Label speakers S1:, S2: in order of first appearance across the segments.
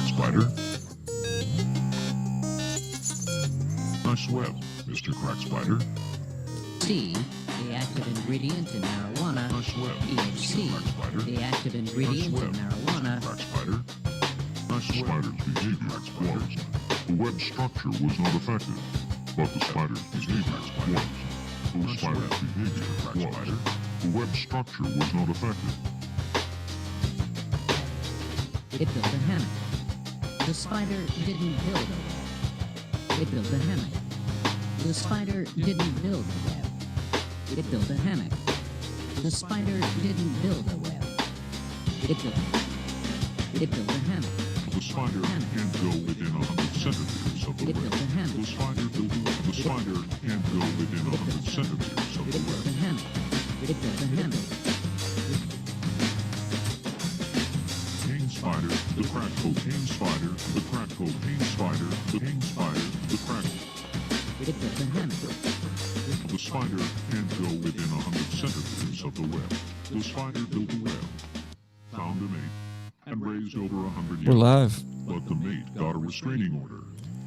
S1: Spider. Nice web, Mr. Crack Spider.
S2: C, the active ingredient in marijuana.
S1: Nice web,
S2: THC,
S1: Mr. Crack Spider.
S2: the active ingredient
S1: Nice
S2: in
S1: web,
S2: marijuana.
S1: Mr. Crack Spider. Nice spider's behavior was. The web structure was not affected, but the spider's behavior was. The spider's behavior was. The web structure was not affected.
S2: It built a hammock. The spider didn't build a web. It built a hammock. The spider didn't build a web. It built a hammock. The spider didn't build a web. It built a hammock.
S1: The spider can't go within 100 centimeters of the
S2: It built
S1: web.
S2: a hammock.
S1: The spider can't go within 100 centimeters of the
S2: It built a
S1: web.
S2: hammock. It built a hammock.
S1: Cane spider, the crack cocaine spider, the crack cocaine spider, the cane spider, the crack.
S2: It built a hammock.
S1: The spider can't go within 100 centimeters of the web. The spider built a web, found a mate, and raised over 100
S3: We're
S1: young.
S3: live.
S1: But the mate got a restraining order,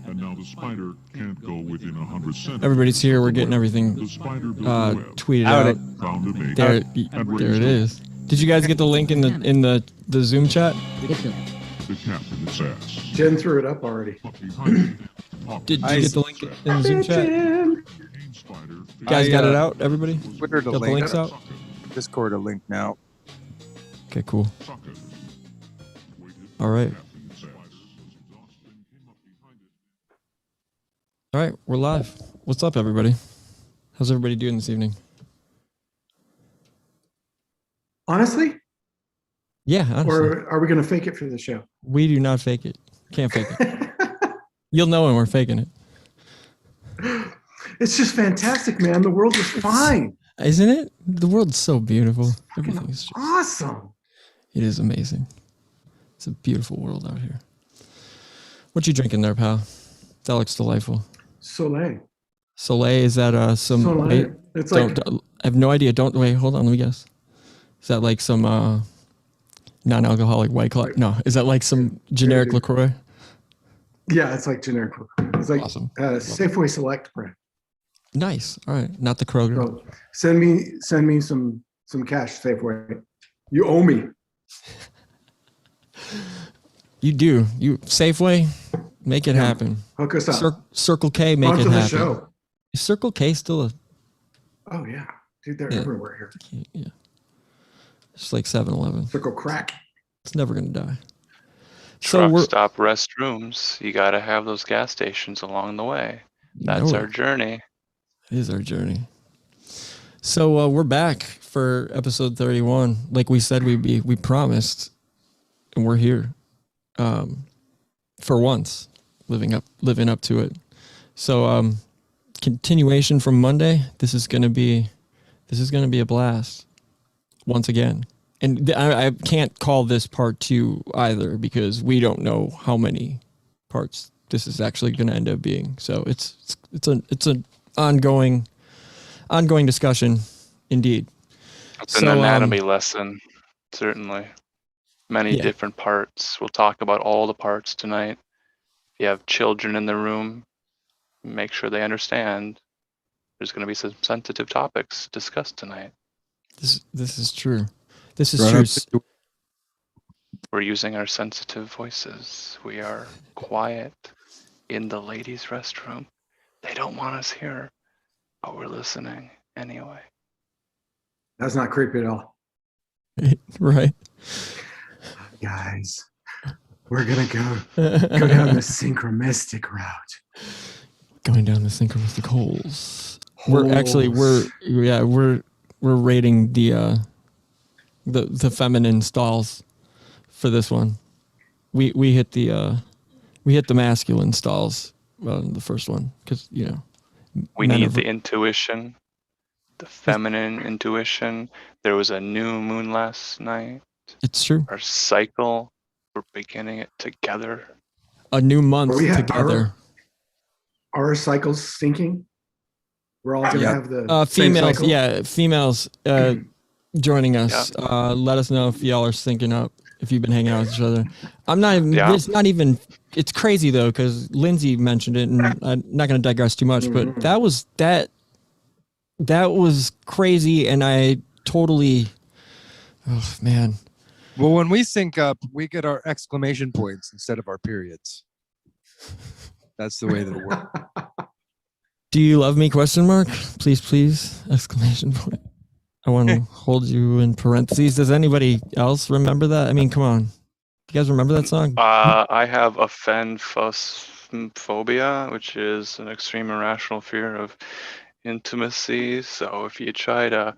S1: and now the spider can't go within 100 centimeters.
S3: Everybody's here. We're getting
S1: The
S3: everything
S1: spider built a web,
S3: tweeted
S4: Out
S3: out.
S1: found a mate,
S3: There,
S1: and
S3: there
S1: raised
S3: it is. Did you guys get the link in the Zoom chat?
S2: It built.
S1: the cat in its ass.
S5: Jen threw it up already.
S1: Up behind it, popped
S3: Did you
S1: the
S3: get the link in the Zoom chat?
S5: Jen.
S1: cane spider.
S3: You guys
S4: I,
S3: got it out, everybody?
S4: Twitter the
S3: Got the
S4: link.
S3: links out?
S4: Discord a link now.
S3: Okay, cool.
S1: Sucker. Waited.
S3: All right.
S1: Cat in its ass. Was exhausted and came up behind it.
S3: All right, we're live. What's up, everybody? How's everybody doing this evening?
S5: Honestly?
S3: Yeah, honestly.
S5: Or are we going to fake it for the show?
S3: We do not fake it. Can't fake it. You'll know when we're faking it.
S5: It's just fantastic, man. The world is fine.
S3: Isn't it? The world's so beautiful.
S5: Fucking
S3: Everything's just,
S5: awesome.
S3: it is amazing. It's a beautiful world out here. What you drinking there, pal? That looks delightful.
S5: Soleil.
S3: Soleil, is that some
S5: Soleil.
S3: wait,
S5: It's
S3: don't,
S5: like,
S3: I have no idea. Don't wait, hold on, let me guess. Is that like some non-alcoholic White Claw? No, is that like some generic
S5: dude.
S3: LaCroix?
S5: yeah, it's like generic. It's like
S3: Awesome.
S5: Safeway Select brand.
S3: Nice. All right, not the Kroger.
S5: So send me some cash, Safeway. You owe me.
S3: You do. You Safeway, make it happen.
S5: Hook us up.
S3: Circle K, make
S5: Onto
S3: it
S5: the
S3: happen.
S5: show.
S3: Is Circle K still a
S5: Oh yeah, dude, they're
S3: Yeah.
S5: everywhere here.
S3: yeah? It's like 7-Eleven.
S5: Circle Crack.
S3: It's never gonna die. So
S6: Truck
S3: we're
S6: stop restrooms. You got to have those gas stations along the way. That's
S3: know
S6: our
S3: it.
S6: journey.
S3: It is our journey. So we're back for episode 31. Like we said we'd be, we promised, and we're here. For once, living up to it. So continuation from Monday. This is gonna be a blast once again. And I can't call this part 2 either because we don't know how many parts this is actually going to end up being. So it's an ongoing discussion, indeed.
S6: It's an anatomy lesson, certainly. Many different parts. We'll talk about all the parts tonight. If you have children in the room, make sure they understand. There's going to be some sensitive topics discussed tonight.
S3: This is true. This is
S4: Right
S3: true.
S4: up
S6: We're using our sensitive voices. We are quiet in the ladies' restroom. They don't want us here, but we're listening anyway.
S5: That's not creepy at all.
S3: Right.
S5: Guys, we're gonna go down the synchromistic route.
S3: Going down the synchronistic holes. We're rating the feminine stalls for this one. We hit the masculine stalls the first one because
S6: We
S3: men
S6: need
S3: of-
S6: the intuition, the feminine intuition. There was a new moon last night.
S3: It's true.
S6: Our cycle, we're beginning it together.
S3: A new month
S5: We have
S3: together.
S5: Our cycles syncing. We're all gonna
S4: Yeah.
S5: have the same
S3: Females,
S5: cycle?
S3: females joining us. Let us know if y'all are syncing up if you've been hanging out with each other. I'm not even,
S6: Yeah.
S3: it's not even, it's crazy though, because Lindsay mentioned it, and I'm not going to digress too much, but that was crazy. And I totally, oh man.
S4: Well, when we sync up, we get our exclamation points instead of our periods. That's the way that it works.
S3: Do you love me? Question mark. Please! Exclamation point. I want to hold you in parentheses. Does anybody else remember that? I mean, come on. You guys remember that song?
S6: I have phobia, which is an extreme irrational fear of intimacy. So if you try to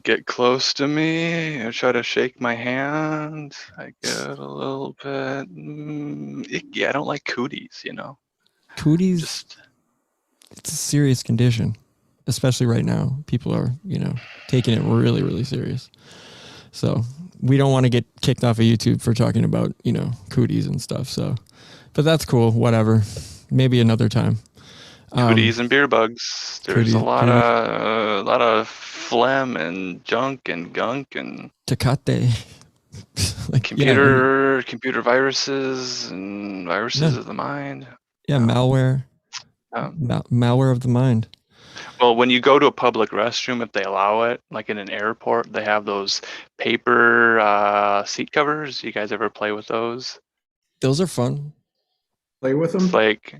S6: get close to me or try to shake my hand, I get a little bit icky. I don't like cooties, you know.
S3: Cooties. It's a serious condition, especially right now. People are, taking it really, really serious. So we don't want to get kicked off of YouTube for talking about, cooties and stuff. So, but that's cool. Whatever. Maybe another time.
S6: Cooties and beer bugs. There's a lot of phlegm and junk and gunk and
S3: Tecate. Like
S6: computer viruses and viruses of the mind.
S3: Yeah, malware. Malware of the mind.
S6: Well, when you go to a public restroom, if they allow it, like in an airport, they have those paper seat covers. You guys ever play with those?
S3: Those are fun.
S5: Play with them?
S6: It's like,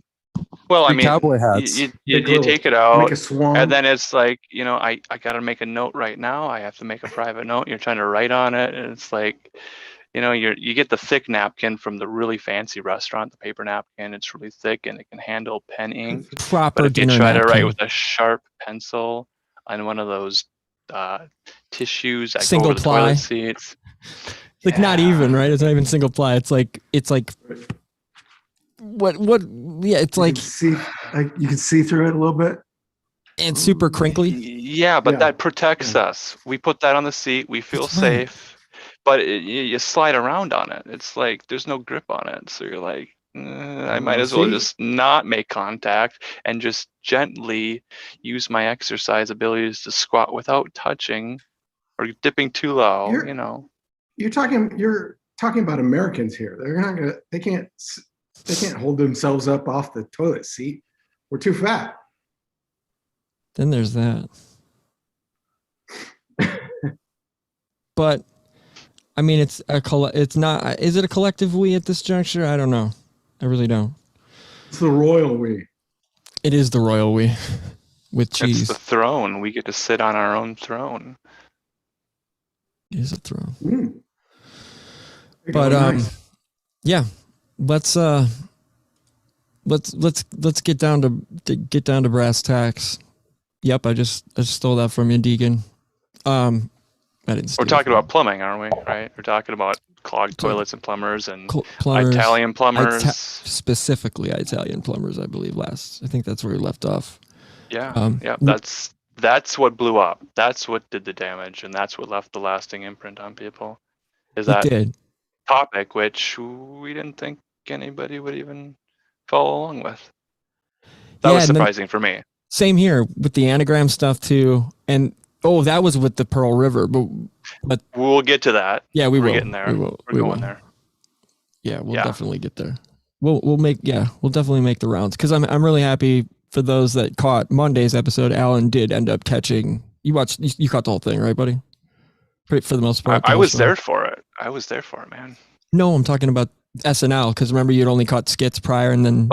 S6: well, I mean,
S4: cowboy hats.
S6: you take it out,
S5: make a swan.
S6: and then it's like, I got to make a note right now. I have to make a private note. You're trying to write on it, and it's like, you get the thick napkin from the really fancy restaurant, the paper napkin. It's really thick and it can handle pen ink.
S3: Proper
S6: but if you
S3: dinner
S6: try to write
S3: napkin.
S6: with a sharp pencil on one of those tissues that
S3: Single
S6: go over the
S3: ply.
S6: toilet seats,
S3: like not even, right? It's not even single ply. It's like what? Yeah, it's like
S5: you can see through it a little bit.
S3: And super crinkly.
S6: Yeah, but that protects us. We put that on the seat. We feel safe. But you slide around on it. It's like there's no grip on it. So you're like, I might as well just not make contact and just gently use my exercise abilities to squat without touching or dipping too low.
S5: You're talking about Americans here. They're not gonna. They can't hold themselves up off the toilet seat. We're too fat.
S3: Then there's that. But I mean, it's not. Is it a collective we at this juncture? I don't know. I really don't.
S5: It's the royal we.
S3: It is the royal we, with cheese.
S6: It's the throne. We get to sit on our own throne.
S3: It is a throne.
S5: But nice.
S3: Yeah, let's get down to brass tacks. Yep, I just stole that from you, Deacon.
S6: We're talking about plumbing, aren't we? Right? We're talking about clogged toilets and plumbers and Italian plumbers.
S3: Specifically Italian plumbers, I believe. I think that's where we left off.
S6: Yeah. That's what blew up. That's what did the damage, and that's what left the lasting imprint on people. Is that topic, which we didn't think anybody would even follow along with. That was surprising for me.
S3: Same here with the anagram stuff too, and that was with the Pearl River, but
S6: we'll get to that.
S3: Yeah, we're
S6: getting there. We're going there.
S3: Yeah, we'll definitely get there. We'll definitely make the rounds because I'm really happy for those that caught Monday's episode. Alan did end up catching. You caught the whole thing, right, buddy? For the most part.
S6: I was there for it. Man.
S3: No, I'm talking about SNL because remember you'd only caught skits prior and then.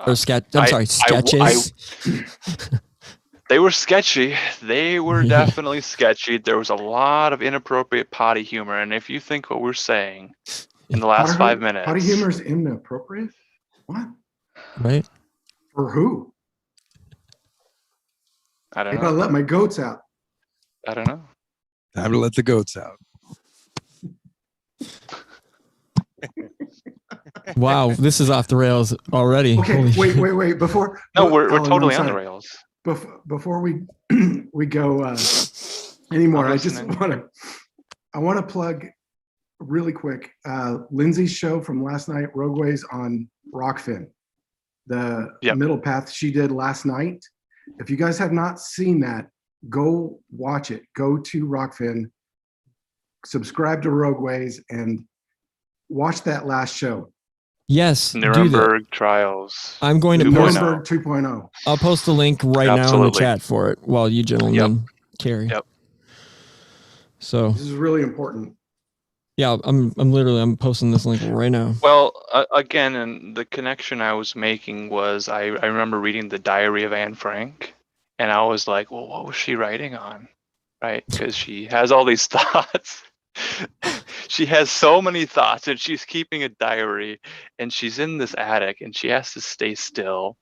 S3: Or sketch. I'm sorry, sketches.
S6: They were sketchy. They were definitely sketchy. There was a lot of inappropriate potty humor, and if you think what we're saying in the last 5 minutes,
S5: potty humor is inappropriate. What?
S3: Right?
S5: For who?
S6: I don't know.
S5: I gotta let my goats out.
S6: I don't know.
S4: Time to let the goats out.
S3: Wow, this is off the rails already.
S5: Okay, wait. Before
S6: we're totally on the rails.
S5: Before we go anymore, I just want to plug really quick Lindsay's show from last night, Rogueways on Rockfin, the middle path she did last night. If you guys have not seen that, go watch it. Go to Rockfin, subscribe to Rogueways and watch that last show.
S3: Yes, do that.
S6: Nuremberg Trials.
S3: I'm going to
S6: 2.0.
S3: post.
S5: Nuremberg 2.0.
S3: I'll post a link right now in the
S6: Absolutely.
S3: chat for it while you gentlemen carry.
S6: Yep.
S3: So
S5: This is really important.
S3: yeah, I'm posting this link right now.
S6: Well, again, and the connection I was making was I remember reading the Diary of Anne Frank, and I was like, well, what was she writing on? Right? Because she has all these thoughts. She has so many thoughts, and she's keeping a diary, and she's in this attic, and she has to stay still.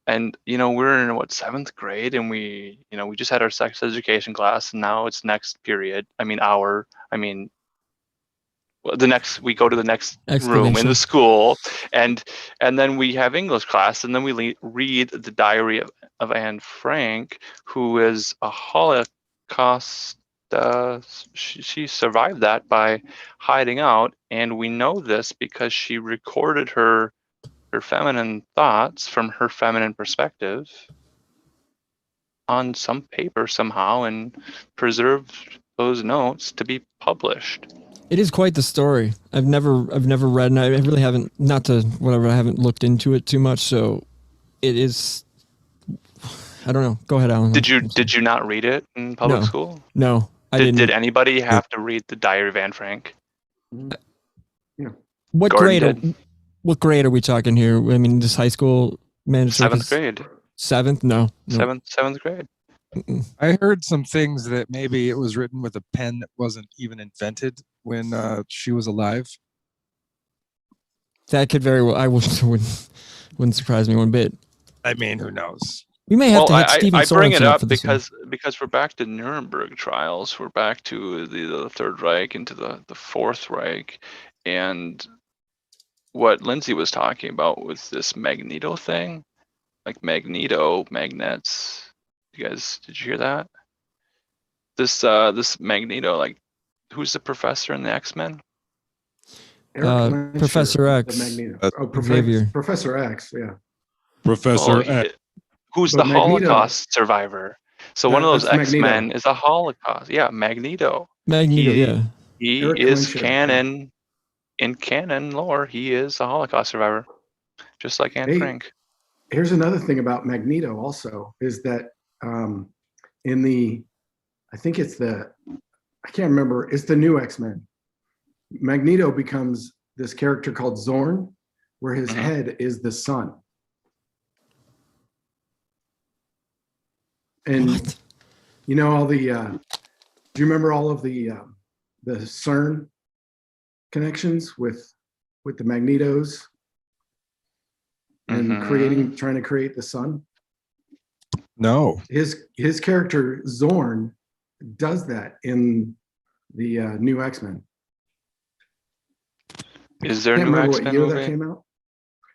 S6: And we're in 7th grade, and we just had our sex education class, and now it's next period. We go to the next room in the school, and then we have English class, and then we read the Diary of Anne Frank, who is a Holocaust. She survived that by hiding out, and we know this because she recorded her feminine thoughts from her feminine perspective on some paper somehow and preserved those notes to be published.
S3: It is quite the story. I've never read, and I really haven't. I haven't looked into it too much. So it is. I don't know. Go ahead, Alan.
S6: Did you not read it in public school?
S3: No, I didn't.
S6: Did anybody have to read the Diary of Anne Frank?
S5: Yeah.
S3: What
S6: Gordon
S3: grade?
S6: did.
S3: What grade are we talking here? I mean, this high school mandatory.
S6: 7th grade.
S3: 7th? No.
S6: 7th grade.
S4: I heard some things that maybe it was written with a pen that wasn't even invented when she was alive.
S3: That could very well. I wouldn't surprise me one bit.
S4: I mean, who knows?
S3: We may have to hit Stephen
S6: I bring
S3: Sorensen
S6: it
S3: up
S6: up
S3: for this one.
S6: because we're back to Nuremberg trials. We're back to the Third Reich into the Fourth Reich, and what Lindsay was talking about with this Magneto thing, like magnets. You guys, did you hear that? This Magneto, like, who's the professor in the X-Men?
S3: Professor X. Xavier.
S5: Professor X, yeah.
S4: Professor X.
S6: Who's
S5: But
S6: the
S5: Magneto-
S6: Holocaust survivor? So one of those
S5: that's
S6: X-Men
S5: Magneto.
S6: is a Holocaust. Yeah, Magneto.
S3: Magneto,
S6: He
S5: Eric
S6: is
S5: Clincher,
S6: canon. In canon lore, he is a Holocaust survivor, just like Anne
S5: Hey,
S6: Frank.
S5: Here's another thing about Magneto also, is that I think it's I can't remember, it's the new X-Men. Magneto becomes this character called Zorn, where his head is the sun. And
S3: What?
S5: all the, do you remember all of the CERN connections with the Magnetos and trying to create the sun?
S4: No.
S5: His character Zorn does that in the new X-Men.
S6: Is there a
S5: Can't
S6: new
S5: remember what
S6: X-Men
S5: year that
S6: movie?
S5: came out.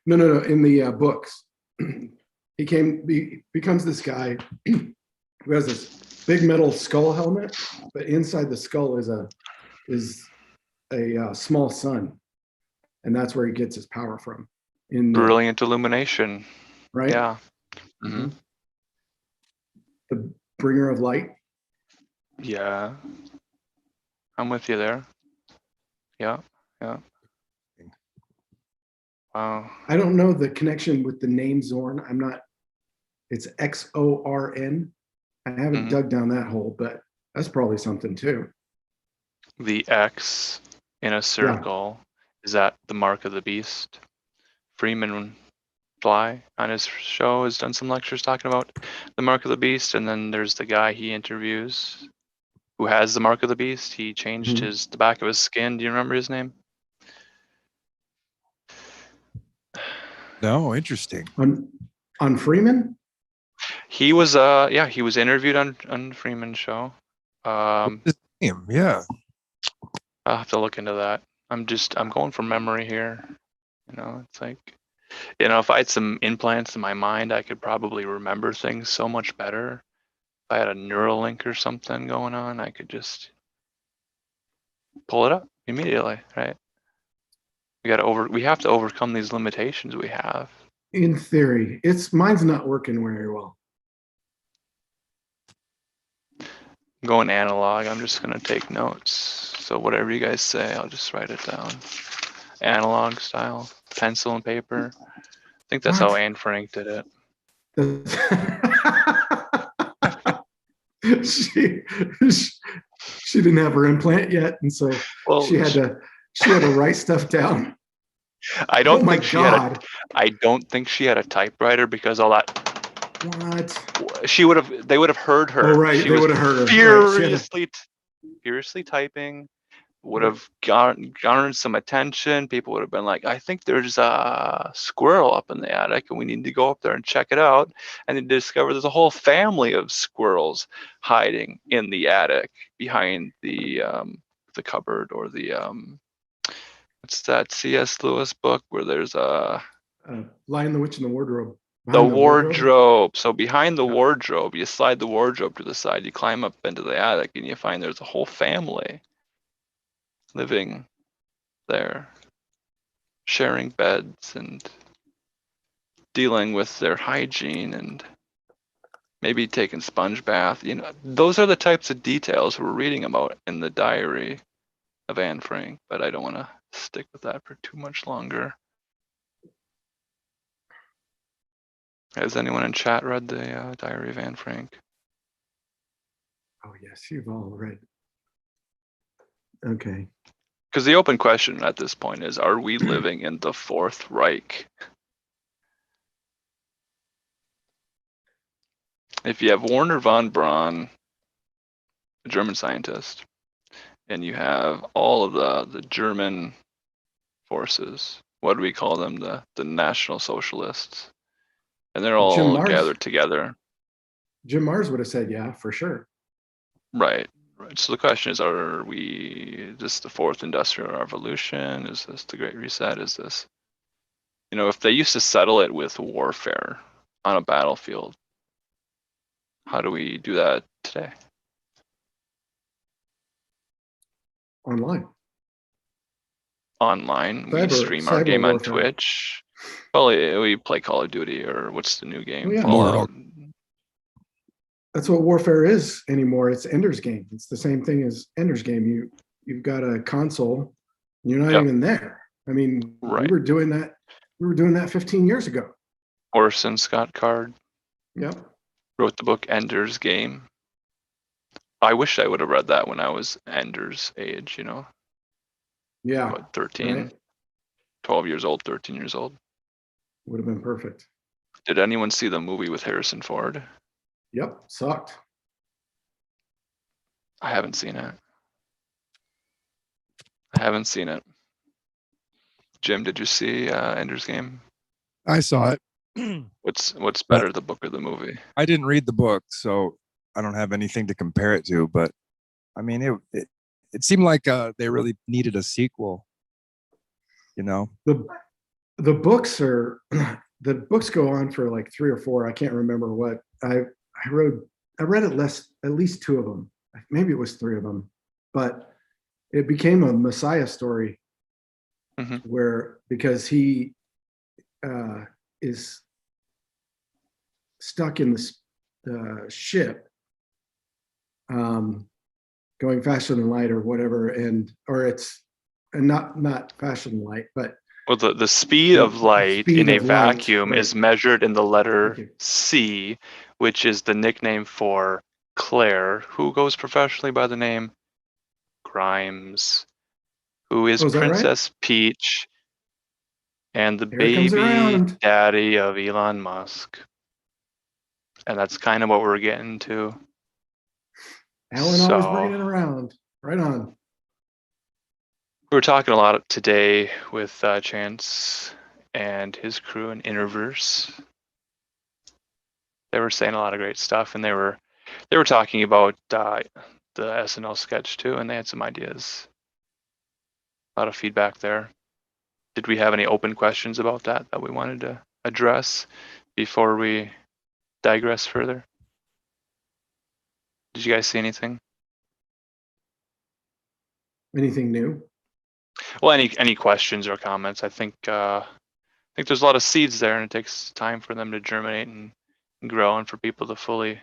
S5: No. In the books, he becomes this guy who has this big metal skull helmet, but inside the skull is a small sun, and that's where he gets his power from.
S6: Brilliant illumination.
S5: Right?
S6: Yeah.
S5: The bringer of light.
S6: Yeah. I'm with you there. Yeah. Wow.
S5: I don't know the connection with the name Zorn. It's XORN. I haven't dug down that hole, but that's probably something too.
S6: The X in a circle, is that the mark of the beast? Freeman Fly on his show has done some lectures talking about the mark of the beast, and then there's the guy he interviews who has the mark of the beast. He changed the back of his skin. Do you remember his name?
S4: No, interesting.
S5: On Freeman?
S6: He was he was interviewed on Freeman's show.
S4: What's his name? Yeah.
S6: I'll have to look into that. I'm going from memory here. It's like, if I had some implants in my mind, I could probably remember things so much better. If I had a neural link or something going on, I could just pull it up immediately, right? We have to overcome these limitations we have.
S5: In theory, mine's not working very well.
S6: I'm going analog. I'm just gonna take notes. So whatever you guys say, I'll just write it down. Analog style, pencil and paper. I think that's how
S5: What?
S6: Anne Frank did it.
S5: she, she didn't have her implant yet, and so
S6: Well,
S5: she had to write stuff down.
S6: I
S5: Oh
S6: don't
S5: my
S6: think she had
S5: God.
S6: I don't think she had a typewriter because all that
S5: What?
S6: they would have heard her.
S5: Oh, right.
S6: She
S5: They
S6: was
S5: would have heard her. Right. She had to,
S6: furiously typing. Would have garnered some attention. People would have been like, I think there's a squirrel up in the attic and we need to go up there and check it out. And they discover there's a whole family of squirrels hiding in the attic behind the cupboard, or the what's that C.S. Lewis book where there's
S5: Lion, the Witch, and the Wardrobe.
S6: the
S5: Behind
S6: wardrobe. So behind the
S5: Yeah.
S6: wardrobe, you slide the wardrobe to the side, you climb up into the attic, and you find there's a whole family living there, sharing beds and dealing with their hygiene and maybe taking sponge bath. You know, those are the types of details we're reading about in the diary of Anne Frank, but I don't want to stick with that for too much longer. Has anyone in chat read the diary of Anne Frank?
S5: Oh, yes, you've all read. Okay.
S6: Because the open question at this point is, are we living in the Fourth Reich? If you have Werner von Braun, a German scientist, and you have all of the German forces, what do we call them? The National Socialists. And they're all gathered together.
S5: Jim Mars would have said, yeah, for sure.
S6: Right. So the question is, are we just the fourth industrial revolution? Is this the Great Reset? Is this, if they used to settle it with warfare on a battlefield, how do we do that today? Online. We stream our game on Twitch. Well, we play Call of Duty, or what's the new game?
S5: Yeah.
S6: Fallout.
S5: That's what warfare is anymore. It's Ender's Game. It's the same thing as Ender's Game. You've got a console. You're not even there. I mean,
S6: right.
S5: we were doing that 15 years ago.
S6: Orson Scott Card.
S5: Yep.
S6: Wrote the book Ender's Game. I wish I would have read that when I was Ender's age,
S5: Yeah.
S6: About 13, right? 12 years old, 13 years old.
S5: Would have been perfect.
S6: Did anyone see the movie with Harrison Ford?
S5: Yep. Sucked.
S6: I haven't seen it. Jim, did you see Ender's Game?
S4: I saw it.
S6: What's better, the book or the movie?
S4: I didn't read the book, so I don't have anything to compare it to. But I mean, it seemed like they really needed a sequel.
S5: The books the books go on for like 3 or 4. I can't remember what I read at least 2 of them. Maybe it was 3 of them, but it became a Messiah story. Where, because he is stuck in the ship, going faster than light or whatever, and not faster than light, but
S6: the speed of light in a vacuum
S5: right.
S6: is measured in the letter C, which is the nickname for Claire, who goes professionally by the name Grimes, who is Princess Peach and the baby daddy of Elon Musk. And that's kind of what we're getting to.
S5: Alan always bringing it around. Right on.
S6: We were talking a lot today with Chance and his crew in Interverse. They were saying a lot of great stuff, and they were talking about the SNL sketch too, and they had some ideas. A lot of feedback there. Did we have any open questions about that we wanted to address before we digress further? Did you guys see anything?
S5: Anything new?
S6: Well, any questions or comments? I think there's a lot of seeds there, and it takes time for them to germinate and grow, and for people to fully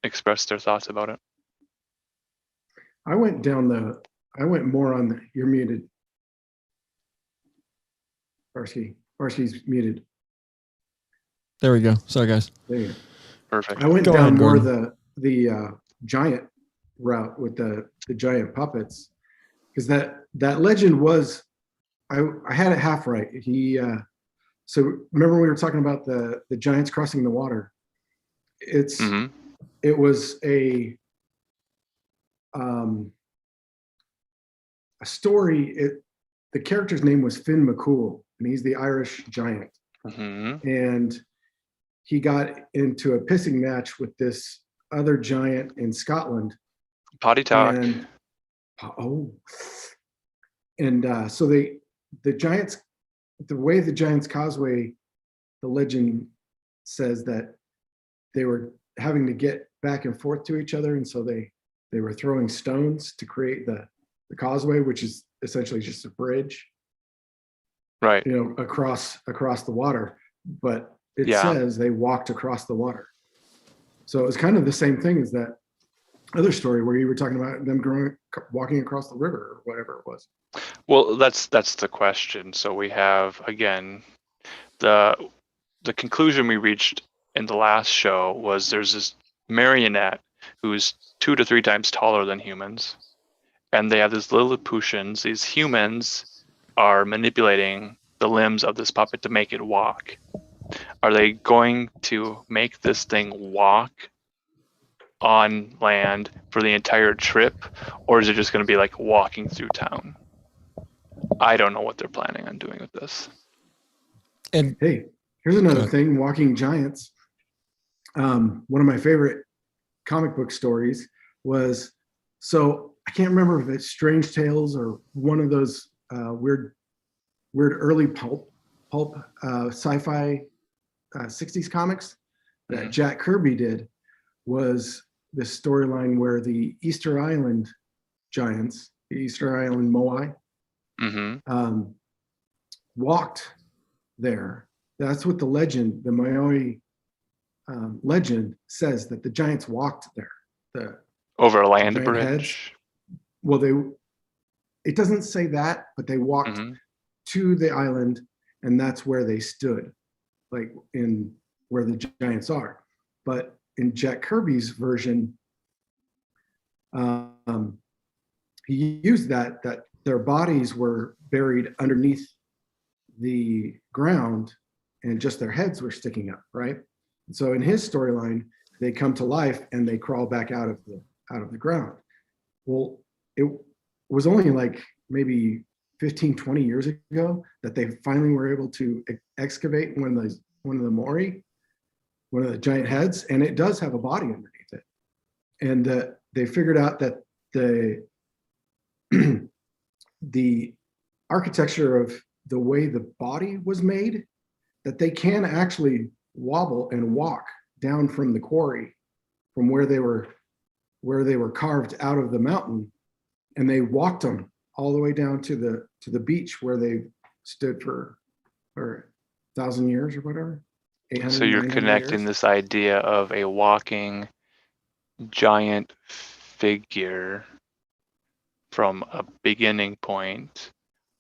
S6: express their thoughts about it.
S5: I went more on the, you're muted. Barsky's muted.
S3: There we go. Sorry, guys.
S5: There you go.
S6: Perfect.
S5: I went
S3: Go
S5: down
S3: ahead,
S5: more
S3: Gordon.
S5: the giant route with the giant puppets, because that legend was, I had it half right. So remember we were talking about the giants crossing the water. It was a story. The character's name was Finn McCool, and he's the Irish giant. And he got into a pissing match with this other giant in Scotland.
S6: Potty talk.
S5: So the Giants, the way the Giants Causeway, the legend says that they were having to get back and forth to each other, and so they were throwing stones to create the causeway, which is essentially just a bridge,
S6: right?
S5: Across the water. But it says they walked across the water. So it was kind of the same thing as that other story where you were talking about them walking across the river or whatever it was.
S6: Well, that's the question. So we have, again, the conclusion we reached in the last show was there's this marionette who's 2 to 3 times taller than humans, and they have these Lilliputians. These humans are manipulating the limbs of this puppet to make it walk. Are they going to make this thing walk on land for the entire trip, or is it just going to be like walking through town? I don't know what they're planning on doing with this.
S3: And
S5: hey, here's another thing, walking giants. One of my favorite comic book stories was, so I can't remember if it's Strange Tales or one of those weird early pulp sci-fi 60s comics that Jack Kirby did, was this storyline where the Easter Island giants, the Easter Island Moai, walked there. That's what the legend, the Maui legend says, that the giants walked there.
S6: Over a land bridge.
S5: Heads. Well, it doesn't say that, but they walked to the island, and that's where they stood, like in where the giants are. But in Jack Kirby's version, he used that their bodies were buried underneath the ground and just their heads were sticking up, right? And so in his storyline, they come to life and they crawl back out of the ground. Well, it was only like maybe 15, 20 years ago that they finally were able to excavate one of the Maori, one of the giant heads, and it does have a body underneath it. And they figured out that the architecture of the way the body was made, that they can actually wobble and walk down from the quarry, from where they were carved out of the mountain, and they walked them all the way down to the beach where they stood for 1,000 years or whatever.
S6: So you're connecting this idea of a walking giant figure from a beginning point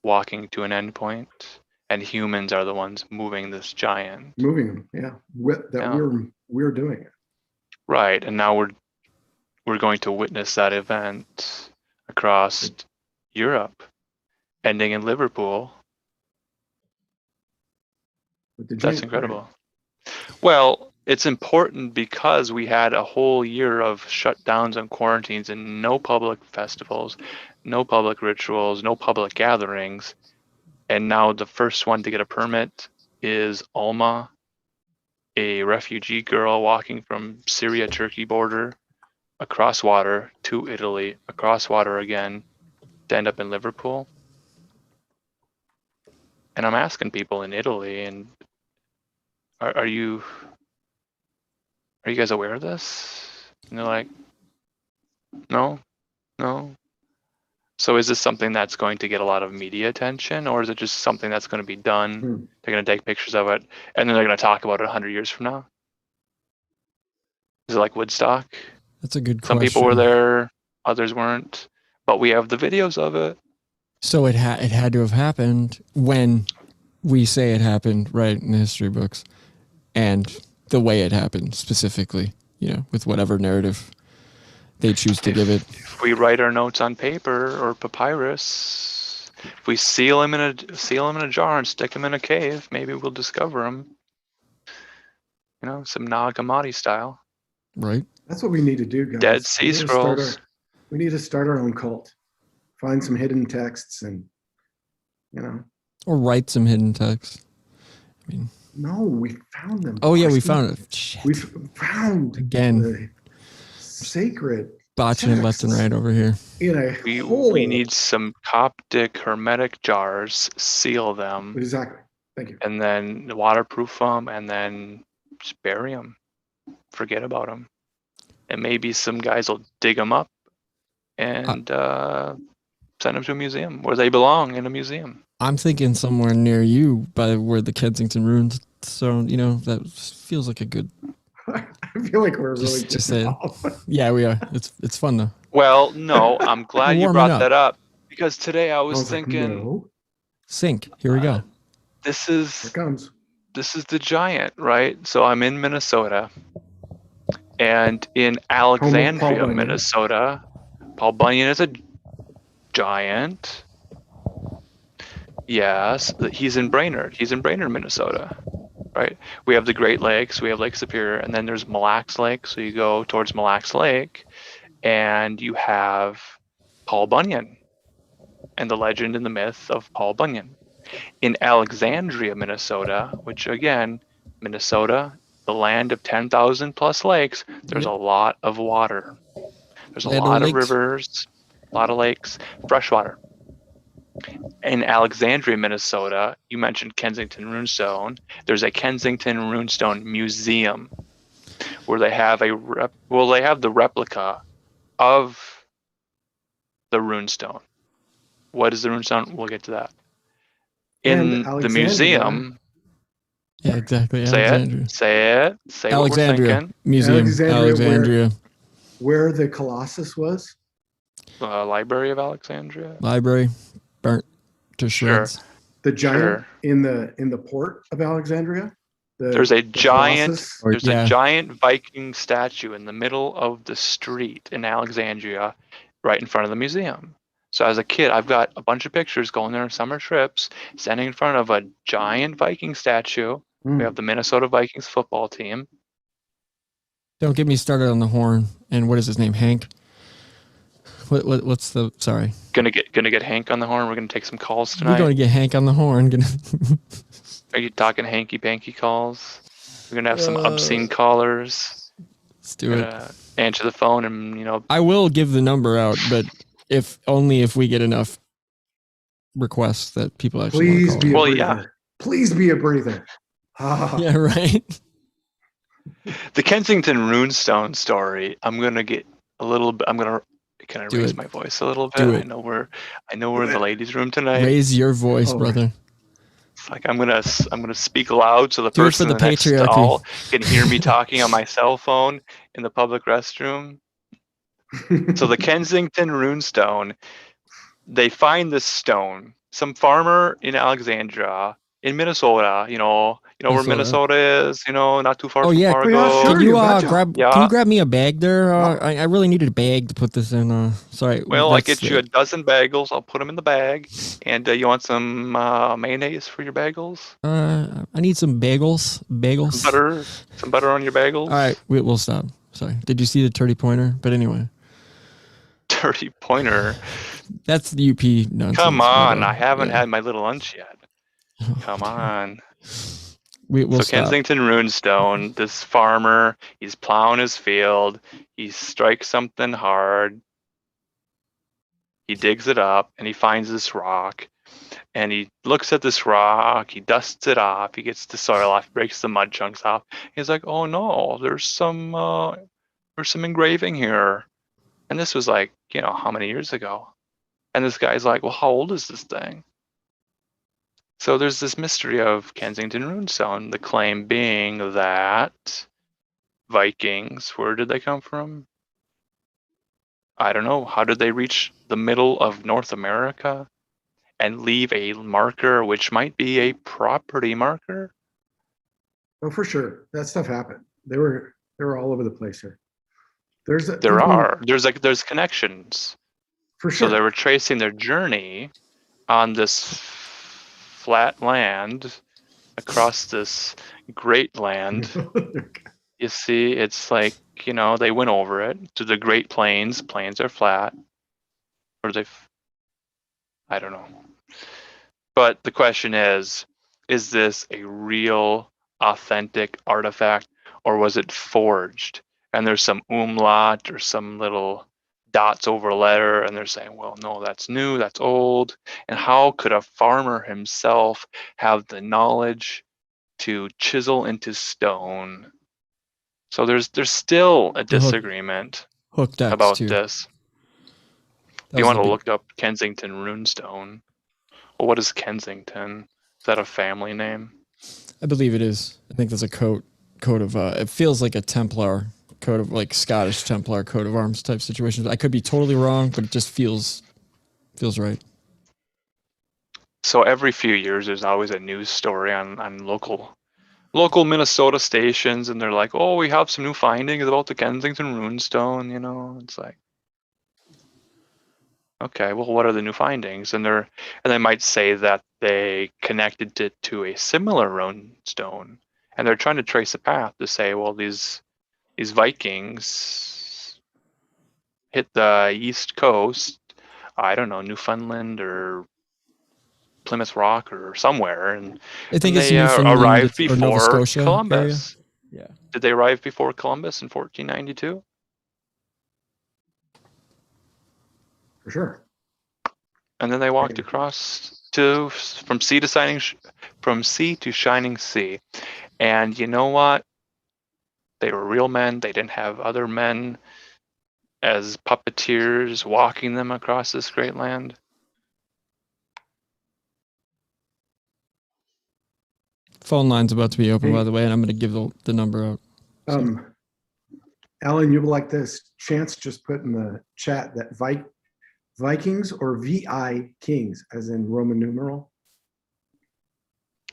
S6: walking to an end point, and humans are the ones moving this giant.
S5: Moving them, yeah. We're doing it.
S6: Right, and now we're going to witness that event across Europe, ending in Liverpool. That's incredible. Well, it's important because we had a whole year of shutdowns and quarantines and no public festivals, no public rituals, no public gatherings. And now the first one to get a permit is Alma, a refugee girl walking from Syria-Turkey border across water to Italy, across water again, to end up in Liverpool. And I'm asking people in Italy, and are you guys aware of this? And they're like, no. So is this something that's going to get a lot of media attention, or is it just something that's going to be done? They're going to take pictures of it, and then they're going to talk about it 100 years from now? Is it like Woodstock?
S3: That's a good
S6: Some
S3: question.
S6: people were there, others weren't. but we have the videos of it.
S3: So it had to have happened when we say it happened, right, in the history books, and the way it happened specifically, with whatever narrative they choose to give it.
S6: If we write our notes on paper or papyrus, if we seal them in a jar and stick them in a cave, maybe we'll discover them. Some Nag Hammadi style.
S3: Right.
S5: That's what we need to do, guys.
S6: Dead Sea Scrolls.
S5: We need to start our own cult. Find some hidden texts and,
S3: Or write some hidden text. I mean.
S5: No, we found them.
S3: Oh, yeah, we found it. Shit.
S5: We found
S3: again
S5: the sacred.
S3: Botching it left and right over here.
S6: We need some Coptic hermetic jars, seal them.
S5: Exactly. Thank you.
S6: And then waterproof them, and then just bury them. Forget about them. And maybe some guys will dig them up and send them to a museum where they belong, in a museum.
S3: I'm thinking somewhere near you by where the Kensington ruins. So, that feels like a good.
S5: I feel like we're really
S3: just saying. Yeah, we are. It's fun though.
S6: Well, no, I'm glad you brought that up, because today I was thinking.
S5: Like, no.
S3: Sink. Here we go.
S5: Here it comes.
S6: This is the giant, right? So I'm in Minnesota, and in Alexandria, Minnesota, Paul Bunyan is a giant. Yes, he's in Brainerd. He's in Brainerd, Minnesota, right? We have the Great Lakes, we have Lake Superior, and then there's Mille Lacs Lake. So you go towards Mille Lacs Lake, and you have Paul Bunyan and the legend and the myth of Paul Bunyan. In Alexandria, Minnesota, which again, Minnesota, the land of 10,000 plus lakes, there's a lot of water. There's a lot of rivers, a lot of lakes, freshwater. In Alexandria, Minnesota, you mentioned Kensington Runestone. There's a Kensington Runestone Museum where they have they have the replica of the runestone. What is the runestone? We'll get to that. In the museum.
S3: Yeah, exactly.
S6: Say it. Say
S3: Alexandria
S6: what we're thinking.
S3: Museum. Alexandria.
S5: Where the Colossus was?
S6: Library of Alexandria.
S3: Library. Burnt to shreds.
S6: Sure.
S5: The giant in the port of Alexandria.
S6: There's a giant.
S5: Colossus?
S6: A giant Viking statue in the middle of the street in Alexandria, right in front of the museum. So as a kid, I've got a bunch of pictures going there on summer trips, standing in front of a giant Viking statue. We have the Minnesota Vikings football team.
S3: Don't get me started on the horn. And what is his name? Hank. What's the? Sorry.
S6: Gonna get Hank on the horn. We're gonna take some calls tonight.
S3: We're gonna get Hank on the horn.
S6: Are you talking hanky panky calls? We're gonna have some obscene callers.
S3: Let's do it.
S6: Answer the phone, and
S3: I will give the number out, but only if we get enough requests that people actually want to call.
S6: Yeah.
S5: Please be a breather.
S3: Yeah, right.
S6: The Kensington Runestone story. I'm gonna get a little bit. Can I raise my voice a little bit? I know we're in the ladies' room tonight.
S3: Raise your voice, brother.
S6: It's like I'm gonna speak loud so the person in the next stall can hear me talking on my cell phone in the public restroom. So the Kensington Runestone, they find this stone. Some farmer in Alexandria, in Minnesota, where Minnesota is, not too far from Fargo.
S5: Yeah, sure,
S3: can you grab me a bag there? I really needed a bag to put this in. Sorry.
S6: Well, I'll get you a dozen bagels. I'll put them in the bag. And you want some mayonnaise for your bagels?
S3: I need some bagels.
S6: Some butter on your bagels.
S3: All right, we'll stop. Sorry. Did you see the 30 pointer? But anyway.
S6: 30 pointer.
S3: That's the UP nonsense.
S6: Come on, I haven't had my little lunch yet. Come on.
S3: We'll
S6: stop. Kensington Runestone, this farmer, he's plowing his field. He strikes something hard. He digs it up and he finds this rock. And he looks at this rock. He dusts it off. He gets the soil off. Breaks the mud chunks off. He's like, "Oh no, there's some engraving here." And this was like, how many years ago? And this guy's like, "Well, how old is this thing?" So there's this mystery of Kensington Runestone, the claim being that Vikings, where did they come from? I don't know, how did they reach the middle of North America and leave a marker which might be a property marker?
S5: Oh, for sure. That stuff happened. They were all over the place here. There's
S6: There's connections.
S5: for
S6: So
S5: sure.
S6: they were tracing their journey on this flat land across this great land. You see, it's like, they went over it to the Great Plains. Plains are flat. Or I don't know. But the question is this a real, authentic artifact, or was it forged? And there's some umlaut or some little dots over a letter, and they're saying, well, no, that's new, that's old. And how could a farmer himself have the knowledge to chisel into stone? So there's still a disagreement
S3: Hook decks
S6: about
S3: too.
S6: this.
S3: That
S6: If you
S3: was
S6: want
S3: the
S6: to
S3: big-
S6: look up Kensington runestone, well, what is Kensington? Is that a family name?
S3: I believe it is. I think there's a coat of it feels like a Templar coat of like Scottish Templar coat of arms type situation. I could be totally wrong, but it just feels right.
S6: So every few years, there's always a news story on local Minnesota stations, and they're like, "Oh, we have some new findings about the Kensington runestone." It's like, okay, well, what are the new findings? And they might say that they connected it to a similar runestone, and they're trying to trace a path to say, well, these Vikings hit the East Coast, I don't know, Newfoundland or Plymouth Rock or somewhere, and
S3: I think it's
S6: they
S3: Newfoundland
S6: arrived
S3: or Nova
S6: before
S3: Scotia
S6: Columbus.
S3: area. Yeah.
S6: Did they arrive before Columbus in 1492?
S5: For sure.
S6: And then they walked across from sea to shining sea. And you know what? They were real men. They didn't have other men as puppeteers walking them across this great land.
S3: Phone line's about to be open,
S5: Hey.
S3: by the way, and I'm going to give the number out.
S5: Alan, you will like this. Chance just put in the chat that Vikings or VI Kings, as in Roman numeral.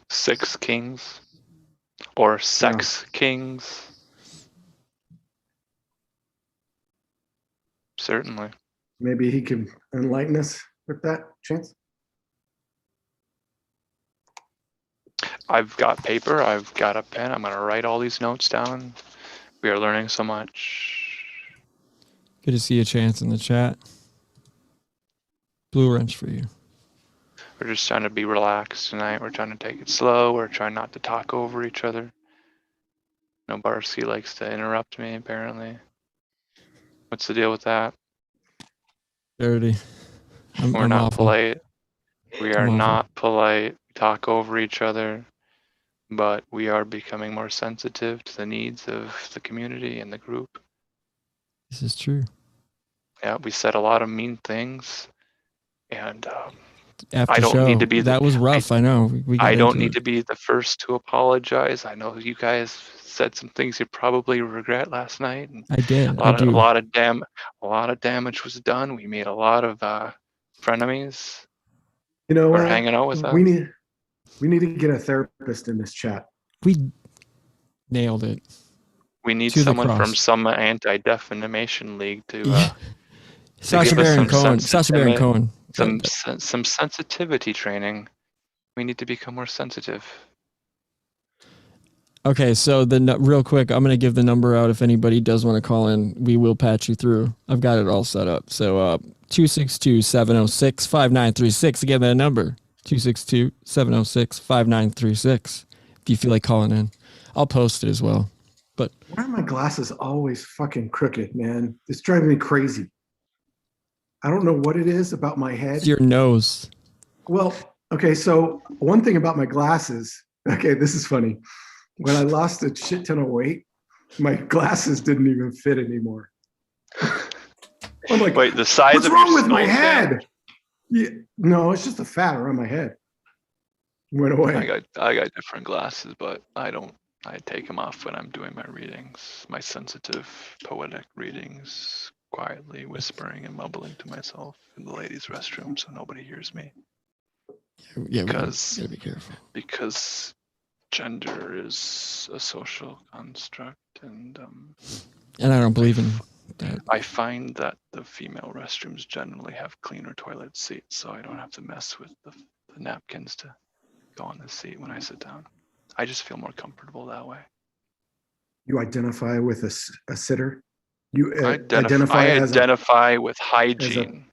S6: 6 kings or sex kings. Certainly.
S5: Maybe he can enlighten us with that, Chance.
S6: I've got paper. I've got a pen. I'm going to write all these notes down. We are learning so much.
S3: Good to see a Chance in the chat. Blue wrench for you.
S6: We're just trying to be relaxed tonight. We're trying to take it slow. We're trying not to talk over each other. No, Barsky likes to interrupt me, apparently. What's the deal with that?
S3: Dirty.
S6: We're
S3: I'm
S6: not
S3: awful.
S6: polite. We are
S3: I'm awful.
S6: not polite. We talk over each other. But we are becoming more sensitive to the needs of the community and the group.
S3: This is true.
S6: Yeah, we said a lot of mean things. And
S3: After
S6: I don't
S3: show,
S6: need to be
S3: that was rough. I know. We got
S6: I don't
S3: into
S6: need
S3: it.
S6: to be the first to apologize. I know you guys said some things you probably regret last night. And
S3: I did.
S6: a
S3: I do.
S6: lot of damage was done. We made a lot of frenemies.
S5: You know
S6: We're
S5: what?
S6: hanging out with us.
S5: We need to get a therapist in this chat.
S3: We nailed it.
S6: We need
S3: To the
S6: someone from
S3: cross.
S6: some anti-defamation league to
S3: Sacha
S6: give us
S3: Baron
S6: some
S3: Cohen. Sacha Baron Cohen.
S6: some sensitivity training. We need to become more sensitive.
S3: Okay, so real quick, I'm going to give the number out if anybody does want to call in. We will patch you through. I've got it all set up. So 262-706-5936. Again, that number, 262-706-5936. If you feel like calling in. I'll post it as well. But
S5: why are my glasses always fucking crooked, man? It's driving me crazy. I don't know what it is about my head.
S3: it's your nose.
S5: Well, okay, so one thing about my glasses, okay, this is funny. When I lost a shit ton of weight, my glasses didn't even fit anymore. I'm like,
S6: wait, the size
S5: what's
S6: of
S5: wrong
S6: your
S5: with my
S6: skull
S5: head?
S6: thing?
S5: Yeah, no, it's just the fat around my head. Went away.
S6: I got different glasses, but I take them off when I'm doing my readings, my sensitive poetic readings. quietly whispering and mumbling to myself in the ladies' restroom so nobody hears me.
S3: Yeah,
S6: Because-
S3: we gotta be careful.
S6: Because gender is a social construct, and
S3: And I don't believe in that.
S6: I find that the female restrooms generally have cleaner toilet seats, so I don't have to mess with the napkins to go on the seat when I sit down. I just feel more comfortable that way.
S5: You identify with a sitter? You
S6: I identify with hygiene,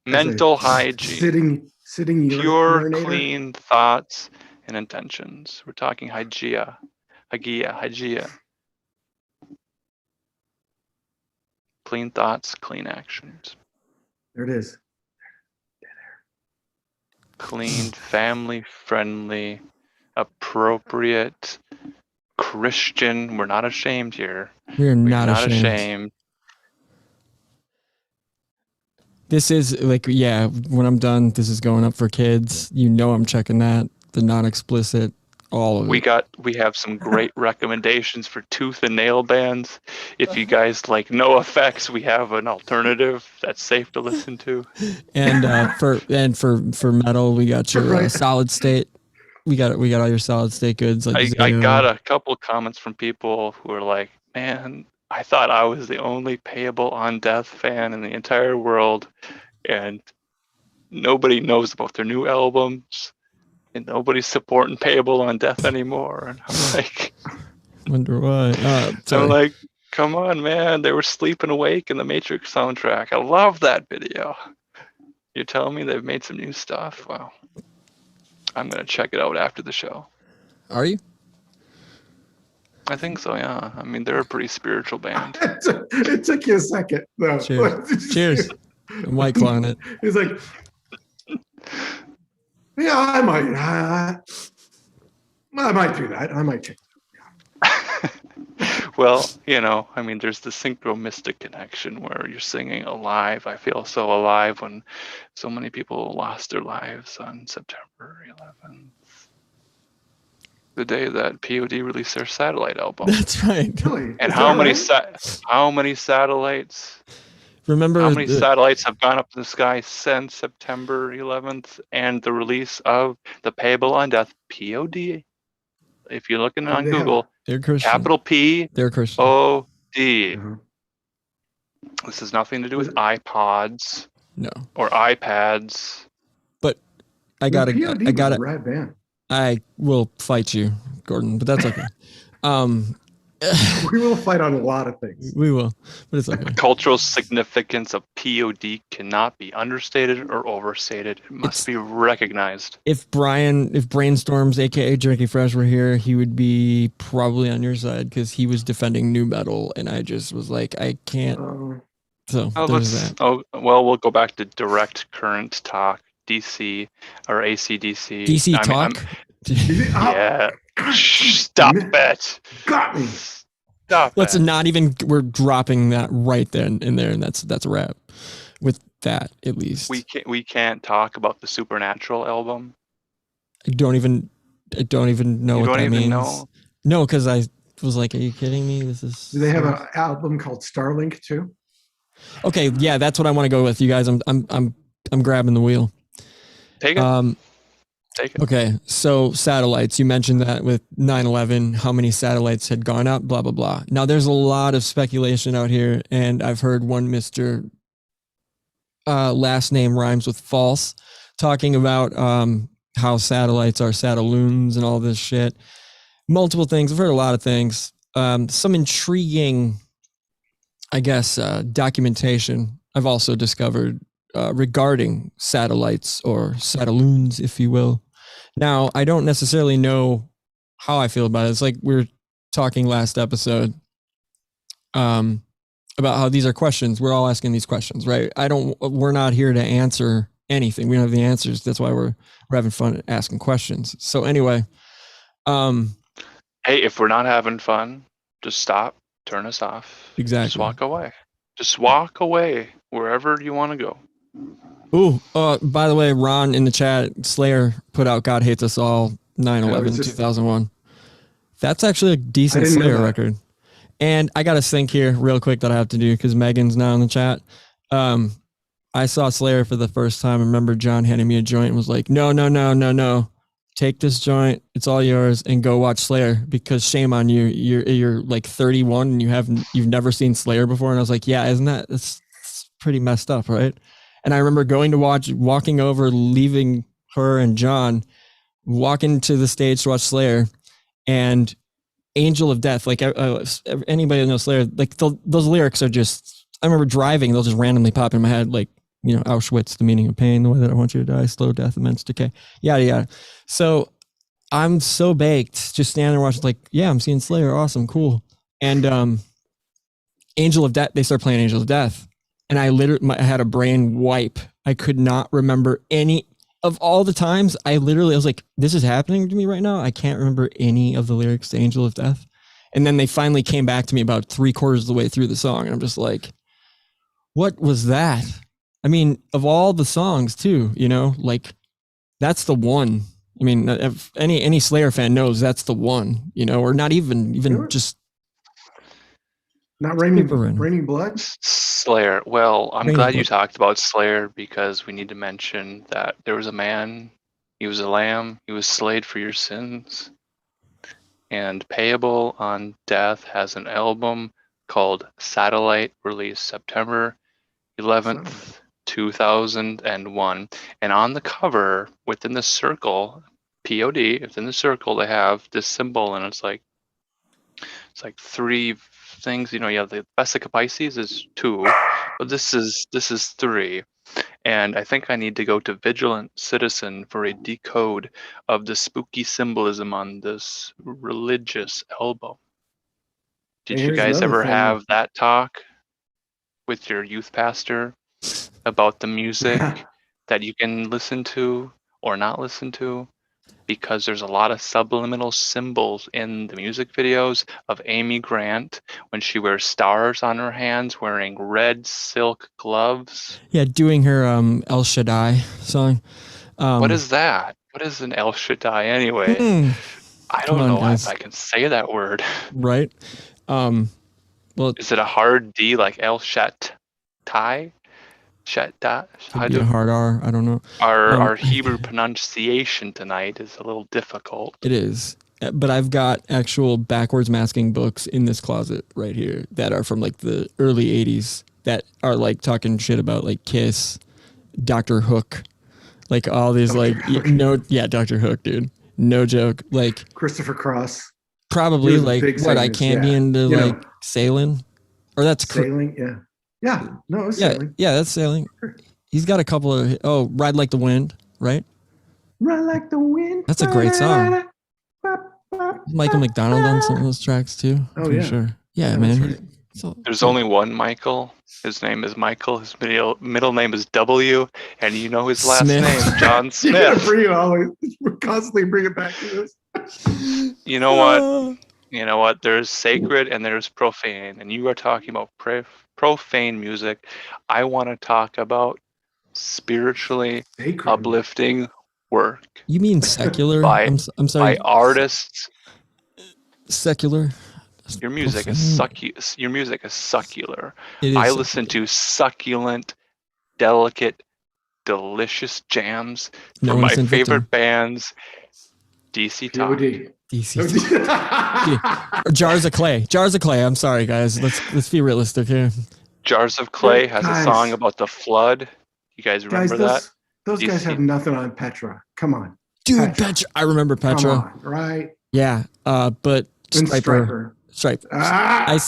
S6: mental hygiene,
S5: sitting
S6: pure,
S5: urinator?
S6: clean thoughts and intentions. We're talking hygia. Clean thoughts, clean actions.
S5: There it is.
S6: Clean, family-friendly, appropriate, Christian. We're not ashamed here.
S3: We're
S6: We're
S3: not
S6: not
S3: ashamed.
S6: ashamed.
S3: This is like, yeah, when I'm done, this is going up for kids. You know I'm checking that. The non-explicit, all of it.
S6: We have some great recommendations for tooth and nail bands. If you guys like no effects, we have an alternative that's safe to listen to.
S3: And for metal, we got your
S5: Right.
S3: solid state. We got all your solid state goods. Like
S6: I
S3: Zayo.
S6: got a couple comments from people who are like, man, I thought I was the only Payable on Death fan in the entire world, and nobody knows about their new albums, and nobody's supporting Payable on Death anymore. And I'm like,
S3: Wonder why.
S6: I'm like, come on, man, they were sleeping awake in the Matrix soundtrack. I love that video. You're telling me they've made some new stuff? Wow. I'm gonna check it out after the show.
S3: Are you?
S6: I think so, yeah. I mean, they're a pretty spiritual band.
S5: It took you a second, though.
S3: Cheers. Cheers. I'm white clawing it.
S5: He's like, yeah, I might do that. I might take.
S6: Well, you know, I mean, there's the synchro mystic connection where you're singing alive. I feel so alive when so many people lost their lives on September 11th, the day that POD released their satellite album.
S3: That's right.
S5: Really?
S6: And
S5: Is
S6: how
S5: that
S6: many
S5: right?
S6: how many satellites?
S3: Remember
S6: How many satellites have gone up in the sky since September 11th and the release of the Payable on Death POD? If you're looking on
S5: They have-
S6: Google,
S3: they're Christian.
S6: capital P
S3: They're Christian.
S6: O D.
S5: Uh-huh.
S6: This has nothing to do with iPods
S3: No.
S6: or iPads.
S3: But I
S5: POD
S3: gotta
S5: was a rad band.
S3: I will fight you, Gordon, but that's okay.
S5: We will fight on a lot of things.
S3: We will, but it's
S6: The
S3: okay.
S6: cultural significance of POD cannot be understated or overstated. It must be recognized.
S3: If Brainstorms, aka Jerky Fresh, were here, he would be probably on your side because he was defending new metal, and I just was like, I can't. So there's that.
S6: We'll go back to direct current talk, DC or ACDC.
S3: DC talk.
S6: Yeah. Stop it.
S5: Got me.
S6: Stop
S3: Let's
S6: it.
S3: not even. We're dropping that right then in there, and that's a wrap. With that, at least.
S6: We can't talk about the Supernatural album.
S3: I don't even know what that means.
S6: Know?
S3: No, because I was like, "Are you kidding me? This is."
S5: Do they have an album called Starlink too?
S3: Okay, yeah, that's what I want to go with. You guys, I'm grabbing the wheel.
S6: Take it. Take it.
S3: Okay, so satellites. You mentioned that with 9/11, how many satellites had gone up, blah blah blah. Now there's a lot of speculation out here, and I've heard one Mr. Last name rhymes with false, talking about how satellites are satelloons and all this shit. Multiple things. I've heard a lot of things. Some intriguing, I guess, documentation I've also discovered regarding satellites or satelloons, if you will. Now, I don't necessarily know how I feel about it. It's like we were talking last episode about how these are questions. We're all asking these questions, right? We're not here to answer anything. We don't have the answers. That's why we're having fun asking questions. So anyway,
S6: hey, if we're not having fun, just stop, turn us off.
S3: Exactly.
S6: Just walk away. Just walk away wherever you want to go.
S3: Ooh, by the way, Ron in the chat, Slayer put out God Hates Us All 9/11 2001. That's actually a decent
S5: I didn't know
S3: Slayer
S5: that.
S3: record. And I got to sync here real quick that I have to do because Megan's now in the chat. I saw Slayer for the first time. I remember John handing me a joint and was like, no. Take this joint. It's all yours and go watch Slayer because shame on you. You're like 31 and you've never seen Slayer before. And I was like, yeah, isn't that, it's pretty messed up, right? And I remember walking over, leaving her and John, walking to the stage to watch Slayer, and Angel of Death. Like anybody that knows Slayer, like those lyrics are just, I remember driving, they'll just randomly pop in my head, like, you know, Auschwitz, the meaning of pain, the way that I want you to die, slow death, immense decay, yada, yada. So I'm so baked, just standing there watching, like, yeah, I'm seeing Slayer, awesome, cool. And Angel of Death, they start playing Angel of Death. And I had a brain wipe. I could not remember any of all the times. I was like, this is happening to me right now. I can't remember any of the lyrics to Angel of Death. And then they finally came back to me about 3/4 of the way through the song. And I'm just like, what was that? I mean, of all the songs too, you know, like that's the one. I mean, if any Slayer fan knows that's the one, you know, or not even
S5: Sure.
S3: just
S5: Not
S3: Super
S5: raining blood.
S6: Slayer. Well, I'm
S3: Raining
S6: glad you
S3: Blood.
S6: talked about Slayer because we need to mention that there was a man, he was a lamb, he was slayed for your sins. And Payable on Death has an album called Satellite, released September 11th, 2001. And on the cover, within the circle, POD, within the circle, they have this symbol, and it's like three things. You know, you have the Vesica Pisces is 2, but this is 3. And I think I need to go to Vigilant Citizen for a decode of the spooky symbolism on this religious album. Did you
S5: Here's
S6: guys
S5: another
S6: ever
S5: thing.
S6: have that talk with your youth pastor about the music that you can listen to or not listen to? Because there's a lot of subliminal symbols in the music videos of Amy Grant when she wears stars on her hands, wearing red silk gloves.
S3: Yeah, doing her El Shaddai song.
S6: What is that? What is an El Shaddai anyway? I
S3: Come
S6: don't
S3: on,
S6: know
S3: guys.
S6: if I can say that word.
S3: Right? Well,
S6: Is it a hard D like El Shaddai? Shaddai?
S3: could be a hard R. I don't know.
S6: Our Hebrew pronunciation tonight is a little difficult.
S3: It is. But I've got actual backwards masking books in this closet right here that are from like the early 80s that are like talking shit about like Kiss, Dr. Hook, like all these Dr. Hook, dude. No joke. Like
S5: Christopher Cross.
S3: probably
S5: He was a
S3: like
S5: big
S3: what I
S5: Satanist,
S3: can't be
S5: yeah.
S3: into
S5: You
S3: like
S5: know,
S3: sailing or that's
S5: sailing. Yeah. No, it's sailing.
S3: Yeah, that's sailing. He's got a couple of Ride Like the Wind, right?
S5: Run like the wind.
S3: That's a great song. Michael McDonald on some of those tracks too. I'm
S5: Oh,
S3: pretty
S5: yeah.
S3: sure. Yeah,
S5: Yeah,
S3: man.
S5: that's right.
S6: There's only one Michael. His name is Michael. His middle name is W, and you know his last
S3: Smith.
S6: name, John
S5: You gotta
S6: Smith.
S5: bring it always. We're constantly bringing it back to this.
S6: You know what? You know what? There's sacred and there's profane, and you are talking about profane music. I want to talk about spiritually
S5: Sacred.
S6: uplifting work
S3: You mean secular?
S6: by
S3: I'm sorry.
S6: by artists.
S3: Secular.
S6: Your music is Your music is succular.
S3: It is
S6: I listen to succulent, delicate, delicious jams
S3: No
S6: from my
S3: Innocent
S6: favorite
S3: Victim.
S6: bands. DC Talk.
S5: POD.
S3: DC. Or Jars of Clay. Jars of Clay. I'm sorry, guys. Let's be realistic here.
S6: Jars of Clay has
S5: Guys.
S6: a song about the flood. You guys remember that?
S5: Those guys
S6: DC.
S5: have nothing on Petra. Come on.
S3: Dude, Petra. I remember Petra.
S5: Come on, right?
S3: Yeah. But
S5: And
S3: Striper. I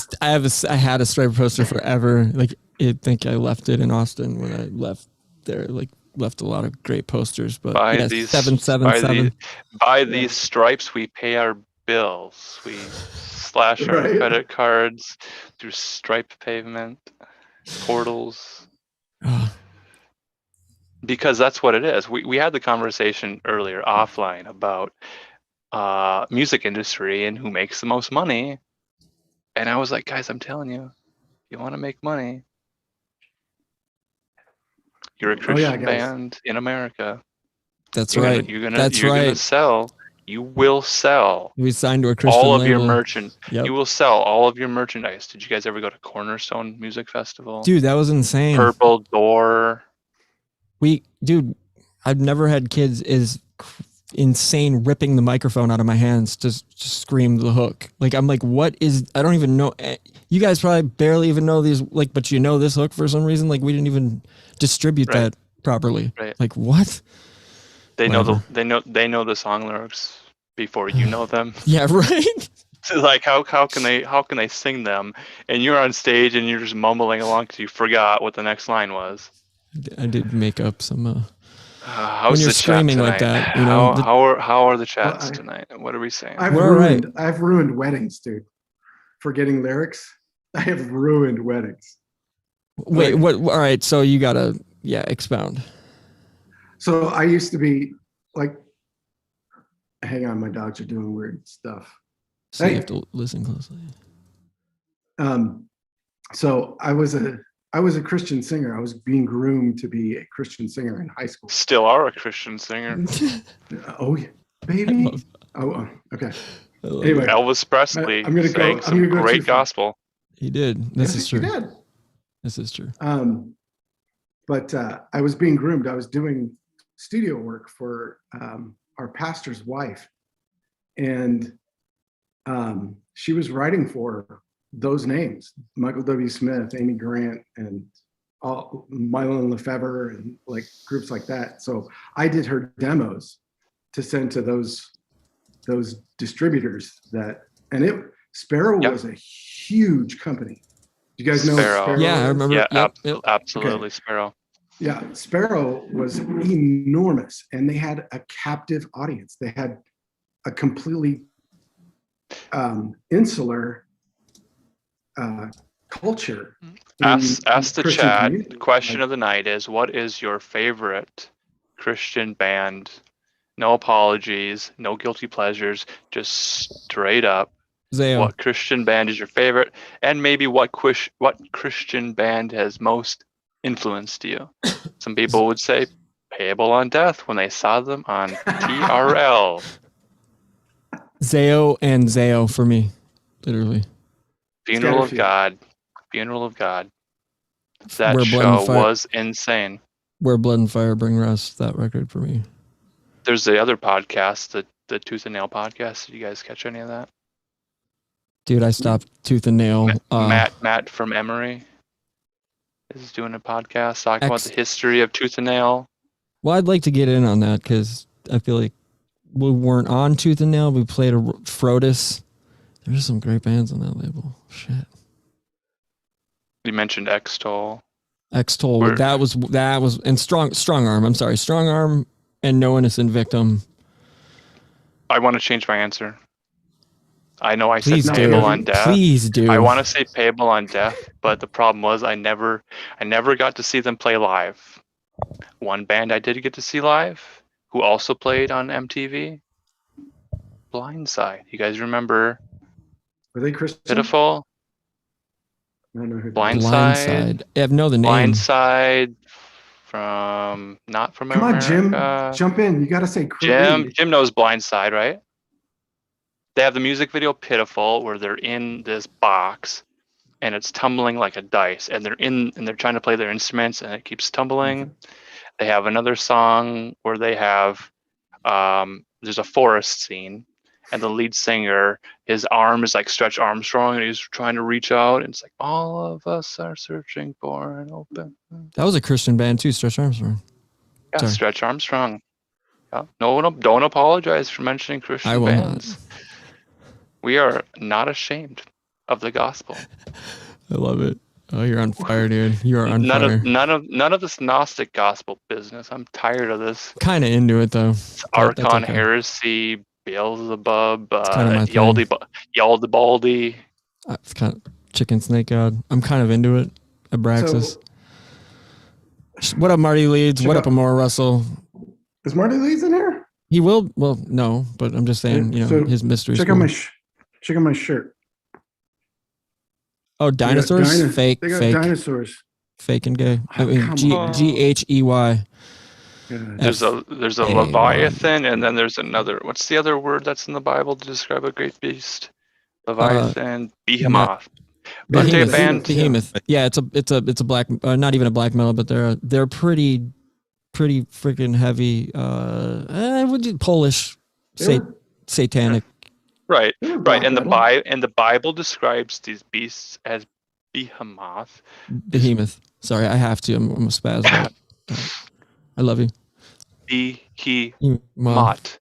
S3: had a Striper poster forever. Like I think I left it in Austin when I left there. Like left a lot of great posters. But
S6: By
S3: yeah,
S6: these
S3: 777.
S6: by these stripes we pay our bills. We slash our
S5: Right.
S6: credit cards through striped pavement, portals. Because that's what it is. We had the conversation earlier offline about music industry and who makes the most money. And I was like, guys, I'm telling you, if you want to make money, you're a Christian
S5: guys.
S6: band in America.
S3: That's
S6: You're
S3: right.
S6: Gonna, you're
S3: That's
S6: gonna
S3: right.
S6: sell. you will sell
S3: We signed to a Christian
S6: all of
S3: label.
S6: your merchant.
S3: Yep.
S6: You will sell all of your merchandise. Did you guys ever go to Cornerstone Music Festival?
S3: Dude, that was insane.
S6: Purple Door.
S3: Dude, I've never had kids is insane ripping the microphone out of my hands to scream the hook. Like, I'm like, what is, I don't even know. You guys probably barely even know these, like, but you know this hook for some reason. Like, we didn't even distribute that properly.
S6: Right.
S3: Like, what?
S6: They
S3: Whatever.
S6: know the song lyrics before you know them.
S3: Yeah, right.
S6: So like how can they sing them, and you're on stage and you're just mumbling along because you forgot what the next line was.
S3: I did make up some.
S6: How's
S3: when you're
S6: the chat
S3: screaming
S6: tonight?
S3: like that, you know.
S6: How are the chats tonight? What are we saying?
S5: I've ruined weddings, dude. Forgetting lyrics. I have ruined weddings.
S3: Wait, what? All right, so you gotta expound.
S5: So I used to be like, hang on, my dogs are doing weird stuff.
S3: So you have to listen closely.
S5: So I was a Christian singer. I was being groomed to be a Christian singer in high school.
S6: Still are a Christian singer.
S5: Oh yeah, baby. Okay. Anyway,
S6: Elvis Presley sang some great gospel.
S3: He did. This is true.
S5: He did.
S3: This is true.
S5: But I was being groomed. I was doing studio work for our pastor's wife, and she was writing for those names: Michael W. Smith, Amy Grant, and Mylon Lefevre, and like groups like that. So I did her demos to send to those distributors Sparrow was a huge company. Do you guys know Sparrow?
S3: Yeah, I remember.
S6: Yeah, absolutely. Okay. Sparrow.
S5: Yeah, Sparrow was enormous, and they had a captive audience. They had a completely insular culture.
S6: Ask the Christian chat. Community. The question of the night is, what is your favorite Christian band? No apologies, no guilty pleasures, just straight up.
S3: Zayo.
S6: What Christian band is your favorite? And maybe what Christian band has most influenced you? Some people would say Payable on Death when they saw them on TRL.
S3: Zayo for me, literally.
S6: Funeral of God. That show was insane.
S3: Where Blood and Fire Bring Rest, that record for me.
S6: There's the other podcast, the Tooth and Nail podcast. Did you guys catch any of that?
S3: Dude, I stopped Tooth and Nail.
S6: Matt from Emory is doing a podcast talking about the history of Tooth and Nail.
S3: Well, I'd like to get in on that because I feel like we weren't on Tooth and Nail. We played a Frodis. There's some great bands on that label. Shit.
S6: You mentioned X-Toll.
S3: X-Toll. That was and Strong Arm. I'm sorry, Strong Arm and No Innocent Victim.
S6: I want to change my answer. I know I said Payable on Death.
S3: Please do.
S6: I want to say Payable on Death, but the problem was I never got to see them play live. One band I did get to see live, who also played on MTV, Blindside. You guys remember?
S5: Were they Christian?
S6: Pitiful?
S5: I don't know who
S3: Blindside. I know the name.
S6: Blindside not from
S5: Come
S6: America.
S5: On, Jim. Jump in. You got to say Jim
S6: knows Blindside, right? They have the music video Pitiful, where they're in this box and it's tumbling like a dice, and they're trying to play their instruments and it keeps tumbling. Mm-hmm. They have another song where they have there's a forest scene, and the lead singer, his arm is like Stretch Armstrong, and he's trying to reach out, and it's like, all of us are searching for an open.
S3: That was a Christian band too, Stretch Armstrong.
S6: Yeah, sorry. Stretch Armstrong. Yeah. No, don't apologize for mentioning Christian bands. Not. We are not ashamed of the gospel.
S3: I love it. Oh, you're on fire, dude. You are on fire.
S6: None of this Gnostic gospel business. I'm tired of this.
S3: Kind of into it though.
S6: Archon heresy, Beelzebub, Yaldabaldi.
S3: It's kind of chicken snake god. I'm kind of into it. Abraxas. What up, Marty Leeds? What up, Amora Russell?
S5: Is Marty Leeds in here?
S3: He will. Well, no, but I'm just saying, his mystery.
S5: Check out my shirt.
S3: Oh, dinosaurs? Fake.
S5: They got dinosaurs.
S3: Fake and gay. I mean, Ghey.
S6: There's a
S3: A1.
S6: Leviathan, and then there's another. What's the other word that's in the Bible to describe a great beast? Leviathan, Behemoth. Aren't they a band?
S3: Behemoth. Yeah, it's a black, not even a black metal, but they're pretty freaking heavy. Polish, satanic.
S6: Right. And
S5: metal.
S6: the Bible describes these beasts as Behemoth.
S3: Sorry, I have to. I'm a spaz. I love you.
S6: Behemoth.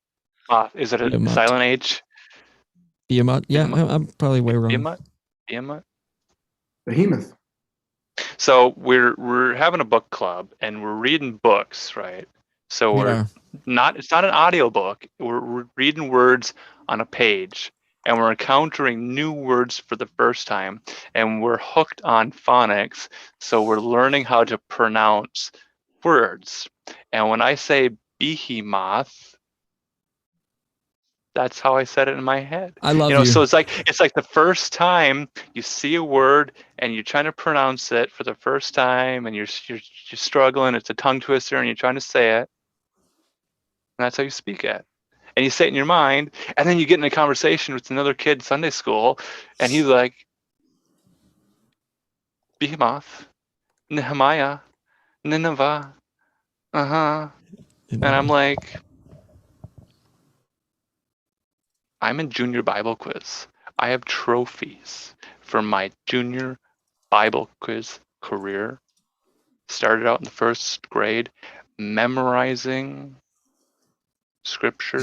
S6: Is it a silent H?
S3: Behemoth. Yeah, I'm probably way wrong.
S5: Behemoth.
S6: So we're having a book club and we're reading books, right? So it's not an audio book. We're reading words on a page and we're encountering new words for the first time and we're hooked on phonics. So we're learning how to pronounce words. And when I say behemoth, that's how I said it in my head.
S3: I love you.
S6: So it's like the first time you see a word and you're trying to pronounce it for the first time and you're struggling. It's a tongue twister and you're trying to say it. And that's how you speak it. And you say it in your mind, and then you get in a conversation with another kid in Sunday school, and he's like, Behemoth, Nehemiah, Nineveh, and I'm like, I'm in junior Bible quiz. I have trophies for my junior Bible quiz career. Started out in the first grade, memorizing scripture.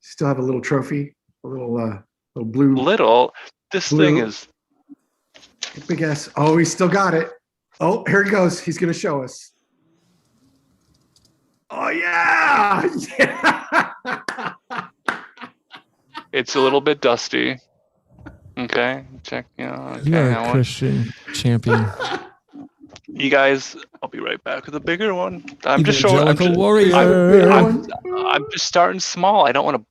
S5: Still have a little trophy, a little blue.
S6: This thing is
S5: big ass. Oh, he's still got it. Oh, here he goes. He's gonna show us. Oh yeah.
S6: It's a little bit dusty. Okay, check.
S3: You are a Christian champion.
S6: You guys, I'll be right back with a bigger one.
S3: I'm just
S6: starting small. I don't want to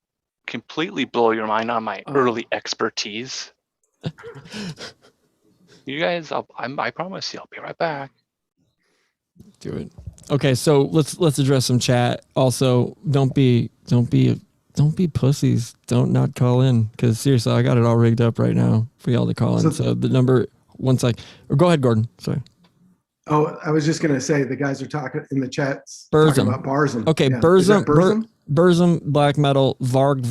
S6: completely blow your mind on my early expertise. You guys, I promise you, I'll be right back.
S3: Do it. Okay, so let's address some chat. Also, don't be pussies. Don't not call in, because seriously, I got it all rigged up right now for y'all to call in. So the number, one sec. Or go ahead, Gordon. Sorry.
S5: Oh, I was just gonna say the guys are talking in the chats
S3: talking
S5: about Barzum.
S3: Okay, yeah. Burzum, black metal, Varg.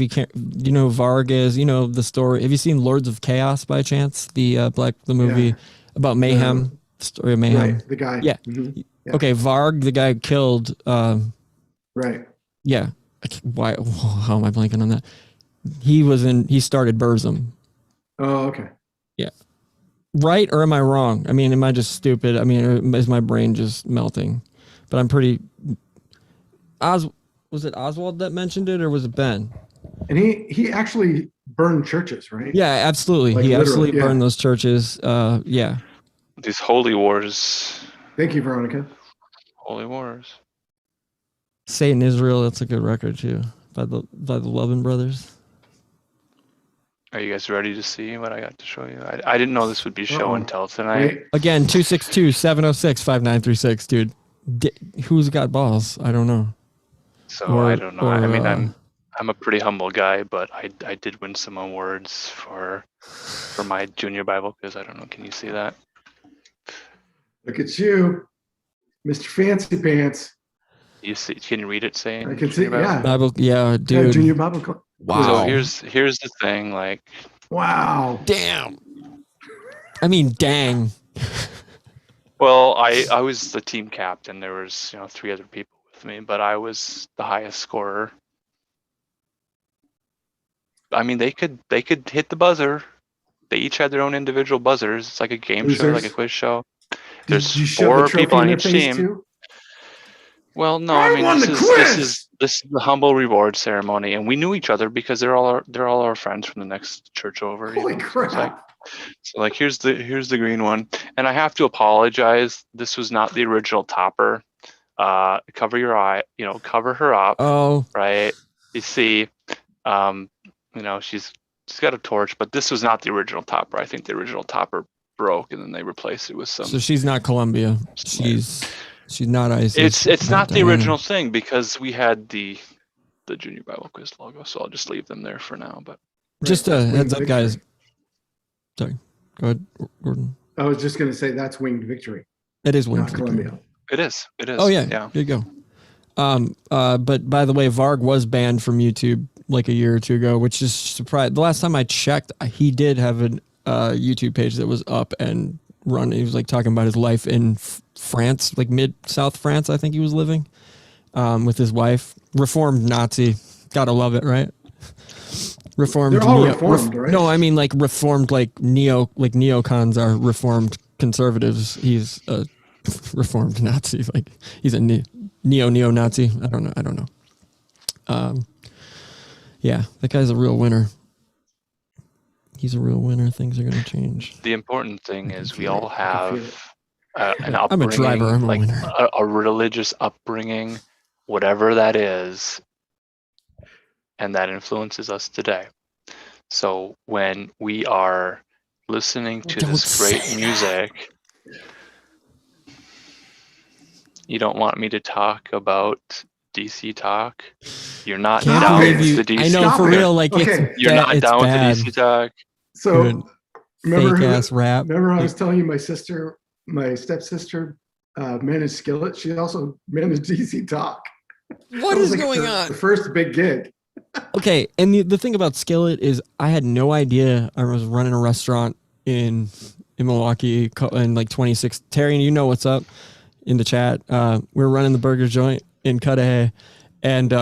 S3: You know who Varg is. You know the story. Have you seen Lords of Chaos by chance? The movie about mayhem. The story of mayhem.
S5: Right, the guy.
S3: Yeah. Mm-hmm. Yeah. Okay, Varg, the guy killed.
S5: Right.
S3: Yeah. Why? How am I blanking on that? He started Burzum.
S5: Oh, okay.
S3: Yeah. Right, or am I wrong? I mean, am I just stupid? I mean, is my brain just melting? But I'm pretty. Was it Oswald that mentioned it, or was it Ben?
S5: And he actually burned churches, right?
S3: Yeah, absolutely. Like he absolutely burned those churches. Yeah.
S6: These holy wars.
S5: Thank you, Veronica.
S6: Holy wars.
S3: Satan Israel. That's a good record too, by the Lovin Brothers.
S6: Are you guys ready to see what I got to show you? I didn't know this would be show and tell tonight.
S5: Wait.
S3: Again, 262-706-5936, dude. Who's got balls? I don't know.
S6: So I don't know. I mean, I'm a pretty humble guy, but I did win some awards for my junior Bible quiz. I don't know. Can you see that?
S5: Look at you, Mr. Fancy Pants.
S6: You see? Can you read it? Saying
S5: I can see. Yeah.
S3: Bible. Yeah, dude.
S5: Yeah, junior Bible.
S6: Wow. So here's the thing. Like.
S5: Wow.
S3: Damn. I mean, dang.
S6: Well, I was the team captain. There was 3 other people with me, but I was the highest scorer. I mean, they could hit the buzzer. They each had their own individual buzzers. It's like a game show, like a quiz show. There's 4 people on each team.
S5: Too?
S6: Well, no, I mean this is the humble reward ceremony, and we knew each other because they're all our friends from the next church over.
S5: Holy crap!
S6: So here's the green one, and I have to apologize. This was not the original topper. Cover your eye, cover her up.
S3: Oh,
S6: right. You see, she's got a torch, but this was not the original topper. I think the original topper broke, and then they replaced it with some.
S3: So she's not Columbia. She's She's not Isis.
S6: It's not the
S3: Diana.
S6: original thing because we had the Junior Bible Quiz logo, so I'll just leave them there for now. But
S3: Just a
S5: that's
S3: heads up,
S5: Winged
S3: guys.
S5: Victory.
S3: Sorry, go ahead, Gordon.
S5: I was just going to say that's Winged Victory,
S3: It is
S5: not
S3: Winged Victory.
S5: Columbia.
S6: it is.
S3: Oh yeah,
S6: Yeah.
S3: there you go. But by the way, Varg was banned from YouTube like a year or two ago, which is surprised. The last time I checked, he did have a YouTube page that was up and run. He was like talking about his life in France, like South France, I think he was living, with his wife. Reformed Nazi, gotta love it, right? Reformed.
S5: They're all reformed, right?
S3: No, I mean like reformed, like neocons are reformed conservatives. He's a reformed Nazi, like he's a neo-Nazi. I don't know. Yeah, that guy's a real winner. He's a real winner. Things are going to change.
S6: The important thing is we all
S5: I
S6: have
S5: can feel
S6: an
S3: I'm a
S6: upbringing,
S3: driver. I'm a
S6: like
S3: winner.
S6: a religious upbringing, whatever that is, and that influences us today. So when we are listening to
S3: Don't
S6: this great
S3: say
S6: music, you don't want me to talk about DC talk. You're not
S3: Can't
S6: down
S3: believe
S6: with
S3: you.
S6: the DC.
S3: I know
S5: Stop
S3: for
S5: it.
S3: real. Like
S5: Okay.
S3: it's
S6: You're not
S3: it's
S6: down
S3: bad.
S6: with the DC talk.
S5: So
S3: Good.
S5: remember,
S3: Fake ass rap.
S5: remember I was telling you my stepsister managed Skillet. She also managed DC Talk.
S3: What
S5: That was
S3: is
S5: like
S3: going
S5: her
S3: on?
S5: first big gig.
S3: Okay, and the thing about Skillet is I had no idea I was running a restaurant in Milwaukee in like 26. Terry, you know what's up in the chat. We were running the burger joint in Cudahy, and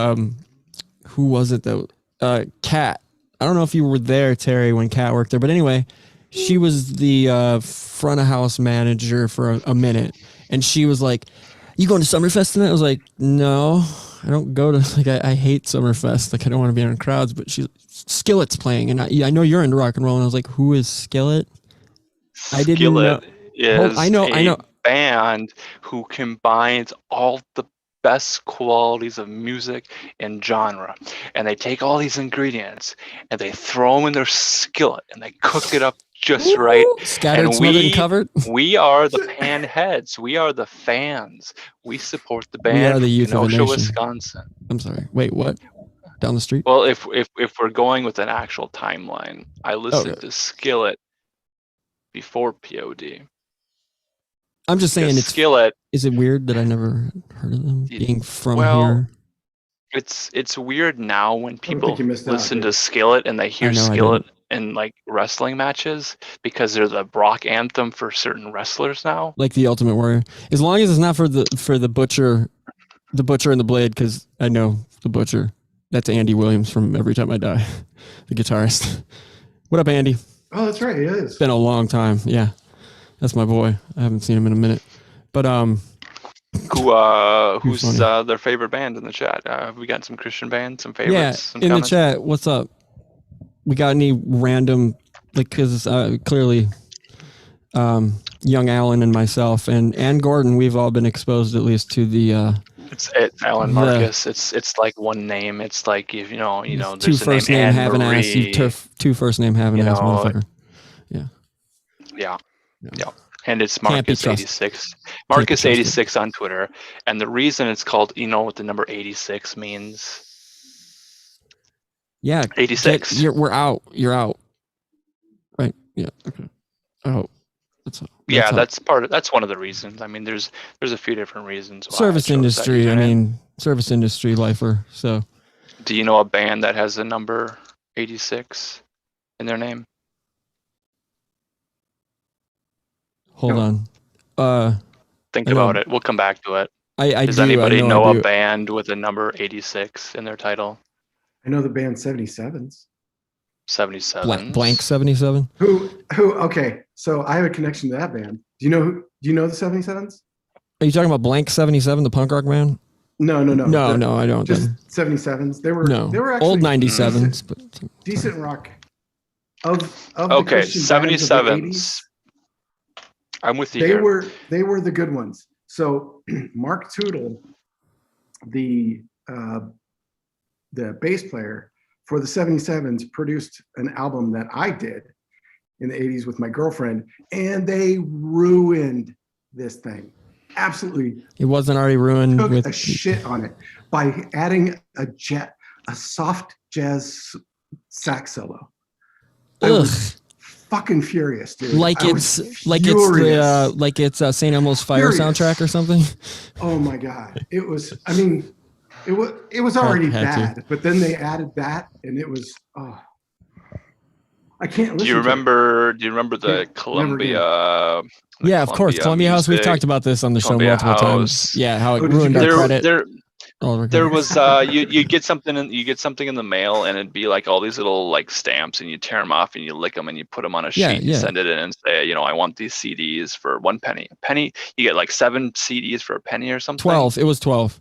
S3: who was it though? Kat. I don't know if you were there, Terry, when Kat worked there, but anyway, she was the front of house manager for a minute, and she was like, "You going to Summerfest tonight?" I was like, "No, I don't go to, like, I hate Summerfest. Like, I don't want to be in crowds." But Skillet's playing, and I know you're into rock and roll, and I was like, "Who is Skillet?" I didn't
S6: Skillet
S3: know.
S6: is
S3: I know.
S6: a band who combines all the best qualities of music and genre, and they take all these ingredients and they throw them in their skillet and they cook it up just right.
S3: Scattered,
S6: And
S3: smothered, and covered.
S6: we are the pan heads. We are the fans. We support the
S3: We
S6: band
S3: are the
S6: from
S3: youth of a
S6: Kenosha,
S3: nation.
S6: Wisconsin.
S3: I'm sorry. Wait, what? Down the street?
S6: Well, if we're going with an actual timeline, I listened
S3: Okay.
S6: to Skillet before POD.
S3: I'm just saying,
S6: Because
S3: it's.
S6: Skillet,
S3: Is it weird that I never heard of them being from here?
S6: it's weird now when
S5: think
S6: people
S5: you missed out,
S6: listen to
S5: dude.
S6: Skillet and they hear
S3: I know, I
S6: Skillet in like wrestling matches because they're the Brock anthem for certain wrestlers now.
S3: Like the Ultimate Warrior, as long as it's not for the Butcher, and the Blade, because I know the Butcher. That's Andy Williams from Every Time I Die, the guitarist. What up, Andy?
S5: Oh, that's right. It is.
S3: It's been a long time. Yeah, that's my boy. I haven't seen him in a minute. But
S6: Who's
S3: funny.
S6: their favorite band in the chat? Have we got some Christian bands, some
S3: yeah,
S6: favorites? Some
S3: in
S6: comments?
S3: the chat, what's up? We got any random, like, because clearly, young Alan and myself and Gordon, we've all been exposed at least to the.
S6: It's Alan Marcus. It's like one name. It's like you know.
S3: Two
S6: There's
S3: first
S6: a name
S3: name
S6: Anne
S3: have an ass.
S6: Marie.
S3: Two first name have an ass, motherfucker.
S6: Yeah. And it's
S3: Can't be
S6: Marcus
S3: trusted.
S6: 86.
S3: Can't be
S6: Marcus
S3: trusted.
S6: 86 on Twitter. And the reason it's called, you know what the number 86 means?
S3: Yeah,
S6: 86.
S3: we're out. You're out. Right. Yeah. Okay. Oh,
S6: That's one of the reasons. I mean, there's a few different reasons why I
S3: service
S6: chose that
S3: industry. I
S6: username.
S3: mean, service industry lifer. So
S6: Do you know a band that has the number 86 in their name?
S3: hold on.
S6: Think
S3: I know.
S6: about it. We'll come back to it.
S3: I
S6: Does
S3: do.
S6: anybody
S3: I
S6: know
S3: I do.
S6: a band with a number 86 in their title?
S5: I know the band 77s.
S6: 77.
S3: Blank 77.
S5: Who? Okay, so I have a connection to that band. Do you know the 77s?
S3: Are you talking about Blank 77, the punk rock band?
S5: No.
S3: No, I don't.
S5: Just 77s. They were actually
S3: old 97s, but
S5: decent rock. Of the
S6: Okay,
S5: Christian bands of the 80s,
S6: 77s. I'm with you here.
S5: they were the good ones. So Mark Tootle, the bass player for the 77s, produced an album that I did in the 80s with my girlfriend, and they ruined this thing. absolutely
S3: It wasn't already ruined
S5: took
S3: with
S5: a shit on it by adding a soft jazz sax solo. I
S3: Ugh.
S5: was fucking furious, dude.
S3: Like
S5: I was
S3: it's
S5: furious.
S3: St. Elmo's Fire
S5: Furious.
S3: soundtrack or something.
S5: Oh my god, it was. I mean, it was already
S3: Had to.
S5: bad, but then they added that, and it was. Oh, I can't listen.
S6: Do you remember the
S5: Never
S6: Columbia?
S5: again.
S3: Yeah, of course. Columbia House. We've talked about this on the show
S6: Columbia
S3: multiple times.
S6: House.
S3: Yeah, how it
S5: Oh, did you
S3: ruined
S5: get
S3: our
S5: it?
S3: credit.
S6: There was you get something in the mail, and it'd be like all these little like stamps, and you tear them off and you lick them and you put them on a sheet.
S3: Yeah,
S6: You
S3: yeah.
S6: send it in and say, I want these CDs for 1 penny. A penny, you get like 7 CDs for a penny or something.
S3: 12. It was 12.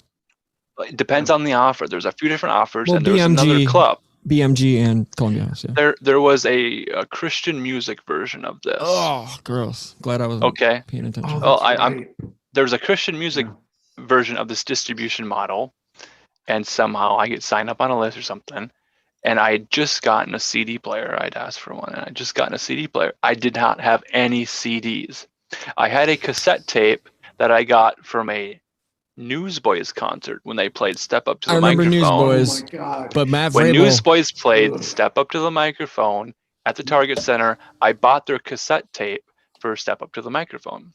S6: It depends on the offer. There's a few different offers,
S3: Well,
S6: and there was another club.
S3: BMG and Columbia House. Yeah.
S6: There was a Christian music version of this.
S3: Oh, gross. Glad I was
S6: Okay.
S3: paying attention.
S5: Oh, that's
S6: I'm
S5: right.
S6: there's a Christian music version of this distribution model, and somehow I get signed up on a list or something, and I had just gotten a CD player. I'd asked for one, and I just gotten a CD player. I did not have any CDs. I had a cassette tape that I got from a Newsboys concert when they played Step Up to the
S3: I remember
S6: Microphone.
S3: Newsboys.
S5: Oh my god.
S3: But Matt
S6: When
S3: Vrabel,
S6: Newsboys played
S5: Ugh.
S6: Step Up to the Microphone at the Target Center, I bought their cassette tape for Step Up to the Microphone.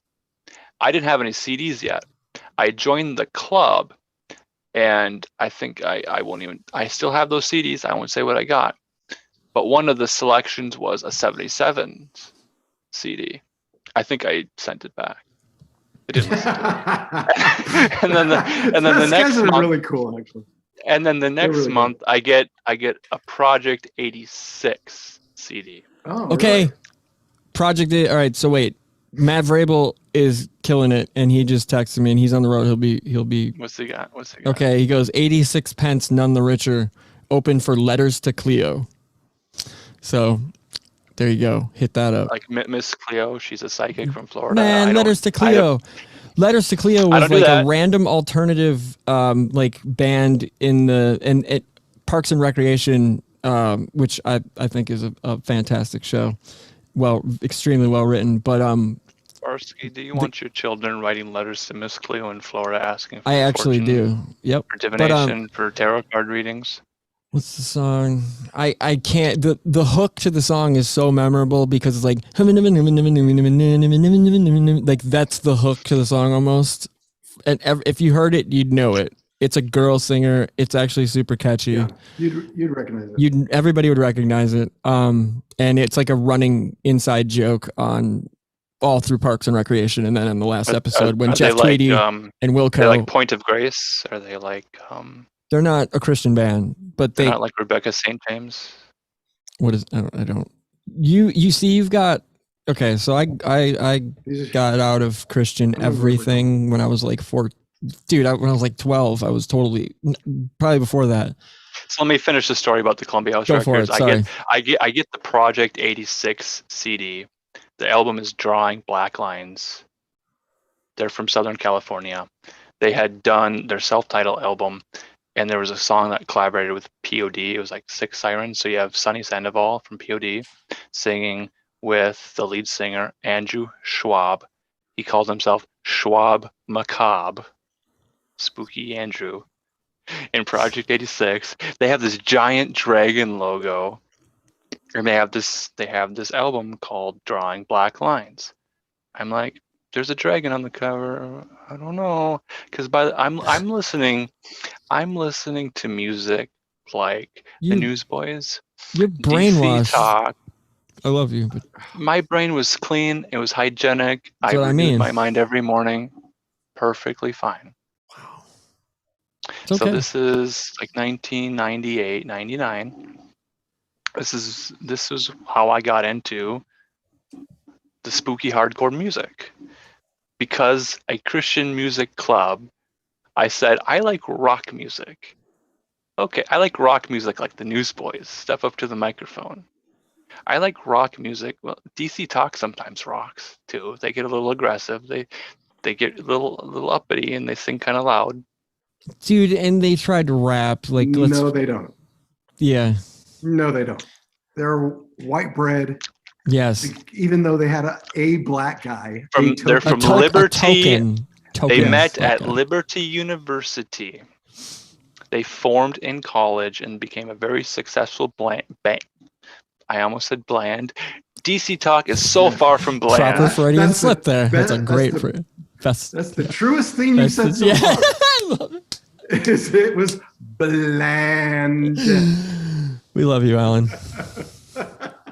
S6: I didn't have any CDs yet. I joined the club, and I think I won't even, I still have those CDs. I won't say what I got. But one of the selections was a 77 CD. I think I sent it back. I didn't listen to it. and then the
S5: Those
S6: next
S5: guys are
S6: month,
S5: really cool, actually.
S6: and then the next
S5: really
S6: month, I get a Project 86 CD.
S5: Oh,
S3: okay.
S5: really?
S3: Project it. All right. So wait, Matt Vrabel is killing it, and he just texted me, and he's on the road. He'll be.
S6: What's he got?
S3: Okay. He goes 86 pence, none the richer. Open for Letters to Cleo. So there you go. Hit that up.
S6: Like Miss Cleo, she's a psychic from Florida.
S3: Man, Letters to Cleo. Letters to Cleo was
S6: don't do
S3: like a
S6: that.
S3: random alternative like band in the Parks and Recreation, which I think is a fantastic show. Well, extremely well written. But
S6: Varsky, do you want your children writing letters to Miss Cleo in Florida asking for
S3: I actually
S6: fortune,
S3: do. Yep.
S6: for divination, for tarot card readings?
S3: What's the song? I can't. The hook to the song is so memorable because it's like like that's the hook to the song almost. And if you heard it, you'd know it. It's a girl singer. It's actually super catchy.
S5: Yeah, you'd recognize it.
S3: Everybody would recognize it. And it's like a running inside joke on all through Parks and Recreation, and then in the last episode when
S6: Are
S3: Jeff
S6: they
S3: Tweedy
S6: like,
S3: and Wilco.
S6: They're like Point of Grace? Are they like
S3: They're not a Christian band, but
S6: they're not like Rebecca St. James?
S3: What is? I don't. You see, you've got. Okay, so I got out of Christian everything when I was like 4. Dude, when I was like 12, I was totally probably before that.
S6: So let me finish the story about the Columbia House
S3: Go for
S6: records.
S3: it, sorry.
S6: I get the Project 86 CD. The album is Drawing Black Lines. They're from Southern California. They had done their self-titled album, and there was a song that collaborated with POD. It was like Six Sirens. So you have Sonny Sandoval from POD singing with the lead singer, Andrew Schwab. He calls himself Schwab Macabre. Spooky Andrew. In Project 86, they have this giant dragon logo, and they have this album called Drawing Black Lines. I'm like, there's a dragon on the cover. I don't know, because I'm listening to music like the Newsboys,
S3: You're brainwashed.
S6: DC Talk.
S3: I love you, but
S6: My brain was clean. It was hygienic.
S3: That's what I
S6: renewed
S3: mean.
S6: my mind every morning. Perfectly fine.
S3: it's okay.
S6: So this is like 1998, 99. This is how I got into the spooky hardcore music. Because a Christian music club, I said, I like rock music. Okay, I like rock music like the Newsboys, Step Up to the Microphone. I like rock music. Well, DC Talk sometimes rocks too. They get a little aggressive. They get a little uppity and they sing kind of loud.
S3: Dude, and they tried to rap like
S5: No, they don't.
S3: Yeah.
S5: No, they don't. They're white bread.
S3: Yes.
S5: Even though they had a black guy.
S6: They're from Liberty. They
S3: Tokens,
S6: met
S3: like
S6: at
S3: a-
S6: Liberty University. They formed in college and became a very successful band. I almost said bland. DC Talk is so far from bland.
S3: proper Freudian
S5: That's the
S3: slip there. That's a
S5: best-
S3: great
S5: that's the-
S3: fr- best.
S5: That's the
S3: yeah.
S5: truest thing you've
S3: That's
S5: said
S3: the-
S5: so
S3: yeah.
S5: far.
S3: I love it.
S5: It was bland.
S3: We love you, Alan.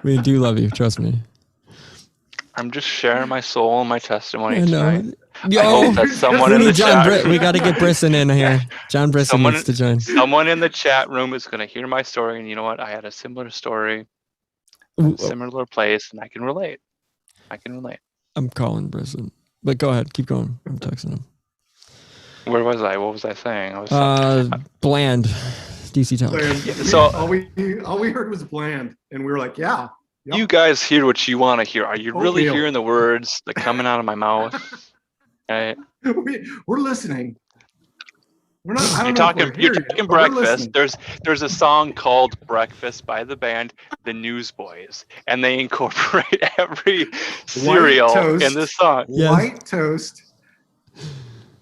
S3: We do love you. Trust me.
S6: I'm just sharing my soul and my testimony
S3: I know.
S6: tonight. I
S3: Yo,
S6: hope that someone
S3: we
S6: in the
S3: need John
S6: chat
S3: We got to get Brisson in here. John Brisson
S6: Someone-
S3: needs to join.
S6: someone in the chat room is going to hear my story, and you know what? I had a similar story,
S3: Ooh,
S6: similar place, and I can relate.
S3: I'm calling Brisson. But go ahead. Keep going. I'm texting him.
S6: Where was I? What was I saying? I was
S3: Bland. DC Talk.
S5: Bland.
S6: So-
S5: all we heard was bland, and we were like, yeah. Yep.
S6: You guys hear what you want to hear. Are you really
S5: Oatmeal.
S6: hearing the words that coming out of my mouth? Right?
S5: We're listening. We're not. I
S6: You're
S5: don't know if
S6: talking,
S5: we're
S6: you're
S5: hearing it,
S6: talking
S5: but we're
S6: breakfast.
S5: listening.
S6: There's a song called Breakfast by the band The Newsboys, and they incorporate every cereal
S5: toast.
S6: in this song.
S3: Yes.
S5: White toast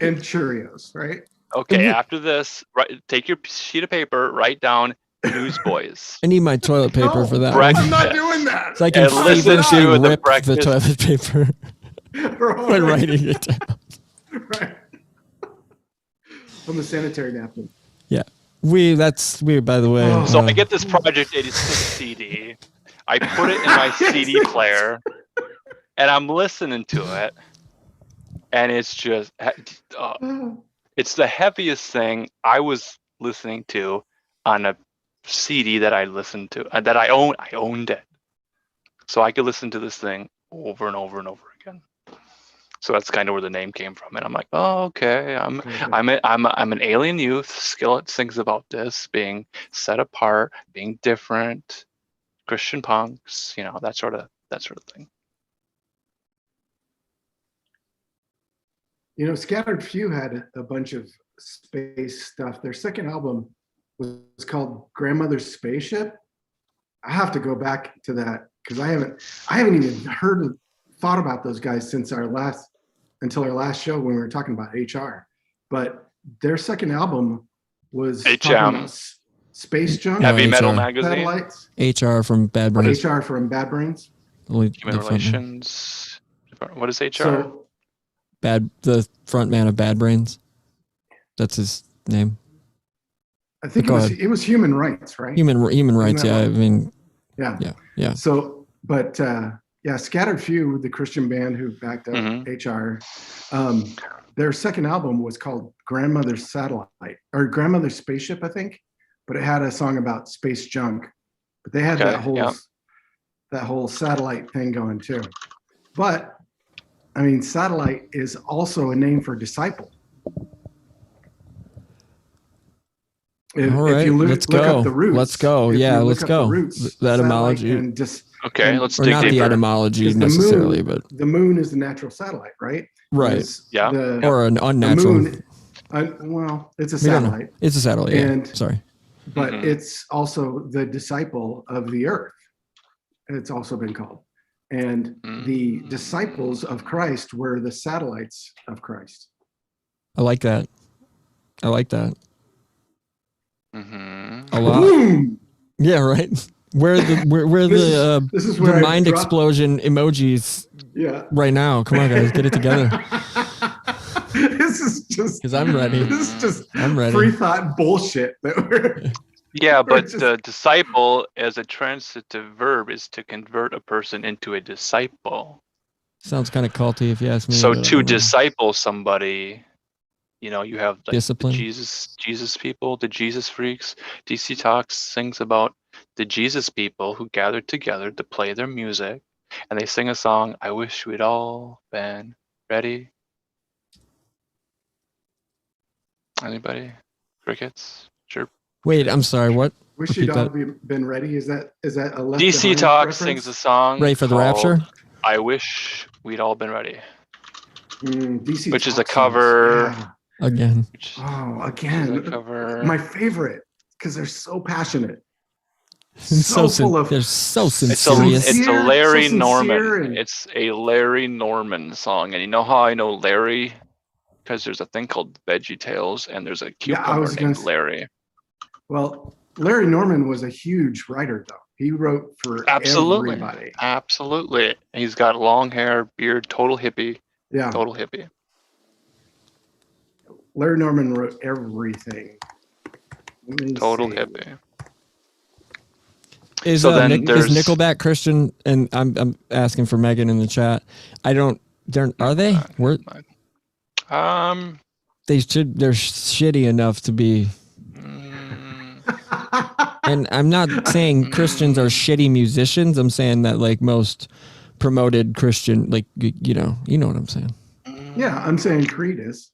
S5: and Cheerios, right?
S6: Okay, after this, take your sheet of paper, write down Newsboys.
S3: I need my toilet paper
S5: No,
S3: for that.
S6: Breakfast.
S5: I'm not doing that.
S3: So I can
S6: And listen
S3: feverishly
S6: to the
S3: rip the
S6: breakfast.
S3: toilet paper
S5: We're
S3: when
S5: already-
S3: writing it down.
S5: Right. On the sanitary napkin.
S3: We by the way.
S5: Oh.
S6: So I get this Project 86 CD. I put it in my CD player, and I'm listening to it, and it's just it's the heaviest thing I was listening to on a CD that I listened to that I own. I owned it, so I could listen to this thing over and over and over again. So that's kind of where the name came from, and I'm like, oh, okay. I'm an alien youth. Skillet sings about this being set apart, being different, Christian punks, that sort of thing.
S5: Scattered Few had a bunch of space stuff. Their second album was called Grandmother's Spaceship. I have to go back to that because I haven't even thought about those guys since until our last show when we were talking about HR. But their second album was talking about space junk,
S6: Heavy Metal
S3: HR.
S6: Magazine,
S5: satellites,
S3: HR from Bad Brains.
S5: HR from Bad Brains.
S3: Only
S6: Human
S3: the front man.
S6: Relations. What is HR?
S5: So
S3: The front man of Bad Brains. That's his name.
S5: I think
S3: Go
S5: it was human rights, right?
S3: Human rights.
S5: that
S3: Yeah, I
S5: right?
S3: mean,
S5: Yeah.
S3: yeah.
S5: So, but Scattered Few, the Christian band who backed up HR, their second album was called Grandmother's Satellite or Grandmother's Spaceship, I think, but it had a song about space junk. But they had that whole satellite thing going too. But I mean, satellite is also a name for disciple. If
S3: All right,
S5: you
S3: let's
S5: look
S3: go.
S5: up the roots,
S3: Let's go.
S5: if
S3: Yeah,
S5: you
S3: let's
S5: look up
S3: go.
S5: The roots,
S3: The
S5: satellite
S3: etymology.
S5: and
S6: Okay,
S5: and-
S6: let's
S3: Or
S6: dig
S3: not the
S6: deeper.
S3: etymology
S5: Because
S3: necessarily, but
S5: the moon is the natural satellite, right?
S3: right.
S5: Whereas
S6: Yeah.
S3: Or an
S5: the
S3: unnatural.
S5: moon, well, it's a
S3: We don't know.
S5: satellite,
S3: It's a satellite. Yeah.
S5: And-
S3: Sorry.
S5: but
S6: Mhm.
S5: it's also the disciple of the earth. It's also been called. And the disciples of Christ were the satellites of Christ.
S3: I like that. I like that
S6: Mhm.
S3: a lot.
S5: Boom!
S3: Yeah, right. Where the
S5: This is where I
S3: mind
S5: dropped-
S3: explosion emojis
S5: Yeah.
S3: right now? Come on, guys, get it together.
S5: This is just.
S3: 'Cause I'm ready.
S5: This is just
S3: I'm ready.
S5: free thought bullshit that we're.
S6: Yeah, but
S5: just-
S6: the disciple as a transitive verb is to convert a person into a disciple.
S3: Sounds kind of culty if you ask me.
S6: So
S3: but I
S6: to
S3: don't know.
S6: disciple somebody, you have like the
S3: Discipline.
S6: Jesus people, the Jesus freaks. DC Talks sings about the Jesus people who gathered together to play their music, and they sing a song. I wish we'd all been ready. Anybody? Crickets? Chirp.
S3: Wait, I'm sorry. What?
S5: Wish
S3: Repeat
S5: you'd all
S3: that.
S5: been ready. Is that a Left
S6: DC
S5: Behind
S6: Talks
S5: reference?
S6: sings a song.
S3: Ready for the
S6: called
S3: rapture?
S6: I wish we'd all been ready.
S5: DC
S6: Which is a
S5: Talk songs.
S6: cover.
S5: Yeah.
S3: Again.
S6: Which
S5: Oh,
S6: is a
S5: again,
S6: cover.
S5: my favorite because they're so passionate.
S3: So
S5: full of.
S3: they're so
S6: It's a,
S3: serious.
S6: it's a
S5: Sincere,
S6: Larry
S5: so sincere
S6: Norman.
S5: and-
S6: It's a Larry Norman song. And you know how I know Larry? because there's a thing called Veggie Tales, and there's a
S5: Yeah, I
S6: cucumber
S5: was gonna
S6: named
S5: say-
S6: Larry.
S5: Well, Larry Norman was a huge writer, though. He wrote for
S6: Absolutely.
S5: everybody.
S6: Absolutely. He's got long hair, beard, total hippie.
S5: Yeah,
S6: Total hippie.
S5: Larry Norman wrote everything. Let me
S6: Total
S5: see.
S6: hippie.
S3: Is
S6: So then
S3: is
S6: there's-
S3: Nickelback Christian? And I'm asking for Megan in the chat. I don't. Are they? Where they should? They're shitty enough to be. And I'm not saying Christians are shitty musicians. I'm saying that like most promoted Christian, like you know what I'm saying.
S5: Yeah, I'm saying Creed is.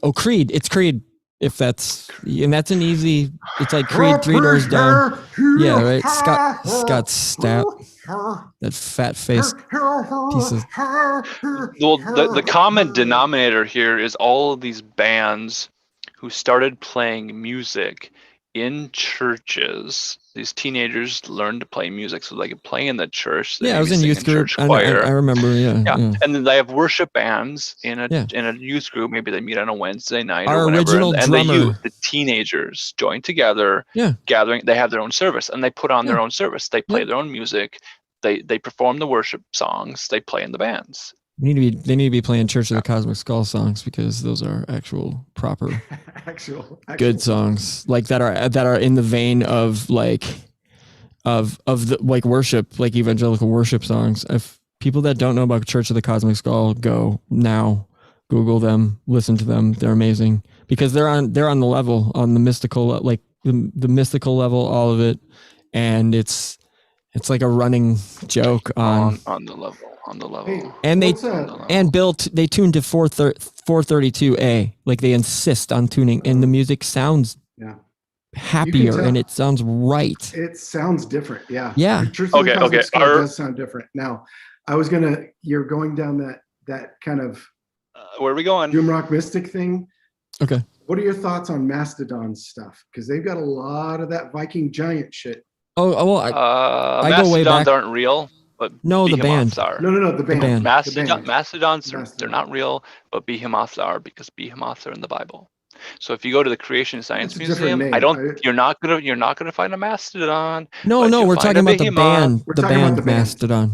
S3: Oh, Creed. It's Creed. If that's an easy. It's like Creed 3 Doors Down. Yeah, right. Scott Stapp, that fat face piece of.
S6: Well, the common denominator here is all of these bands who started playing music in churches. These teenagers learned to play music so they could play in the church. They
S3: Yeah, I was
S6: maybe
S3: in
S6: sing
S3: youth group.
S6: church
S3: I
S6: choir.
S3: remember. Yeah.
S6: And then they have worship bands in a
S3: Yeah.
S6: youth group. Maybe they meet on a Wednesday night
S3: Our
S6: or whatever.
S3: original
S6: And the
S3: drummer-
S6: the teenagers join together,
S3: Yeah.
S6: gathering. They have their own service, and they put on their
S3: Yeah.
S6: own service. They play
S3: Yeah.
S6: their own music. They perform the worship songs. They play in the bands.
S3: They need to be playing Church of the Cosmic Skull songs because those are actual proper
S5: Actual
S3: good songs, like that are in the vein of like of the like worship, like evangelical worship songs. If people that don't know about Church of the Cosmic Skull, go now, Google them, listen to them. They're amazing because they're on the level, on the mystical, like the mystical level, all of it, and it's like a running joke on
S6: the level.
S5: Hey,
S3: and they
S5: what's a-
S3: and they tuned to 432A. Like they insist on tuning, and the music sounds
S5: Yeah.
S3: happier
S5: tell.
S3: and it sounds right.
S5: It sounds different. Yeah.
S3: Yeah.
S5: Church of the
S6: Okay,
S5: Cosmic
S6: okay,
S5: Skull
S6: our-
S5: does sound different. Now, you're going down that kind of
S6: Where are we going?
S5: doom rock mystic thing.
S3: Okay.
S5: What are your thoughts on Mastodon's stuff? Because they've got a lot of that Viking giant shit.
S3: Oh well, I go way
S6: Mastodons
S3: back.
S6: aren't real, but
S3: No, the
S6: behemoths
S3: band.
S6: are.
S5: No, the band.
S3: band.
S6: Mastodons, they're
S5: Mastodon.
S6: not real, but behemoths are because behemoths are in the Bible. So if you go to the Creation Science
S5: It's a different
S6: Museum,
S5: name.
S6: you're not gonna find a mastodon.
S3: No,
S6: but
S3: no,
S6: you'll
S3: we're
S6: find
S3: talking
S6: a
S3: about the
S6: behemoth.
S3: band.
S5: We're
S3: The
S5: talking about
S3: band
S5: the band.
S3: Mastodon.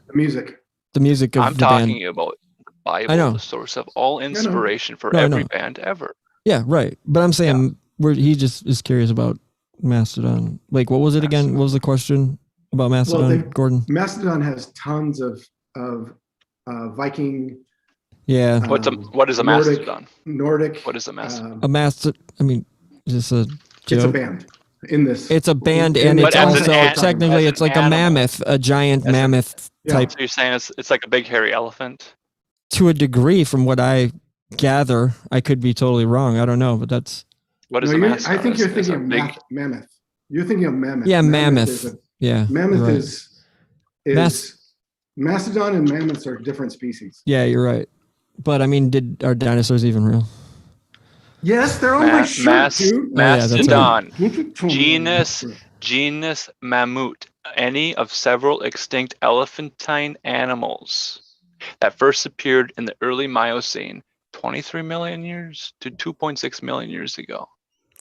S5: The music.
S3: The music of
S6: I'm
S3: the band.
S6: talking about the Bible,
S3: I know.
S6: the source of all inspiration for
S3: No, I
S6: every
S3: know.
S6: band ever.
S3: Yeah, right. But I'm saying he just is curious about Mastodon. Like, what was it again? What was the question about Mastodon,
S5: they've-
S3: Gordon?
S5: Mastodon has tons of Viking,
S3: Yeah,
S6: What is a
S5: Nordic-
S6: mastodon?
S5: Nordic.
S6: What is a mastodon?
S3: a master. I mean, is this a
S5: It's a
S3: joke?
S5: band in this.
S3: It's a band,
S5: in
S3: and
S5: this
S3: it's
S6: But as an
S3: also
S6: an-
S3: technically
S6: as
S3: it's
S6: an
S3: like a
S6: animal.
S3: mammoth, a giant
S6: As an-
S3: mammoth
S5: Yeah.
S3: type
S6: So you're saying it's like a big hairy elephant?
S3: to a degree, from what I gather. I could be totally wrong. I don't know, but that's
S6: What is
S5: No,
S6: a
S5: you're-
S6: mastodon?
S5: I think you're
S6: It's a
S5: thinking of
S6: big.
S5: mammoth. You're thinking of mammoth.
S3: yeah,
S5: is
S3: mammoth.
S5: a-
S3: Yeah,
S5: Mammoth
S3: you're right.
S5: is
S3: Mas-
S5: Mastodon and mammoths are different species.
S3: Yeah, you're right. But I mean, are dinosaurs even real?
S5: Yes, they're on my shirt, dude.
S3: that's right.
S6: Mastodon.
S5: Look at Tony.
S6: Genus Mammut, any of several extinct elephantine animals that first appeared in the early Miocene, 23 million years to 2.6 million years ago.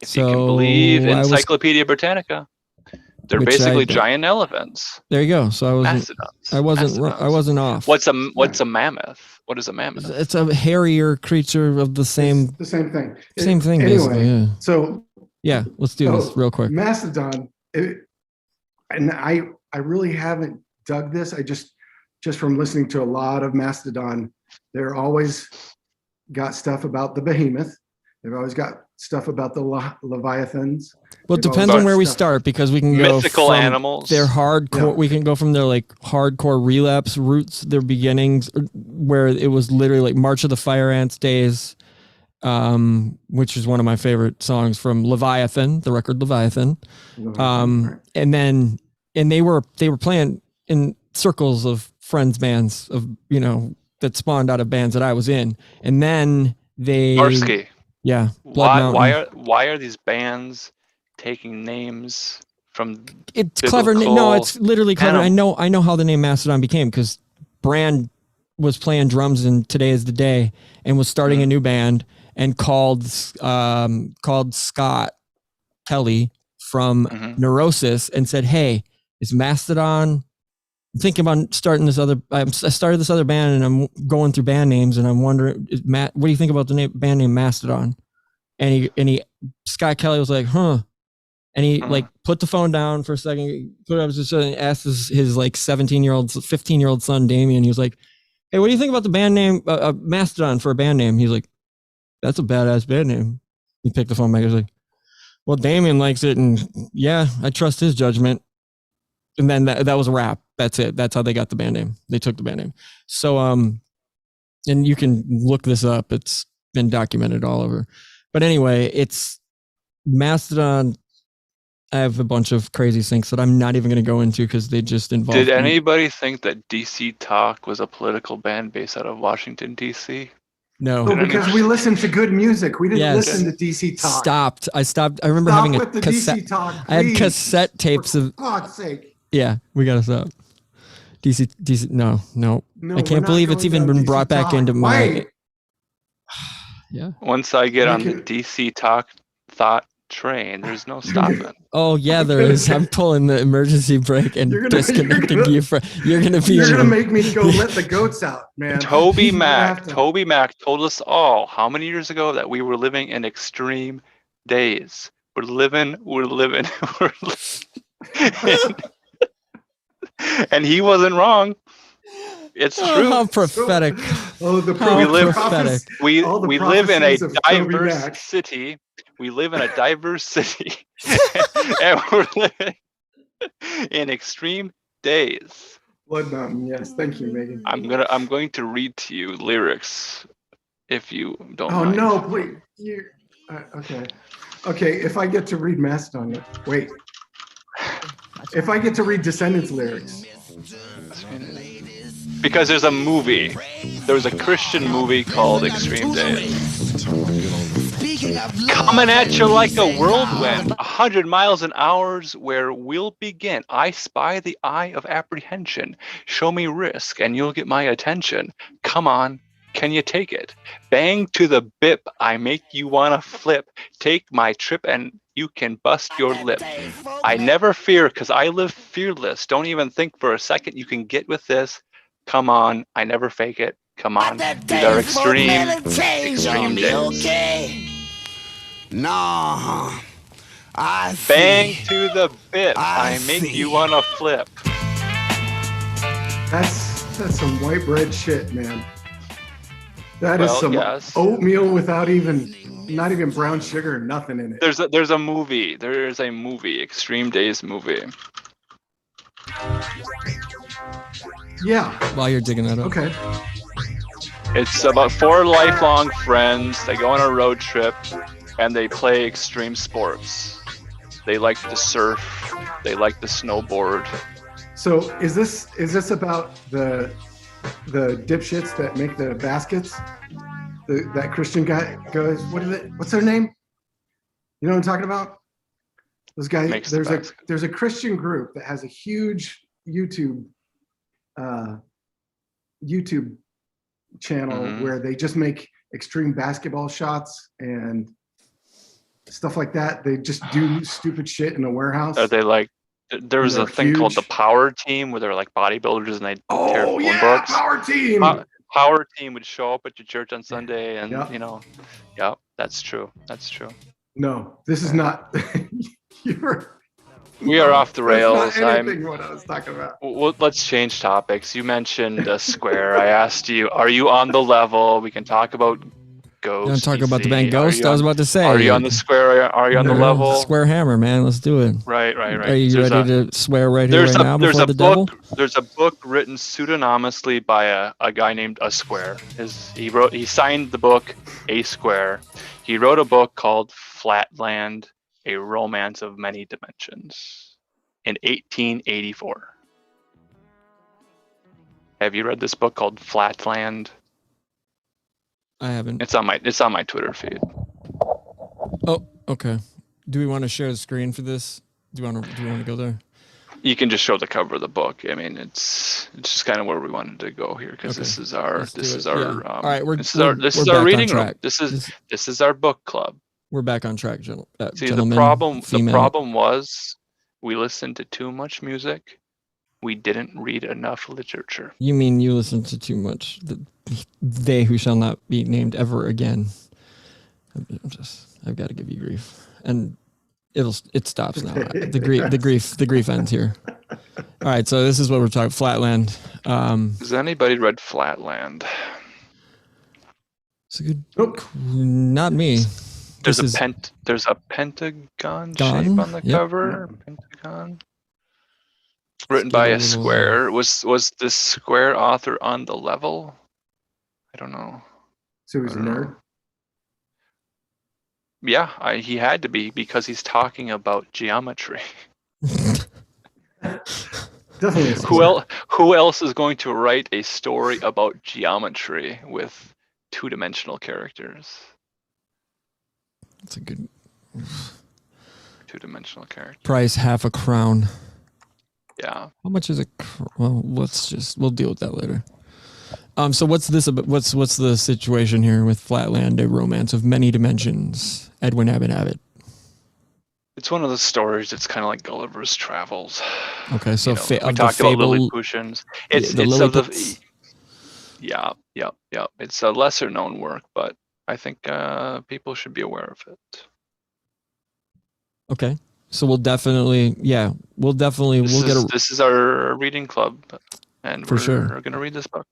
S6: If you can believe
S3: So I was-
S6: Encyclopedia Britannica, they're
S3: Which I
S6: basically
S3: don't-
S6: giant elephants,
S3: There you go. So I wasn't.
S6: mastodons.
S3: I wasn't. I
S6: Mastodons.
S3: wasn't off.
S6: What's a mammoth? What is a mammoth?
S3: It's a hairier creature of the same
S5: It's the same thing.
S3: thing, basically. Yeah.
S5: So
S3: Yeah. Let's do this real quick.
S5: Mastodon, and I really haven't dug this. I just from listening to a lot of Mastodon, they're always got stuff about the behemoth. They've always got stuff about the Leviathans.
S3: Well, it
S5: They've
S3: depends
S5: always
S3: on where we
S5: stuff.
S3: start because we can go
S6: Mythical
S3: from
S6: animals.
S3: their hardcore.
S5: Yeah.
S3: We can go from their like hardcore relapse roots, their beginnings, where it was literally like March of the Fire Ants days, which is one of my favorite songs from Leviathan, the record Leviathan.
S5: Right.
S3: And they were playing in circles of friends bands of that spawned out of bands that I was in, and then they
S6: Barsky.
S3: yeah Blood Mountain.
S6: Why are these bands taking names from
S3: It's clever. No,
S6: biblical
S3: it's literally clever.
S6: animal?
S3: I know how the name Mastodon became because Brand was playing drums in Today Is the Day and was starting a new band and called Scott Kelly from Neurosis and said, "Hey, is Mastodon? I'm thinking about starting this other. I started this other band and I'm going through band names and I'm wondering, Matt, what do you think about the band name Mastodon?" And Scott Kelly was like, "Huh." And he like put the phone down for a second, put it up to and asked his like 15-year-old son Damien. He was like, "Hey, what do you think about the band name Mastodon for a band name?" He's like, "That's a badass band name." He picked the phone back. He was like, "Well, Damien likes it, and yeah, I trust his judgment." And then that was a wrap. That's it. That's how they got the band name. They took the band name. So and you can look this up. It's been documented all over. But anyway, it's Mastodon. I have a bunch of crazy things that I'm not even going to go into because they just involve.
S6: Did anybody think that DC Talk was a political band based out of Washington, DC?
S3: No.
S5: Oh, because we listened to good music. We didn't listen to DC Talk.
S3: I stopped. I remember having a cassette.
S5: DC Talk,
S3: I had cassette tapes of.
S5: God's sake.
S3: Yeah, we got to stop. DC. No. I can't believe it's even been brought back into my. Yeah.
S6: Once I get on the DC Talk thought train, there's no stopping.
S3: Oh yeah, there is. I'm pulling the emergency brake and disconnecting you from. You're gonna
S5: make me go let the goats out, man.
S6: Toby Mac told us all how many years ago that we were living in extreme days. We're living. And he wasn't wrong. It's true.
S3: How prophetic.
S5: Prophetic.
S6: We live in a diverse city. We live in a diverse city. And we're living in extreme days.
S5: Blood Mountain, yes. Thank you, Megan.
S6: I'm going to read to you lyrics if you don't mind.
S5: Oh no, please. Okay, if I get to read Mastodon, wait. If I get to read Descendants lyrics.
S6: Because there's a movie. There was a Christian movie called Extreme Days. Coming at you like a whirlwind, 100 miles an hour, where we'll begin. I spy the eye of apprehension. Show me risk and you'll get my attention. Come on, can you take it? Bang to the bip, I make you wanna flip. Take my trip and you can bust your lip. I never fear because I live fearless. Don't even think for a second you can get with this. Come on, I never fake it. Come on, these are extreme days.
S7: No,
S6: bang to the bit. I make you wanna flip.
S5: That's some white bread shit, man. That is some oatmeal without not even brown sugar, nothing in it.
S6: There's a movie. There is a movie, Extreme Days movie.
S5: Yeah.
S3: While you're digging that up.
S5: Okay.
S6: It's about 4 lifelong friends. They go on a road trip and they play extreme sports. They like to surf. They like to snowboard.
S5: So is this about the dipshits that make the baskets? That Christian guy goes, what's their name? You know what I'm talking about? Those guys. There's a Christian group that has a huge YouTube channel where they just make extreme basketball shots and stuff like that. They just do stupid shit in a warehouse.
S6: Are they like? There was a thing called the Power Team where they're like bodybuilders and they tear phone books.
S5: Power Team.
S6: Power Team would show up at your church on Sunday, and that's true. That's true.
S5: No, this is not.
S6: We are off the rails.
S5: Not anything what I was talking about.
S6: Well, let's change topics. You mentioned a square. I asked you, are you on the level? We can talk about Ghost.
S3: You want to talk about the band Ghost? I was about to say.
S6: Are you on the square? Are you on the level?
S3: Square hammer, man. Let's do it.
S6: Right.
S3: Are you ready to swear right here, right now before the devil?
S6: There's a book written pseudonymously by a guy named A Square. He signed the book A Square. He wrote a book called Flatland, A Romance of Many Dimensions in 1884. Have you read this book called Flatland?
S3: I haven't.
S6: It's on my Twitter feed.
S3: Oh, okay. Do we want to share the screen for this? Do you want to go there?
S6: You can just show the cover of the book. I mean, it's just kind of where we wanted to go here because
S3: Okay.
S6: this is our
S3: Let's do
S6: this
S3: it.
S6: is our
S3: Yeah. All right, we're
S6: this
S3: we're
S6: is our
S3: back
S6: reading
S3: on
S6: room.
S3: track.
S6: This is our book club.
S3: We're back on track,
S6: See,
S3: gentlemen.
S6: the
S3: Female.
S6: problem was we listened to too much music. We didn't read enough literature.
S3: You mean you listen to too much? They who shall not be named ever again. I've got to give you grief, and it stops now. The grief ends here. All right, so this is what we're talking. Flatland.
S6: Has anybody read Flatland?
S3: It's a good.
S5: Nope.
S3: Not me.
S6: There's
S3: This
S6: there's a pentagon
S3: Gone?
S6: shape on the
S3: Yep.
S6: cover. Pentagon. Written
S3: get
S6: by
S3: a
S6: a
S3: little,
S6: square. Was this square author on the level? I don't know.
S5: So he's a nerd.
S6: Yeah, he had to be because he's talking about geometry.
S5: Definitely a nerd.
S6: Who else is going to write a story about geometry with two-dimensional characters?
S3: That's a good
S6: Two-dimensional character.
S3: price. Half a crown.
S6: Yeah.
S3: How much is it? Well, we'll deal with that later. So what's this about? What's the situation here with Flatland, a romance of many dimensions? Edwin Abbott.
S6: It's one of the stories. It's kind of like Gulliver's Travels.
S3: Okay, so
S6: we talked about Lilliputians. It's
S3: the
S6: of the
S3: Lilliput's.
S6: yeah. It's a lesser known work, but I think people should be aware of it.
S3: Okay, so we'll definitely
S6: This is our reading club, and
S3: For sure.
S6: we're gonna read this book.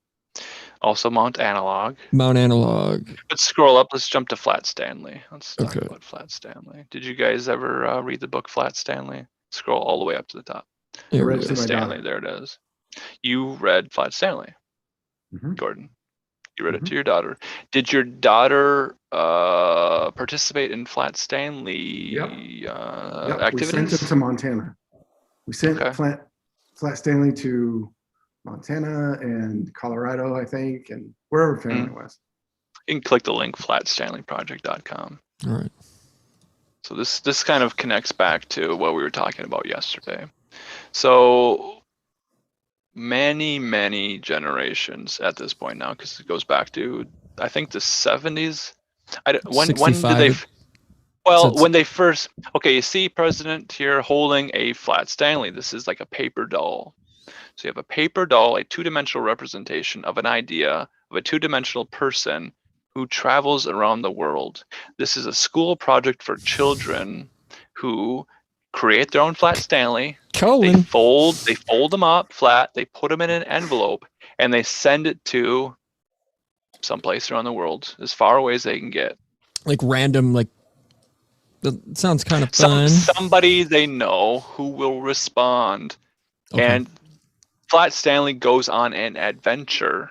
S6: Also, Mount Analog.
S3: Mount Analog.
S6: Let's scroll up. Let's jump to Flat Stanley. Let's talk
S3: Okay.
S6: about Flat Stanley. Did you guys ever read the book Flat Stanley? Scroll all the way up to the top.
S3: Here
S5: Read
S3: we
S5: to
S3: go.
S5: my
S6: Stanley,
S5: daughter.
S6: there it is. You read Flat Stanley,
S5: Mhm.
S6: Gordon. You read it
S5: Mhm.
S6: to your daughter. Did your daughter participate in Flat Stanley
S5: Yep. We sent
S6: activities?
S5: him to Montana. We sent
S6: Okay.
S5: Flat Stanley to Montana and Colorado, I think, and wherever family was.
S6: You can click the link flatstanleyproject.com.
S3: All right.
S6: So this kind of connects back to what we were talking about yesterday. So many generations at this point now, because it goes back to I think the 70s. When did they?
S3: 65.
S6: Well,
S3: So it's-
S6: when they first, okay, you see President here holding a Flat Stanley. This is like a paper doll. So you have a paper doll, a two-dimensional representation of an idea of a two-dimensional person who travels around the world. This is a school project for children who create their own Flat Stanley. They
S3: Colon.
S6: fold them up flat, they put them in an envelope, and they send it to someplace around the world, as far away as they can get.
S3: Like random, like that sounds kind of fun.
S6: Somebody they know who will respond.
S3: Okay.
S6: And Flat Stanley goes on an adventure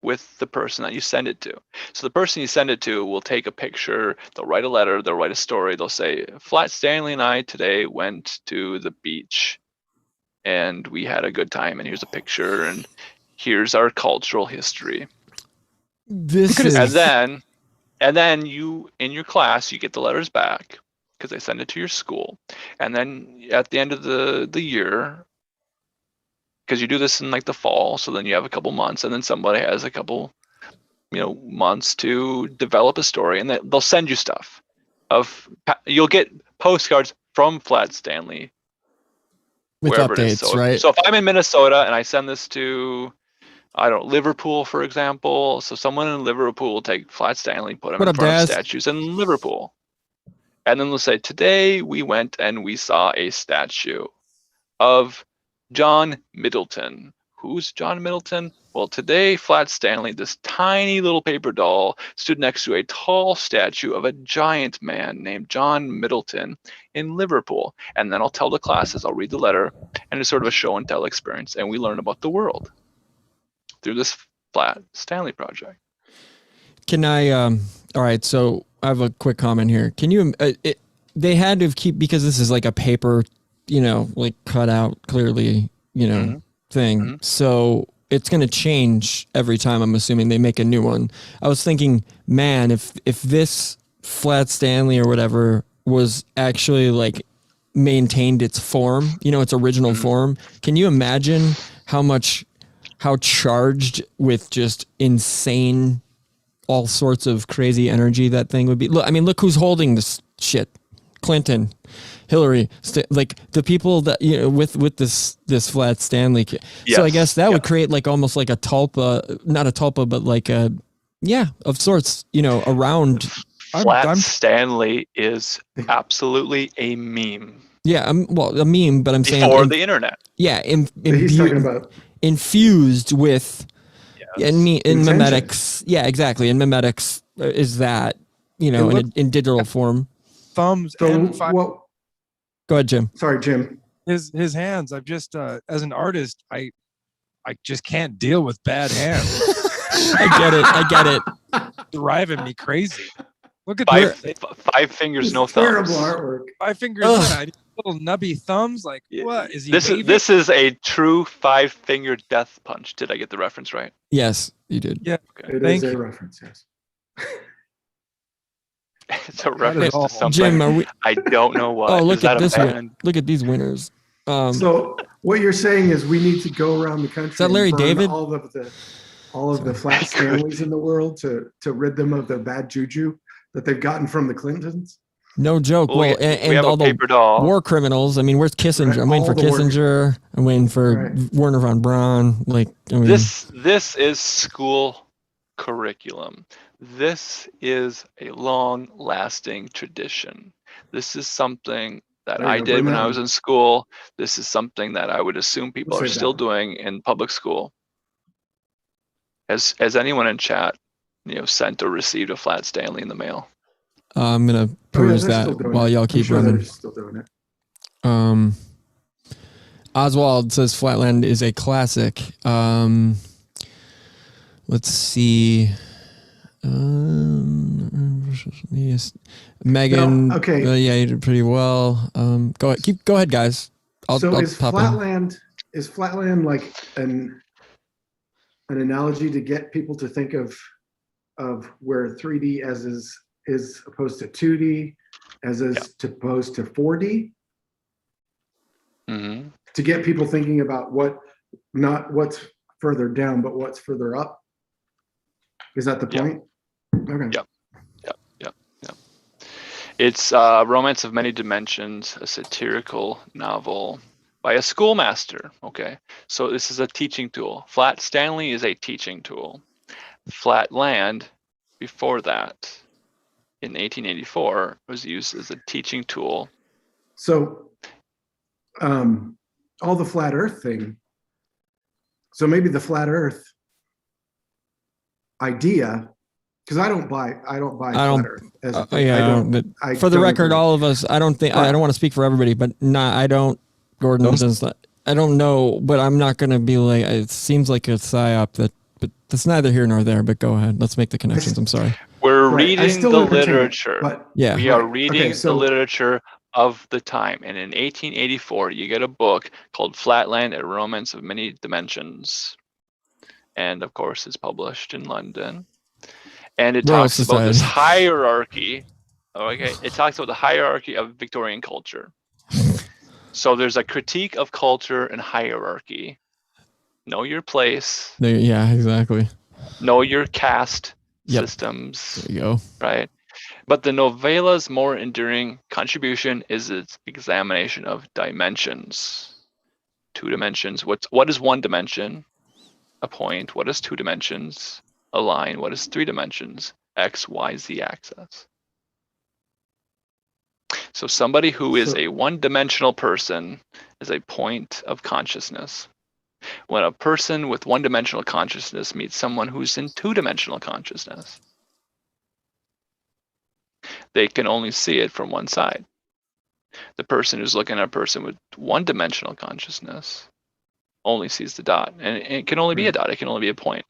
S6: with the person that you send it to. So the person you send it to will take a picture, they'll write a letter, they'll write a story, they'll say, Flat Stanley and I today went to the beach and we had a good time, and here's a picture, and here's our cultural history.
S3: This is
S6: And then you, in your class, you get the letters back because they send it to your school. And then at the end of the year, because you do this in like the fall, so then you have a couple months, and then somebody has a couple, months to develop a story, and they'll send you stuff. You'll get postcards from Flat Stanley
S3: with
S6: wherever it is.
S3: updates,
S6: So,
S3: right?
S6: so if I'm in Minnesota and I send this to, I don't know, Liverpool, for example, so someone in Liverpool will take Flat Stanley, put them
S3: What
S6: in
S3: up,
S6: front
S3: Daz?
S6: of statues in Liverpool, and then they'll say, today we went and we saw a statue of John Middleton. Who's John Middleton? Well, today, Flat Stanley, this tiny little paper doll, stood next to a tall statue of a giant man named John Middleton in Liverpool. And then I'll tell the classes, I'll read the letter, and it's sort of a show and tell experience, and we learn about the world through this Flat Stanley project.
S3: Can I? All right. So I have a quick comment here. Can you? They had to keep, because this is like a paper, like cut out clearly, thing.
S6: Mhm.
S3: So it's going to change every time. I'm assuming they make a new one. I was thinking, man, if this Flat Stanley or whatever was actually like maintained its form, its original form. Can you imagine how charged with just insane, all sorts of crazy energy that thing would be? Look who's holding this shit. Clinton, Hillary, like the people that, with this flat Stanley. So I guess that would create like almost like a tulpa, not a tulpa, but like a, of sorts, around.
S6: Flat Stanley is absolutely a meme.
S3: Yeah, a meme, but I'm saying
S6: before the internet.
S3: Yeah,
S5: he's talking about
S3: infused with in
S5: Intention.
S3: memetics. Yeah, exactly. And memetics is that in digital form.
S4: Thumbs and
S5: Go
S3: ahead, Jim.
S5: Sorry, Jim.
S4: His hands. I've just as an artist, I just can't deal with bad hands.
S3: I get it.
S4: Driving me crazy. Look at
S6: five fingers, no thumbs.
S5: Terrible artwork.
S4: 5 fingers. I need little nubby thumbs. Like what is he?
S6: This is a true 5-finger death punch. Did I get the reference right?
S3: Yes, you did.
S4: Yeah,
S5: okay. It is a reference. Yes.
S6: It's a reference to something.
S3: Jim,
S6: I don't know what.
S3: Oh, look at this one. Look at these winners.
S5: So what you're saying is we need to go around the country.
S3: Is that Larry David?
S5: All of the flat Stanleys in the world to rid them of the bad juju that they've gotten from the Clintons.
S3: No joke.
S6: Well, and all the
S3: war criminals. Where's Kissinger?
S5: Right,
S3: I'm waiting for Kissinger. I'm waiting for Werner von Braun.
S6: This is school curriculum. This is a long-lasting tradition. This is something that I did when I was in school. This is something that I would assume people are still doing in public school. Has anyone in chat, sent or received a flat Stanley in the mail?
S3: I'm gonna peruse that while y'all keep running.
S5: They're still doing it.
S3: Oswald says Flatland is a classic. Let's see. Yes. Megan.
S5: No, okay.
S3: Yeah, you did pretty well. Go ahead, guys.
S5: Is Flatland like an analogy to get people to think of where 3D is opposed to 2D, as opposed to 4D?
S6: Mm-hmm.
S5: To get people thinking about not what's further down, but what's further up. Is that the point? Okay.
S6: Yep. It's Romance of Many Dimensions, a satirical novel by a schoolmaster. Okay, so this is a teaching tool. Flat Stanley is a teaching tool. Flatland, before that, in 1884, was used as a teaching tool.
S5: So, all the flat Earth thing. So maybe the flat Earth idea, because I don't buy flat Earth.
S3: For the record, all of us, I don't want to speak for everybody, but I don't. Gordon does not. I don't know, but I'm not going to be like. It seems like a psyop but that's neither here nor there. But go ahead. Let's make the connections. I'm sorry.
S6: We're reading the literature.
S5: Yeah,
S6: we are reading the literature of the time. And in 1884, you get a book called Flatland: A Romance of Many Dimensions, and of course, it's published in London. And it talks about this hierarchy. Okay, it talks about the hierarchy of Victorian culture. So there's a critique of culture and hierarchy. Know your place.
S3: Yeah, exactly.
S6: Know your caste systems.
S3: There you go.
S6: Right. But the novella's more enduring contribution is its examination of dimensions. 2 dimensions. What is 1 dimension? A point. What is 2 dimensions? A line. What is 3 dimensions? X, Y, Z axis. So somebody who is a one-dimensional person is a point of consciousness. When a person with one-dimensional consciousness meets someone who's in 2-dimensional consciousness, they can only see it from one side. The person who's looking at a person with one-dimensional consciousness only sees the dot, and it can only be a dot. It can only be a point.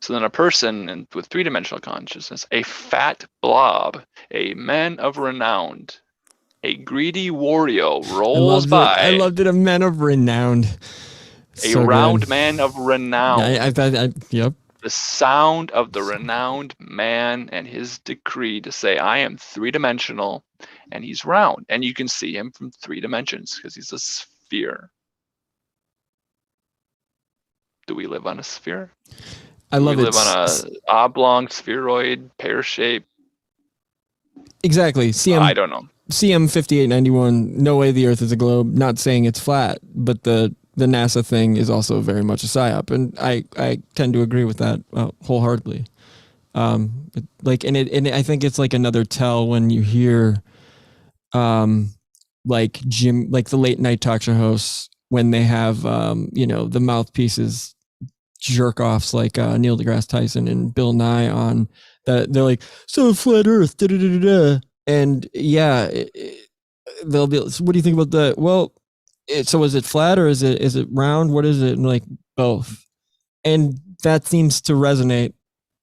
S6: So then a person with 3-dimensional consciousness, a fat blob, a man of renown, a greedy Wario rolls by.
S3: I loved it. A man of renown.
S6: A round man of renown.
S3: Yep.
S6: The sound of the renowned man and his decree to say, I am 3-dimensional and he's round, and you can see him from 3 dimensions because he's a sphere. Do we live on a sphere?
S3: I love
S6: we
S3: it.
S6: live on a oblong, spheroid, pear shape?
S3: Exactly.
S6: I don't know.
S3: CM 5891. No way the Earth is a globe. Not saying it's flat, but the NASA thing is also very much a psyop, and I tend to agree with that wholeheartedly. And I think it's like another tell when you hear, like Jim, like the late night talk show hosts, when they have, the mouthpieces jerk offs like Neil deGrasse Tyson and Bill Nye on that. They're like, so flat Earth, da da da da, and yeah, they'll be. So what do you think about that? Well, so is it flat or is it round? What is it? And like both, and that seems to resonate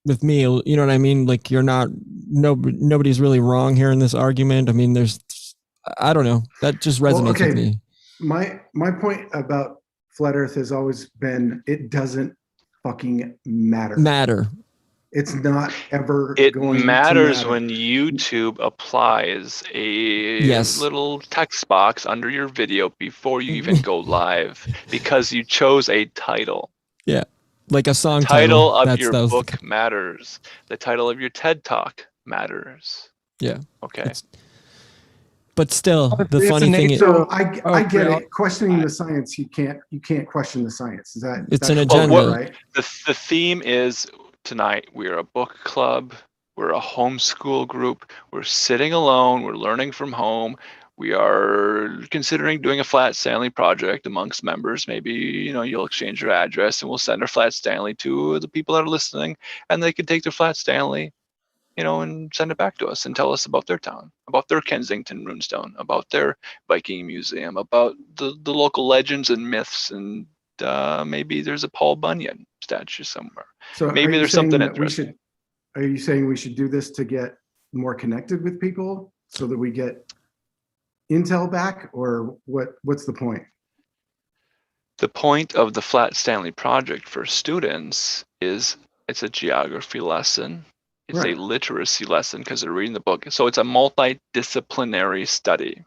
S3: with me. You know what I mean? Like nobody's really wrong here in this argument. I mean, I don't know. That just resonates with me.
S5: My point about flat Earth has always been it doesn't fucking matter. It's not ever
S6: it
S5: going
S6: matters
S5: to matter.
S6: when YouTube applies a little text box under your video before you even go live because you chose a title.
S3: Yeah. Like a song
S6: title of your book matters. The title of your TED Talk matters.
S3: Yeah.
S6: Okay.
S3: But still, the funny thing is,
S5: so I get it. Questioning the science, you can't question the science. Is that
S3: it's an agenda,
S5: right?
S6: The theme is tonight we're a book club, we're a homeschool group, we're sitting alone, we're learning from home. We are considering doing a Flat Stanley project amongst members. Maybe, you'll exchange your address and we'll send our Flat Stanley to the people that are listening, and they can take their Flat Stanley, and send it back to us and tell us about their town, about their Kensington runestone, about their Viking museum, about the local legends and myths, and maybe there's a Paul Bunyan statue somewhere.
S5: So
S6: maybe there's something interesting.
S5: Are you saying we should do this to get more connected with people so that we get intel back, or what's the point?
S6: The point of the Flat Stanley project for students is it's a geography lesson. It's a literacy lesson because they're reading the book. So it's a multidisciplinary study.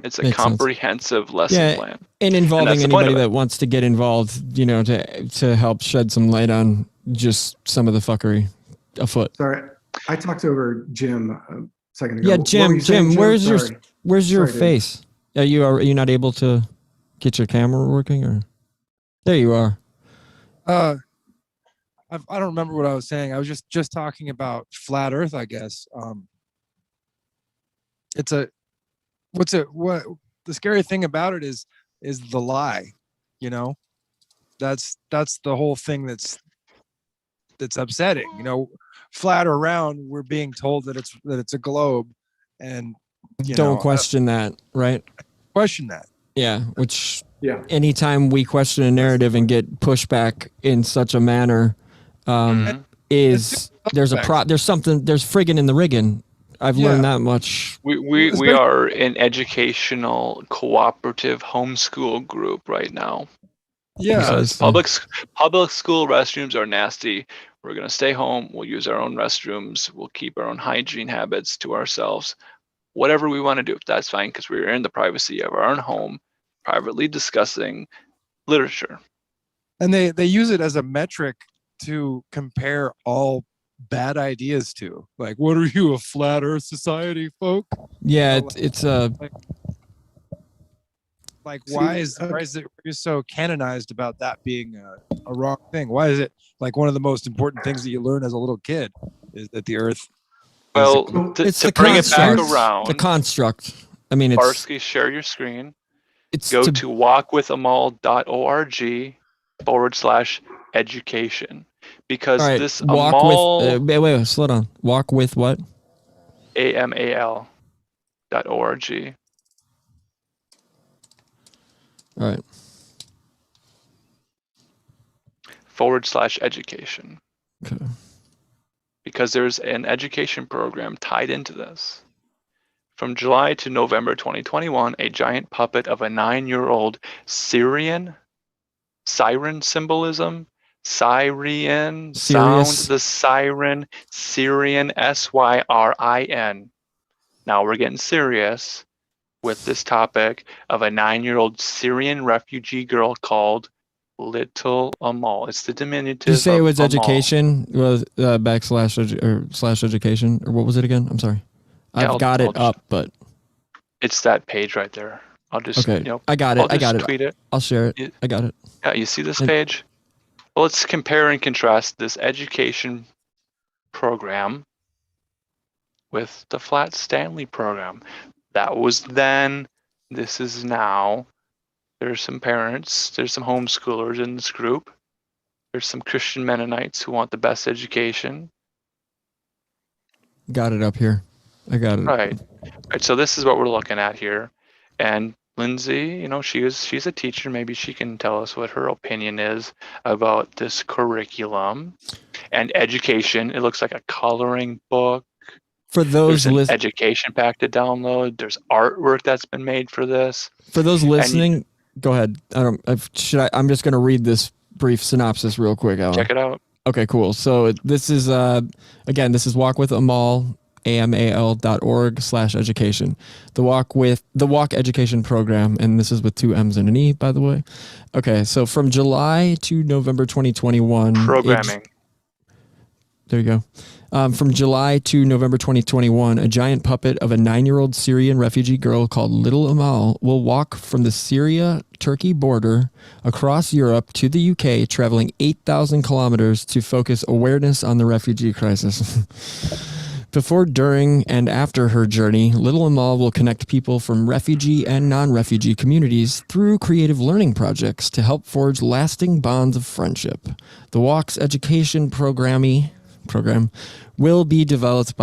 S6: It's a comprehensive lesson plan.
S3: And involving anybody that wants to get involved, to help shed some light on just some of the fucky afoot.
S5: Sorry, I talked over Jim a second ago.
S3: Yeah, Jim, where's your face? Are you not able to get your camera working, or there you are?
S4: I don't remember what I was saying. I was just talking about flat Earth, I guess. What the scary thing about it is the lie, that's the whole thing that's upsetting. Flat or round, we're being told that it's a globe, and
S3: don't question that, right?
S4: Question that.
S3: Yeah, which anytime we question a narrative and get pushback in such a manner, there's friggin' in the riggin'. I've learned that much.
S6: We are an educational cooperative homeschool group right now.
S4: Yeah,
S6: because public school restrooms are nasty. We're gonna stay home. We'll use our own restrooms. We'll keep our own hygiene habits to ourselves. Whatever we want to do, that's fine, because we're in the privacy of our own home, privately discussing literature.
S4: And they use it as a metric to compare all bad ideas to. Like, what are you, a flat Earth society, folk?
S3: Yeah, it's a
S4: why is it you're so canonized about that being a wrong thing? Why is it like one of the most important things that you learn as a little kid is that the Earth?
S6: Well, to bring it back around,
S3: the construct. I mean, it's
S6: Barsky, share your screen. Go to walkwithamal.org/education, because this Amal.
S3: Wait, slow down. Walk with what?
S6: AMAL.org.
S3: All right.
S6: /education.
S3: Okay.
S6: Because there's an education program tied into this. From July to November 2021, a giant puppet of a 9-year-old siren symbolism, sound the siren, Syrian, SYRIN, Now we're getting serious with this topic of a 9-year-old Syrian refugee girl called Little Amal. It's the diminutive.
S3: Did you say it was
S6: Amal.
S3: education? Was / education, or what was it again? I'm sorry.
S6: Yeah,
S3: I've got it up, but
S6: it's that page right there. I'll just
S3: okay. I got it.
S6: I'll just tweet it.
S3: I'll share it. I got it.
S6: Yeah, you see this page? Well, let's compare and contrast this education program with the Flat Stanley program. That was then. This is now. There's some parents. There's some homeschoolers in this group. There's some Christian Mennonites who want the best education.
S3: Got it up here. I got it.
S6: Right. So this is what we're looking at here. And Lindsay, she's a teacher. Maybe she can tell us what her opinion is about this curriculum and education. It looks like a coloring book.
S3: For those
S6: there's an education pack to download. There's artwork that's been made for this.
S3: For those listening, go ahead. I'm just going to read this brief synopsis real quick, Alan.
S6: Check it out.
S3: Okay, cool. So this is again, this is Walk with Amal, amal.org/education. The Walk Education Program, and this is with 2 M's and an E, by the way. Okay, so from July to November 2021.
S6: Programming.
S3: There you go. From July to November 2021, a giant puppet of a 9-year-old Syrian refugee girl called Little Amal will walk from the Syria-Turkey border across Europe to the UK, traveling 8,000 kilometers to focus awareness on the refugee crisis. Before, during, and after her journey, Little Amal will connect people from refugee and non-refugee communities through creative learning projects to help forge lasting bonds of friendship. The Walk's education program will be developed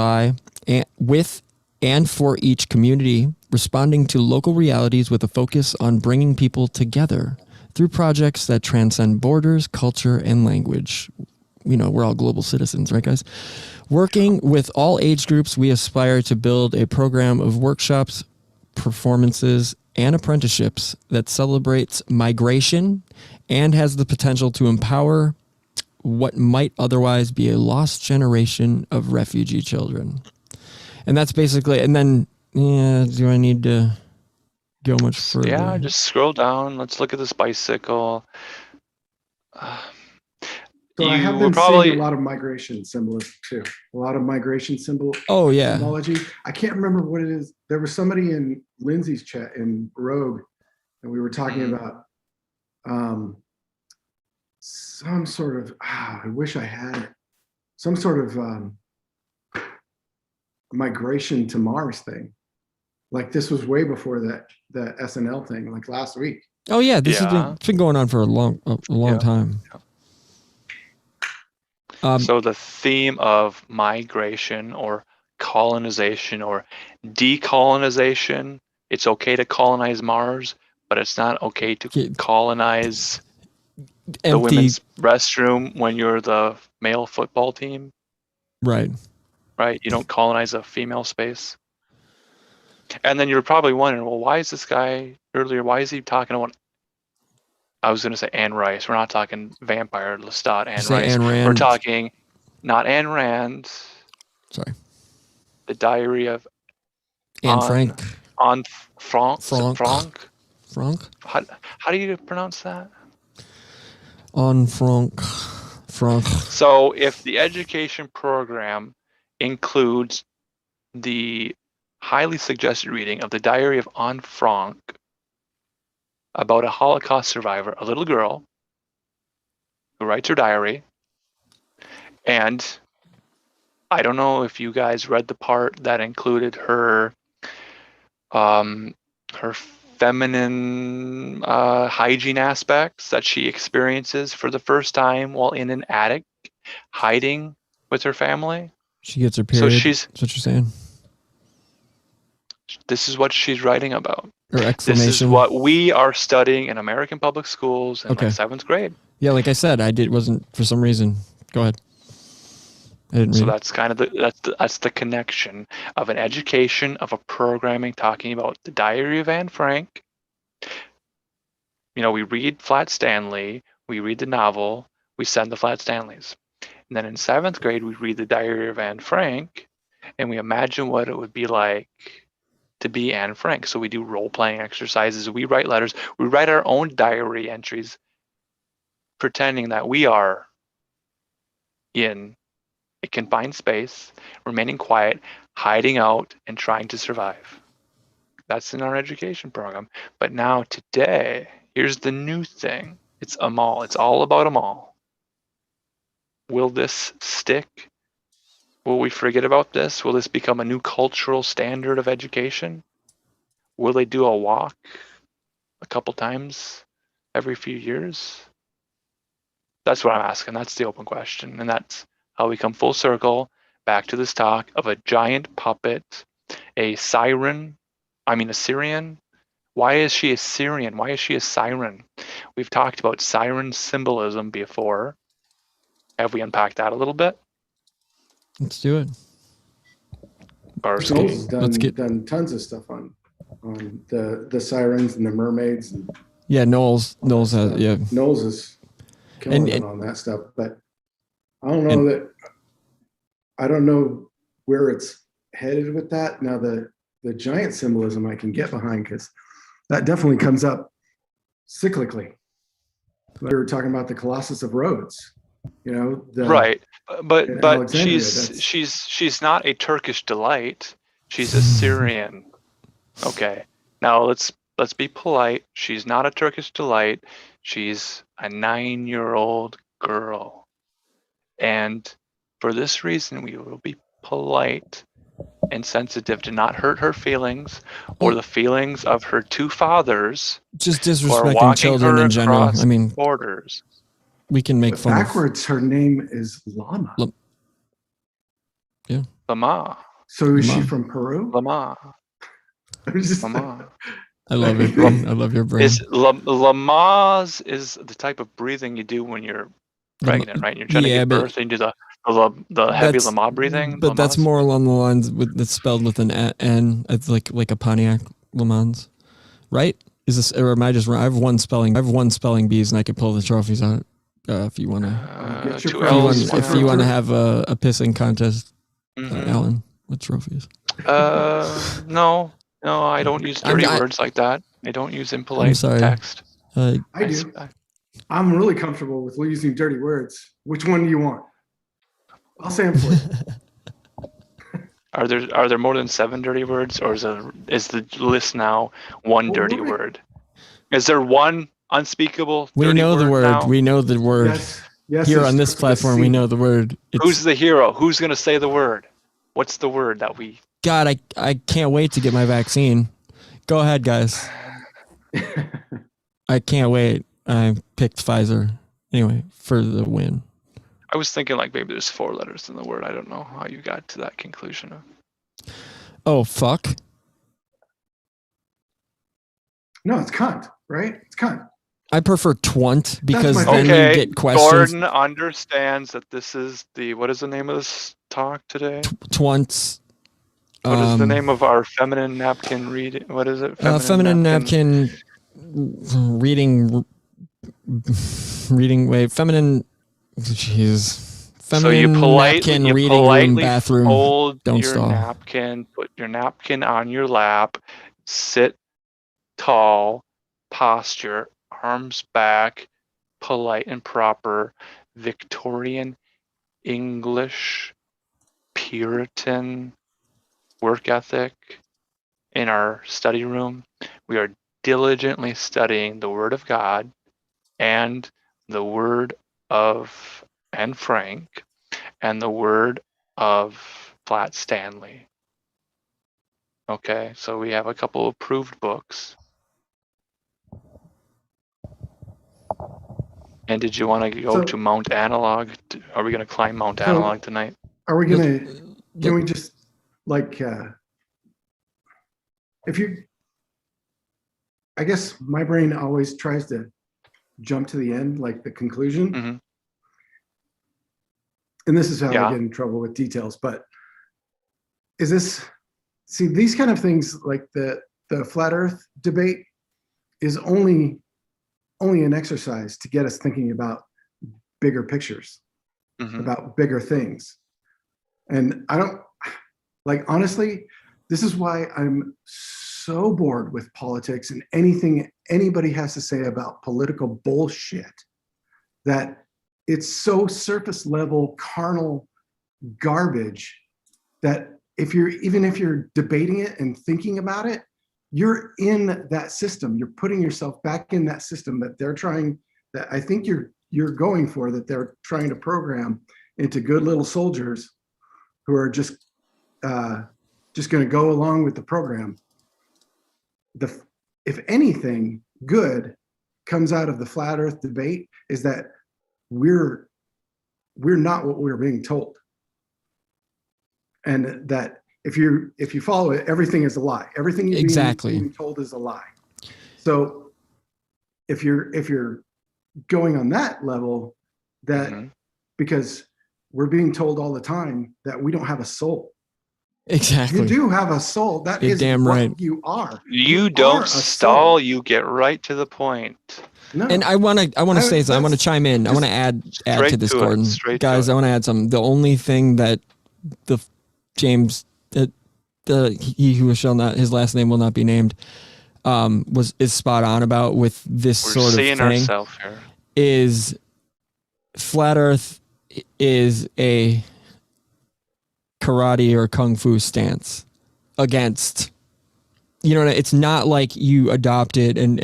S3: with and for each community, responding to local realities with a focus on bringing people together through projects that transcend borders, culture, and language. We're all global citizens, right, guys? Working with all age groups, we aspire to build a program of workshops, performances, and apprenticeships that celebrates migration and has the potential to empower what might otherwise be a lost generation of refugee children. And that's basically, and then, do I need to go much further?
S6: Yeah, just scroll down. Let's look at this bicycle.
S5: So I have been seeing a lot of migration symbolism too. A lot of migration symbology. I can't remember what it is. There was somebody in Lindsay's chat in Rogue, and we were talking about some sort of, I wish I had it, some sort of migration to Mars thing. Like this was way before the SNL thing, like last week.
S3: Oh yeah, it's been going on for a long time.
S6: So the theme of migration or colonization or decolonization, it's okay to colonize Mars, but it's not okay to colonize the women's restroom when you're the male football team.
S3: Right.
S6: You don't colonize a female space. And then you're probably wondering, well, why is this guy why is he talking about, I was going to say Anne Rice. We're not talking vampire Lestat Anne Rice. We're talking not Anne Rand.
S3: Sorry.
S6: The Diary of
S3: Anne Frank.
S6: Anne Frank.
S3: Frank.
S6: How do you pronounce that?
S3: Anne Frank.
S6: So if the education program includes the highly suggested reading of the Diary of Anne Frank about a Holocaust survivor, a little girl who writes her diary, and I don't know if you guys read the part that included her feminine hygiene aspects that she experiences for the first time while in an attic, hiding with her family.
S3: She gets her period.
S6: So
S3: that's what you're saying.
S6: This is what she's writing about.
S3: Or exclamation.
S6: This is what we are studying in American public schools in like 7th grade.
S3: Yeah, like I said, wasn't for some reason. Go ahead. I didn't read it.
S6: That's kind of that's the connection of an education of a programming talking about the Diary of Anne Frank. We read Flat Stanley, we read the novel, we send the Flat Stanleys. And then in 7th grade, we read the Diary of Anne Frank, and we imagine what it would be like to be Anne Frank. So we do role-playing exercises. We write letters. We write our own diary entries, pretending that we are in a confined space, remaining quiet, hiding out, and trying to survive. That's in our education program. But now today, here's the new thing. It's a mall. It's all about a mall. Will this stick? Will we forget about this? Will this become a new cultural standard of education? Will they do a walk a couple times every few years? That's what I'm asking. That's the open question. And that's how we come full circle back to this talk of a giant puppet, a Syrian. Why is she a Syrian? Why is she a siren? We've talked about siren symbolism before. Have we unpacked that a little bit?
S3: Let's do it.
S5: Knowles has done tons of stuff on the sirens and the mermaids. And
S3: yeah, Knowles has, yeah.
S5: Knowles is killing it on that stuff, but I don't know I don't know where it's headed with that. Now the giant symbolism I can get behind, because that definitely comes up cyclically. We were talking about the Colossus of Rhodes,
S6: right. But she's not a Turkish delight. She's a Syrian. Okay. Now let's be polite. She's not a Turkish delight. She's a 9-year-old girl. And for this reason, we will be polite and sensitive to not hurt her feelings or the feelings of her two fathers.
S3: Just disrespecting children in general. I mean,
S6: borders.
S3: We can make fun.
S5: Backwards, her name is Lama.
S3: Yeah.
S6: Lama.
S5: So is she from Peru?
S6: Lama.
S3: Lama. I love it. I love your brain.
S6: Lama's is the type of breathing you do when you're pregnant, right? You're trying to give birth, and you do the heavy Lama breathing.
S3: But that's more along the lines that's spelled with an N. It's like a Pontiac Le Mans, right? Is this, or am I just wrong? I have one spelling bees, and I could pull the trophies out if you want to. If you want to have a pissing contest, Alan, what trophies?
S6: No, I don't use dirty words like that. I don't use impolite text.
S5: I do. I'm really comfortable with using dirty words. Which one do you want? I'll say them for you.
S6: Are there more than 7 dirty words, or is the list now one dirty word? Is there one unspeakable dirty word?
S3: We know the word.
S6: Now?
S3: We know the word.
S5: Yes,
S3: here on this platform, we know the word.
S6: Who's the hero? Who's going to say the word? What's the word that we...
S3: God, I can't wait to get my vaccine. Go ahead, guys. I can't wait. I picked Pfizer. Anyway, for the win.
S6: I was thinking like maybe there's 4 letters in the word. I don't know how you got to that conclusion.
S3: Oh, fuck.
S5: No, it's cunt, right? It's cunt.
S3: I prefer twunt because then you get questions.
S6: Gordon understands that this is what is the name of this talk today?
S3: Twunts.
S6: What is the name of our feminine napkin reading? What is it?
S3: Feminine napkin reading. Wait, feminine. Jeez. Feminine
S6: so you
S3: napkin reading room bathroom.
S6: Hold
S3: Don't
S6: your
S3: stall.
S6: napkin. Put your napkin on your lap. Sit tall. Posture. Arms back. Polite and proper. Victorian English. Puritan work ethic in our study room. We are diligently studying the Word of God and the Word of Anne Frank and the Word of Flat Stanley. Okay, so we have a couple of approved books. And did you want to go to Mount Analog? Are we going to climb Mount Analog tonight?
S5: Are we going to, can we just if you, I guess my brain always tries to jump to the end, like the conclusion.
S6: Mm-hmm.
S5: And this is how I get in trouble with details, but these kind of things like the flat earth debate is only an exercise to get us thinking about bigger pictures, about bigger things. And Like, honestly, this is why I'm so bored with politics and anything anybody has to say about political bullshit, that it's so surface level, carnal garbage that even if you're debating it and thinking about it, you're in that system. You're putting yourself back in that system that I think you're going for, that they're trying to program into good little soldiers who are just going to go along with the program. If anything good comes out of the flat earth debate, is that we're not what we're being told. And that if you follow it, everything is a lie. Everything you're being told is a lie. So if you're going on that level, that because we're being told all the time that we don't have a soul.
S3: Exactly.
S5: You do have a soul. That
S3: You're
S5: is
S3: damn
S5: what
S3: right.
S5: you are.
S6: You
S5: are
S6: don't
S5: a
S6: stall.
S5: soul.
S6: You get right to the point.
S5: No.
S3: And I want to say something. I want to chime in. I want to add to this, Gordon. Guys, I want to add something. The only thing that the James, he who shall not, his last name will not be named, is spot on about with this sort of thing.
S6: We're seeing ourselves here.
S3: Is flat Earth is a karate or kung fu stance against, it's not like you adopt it and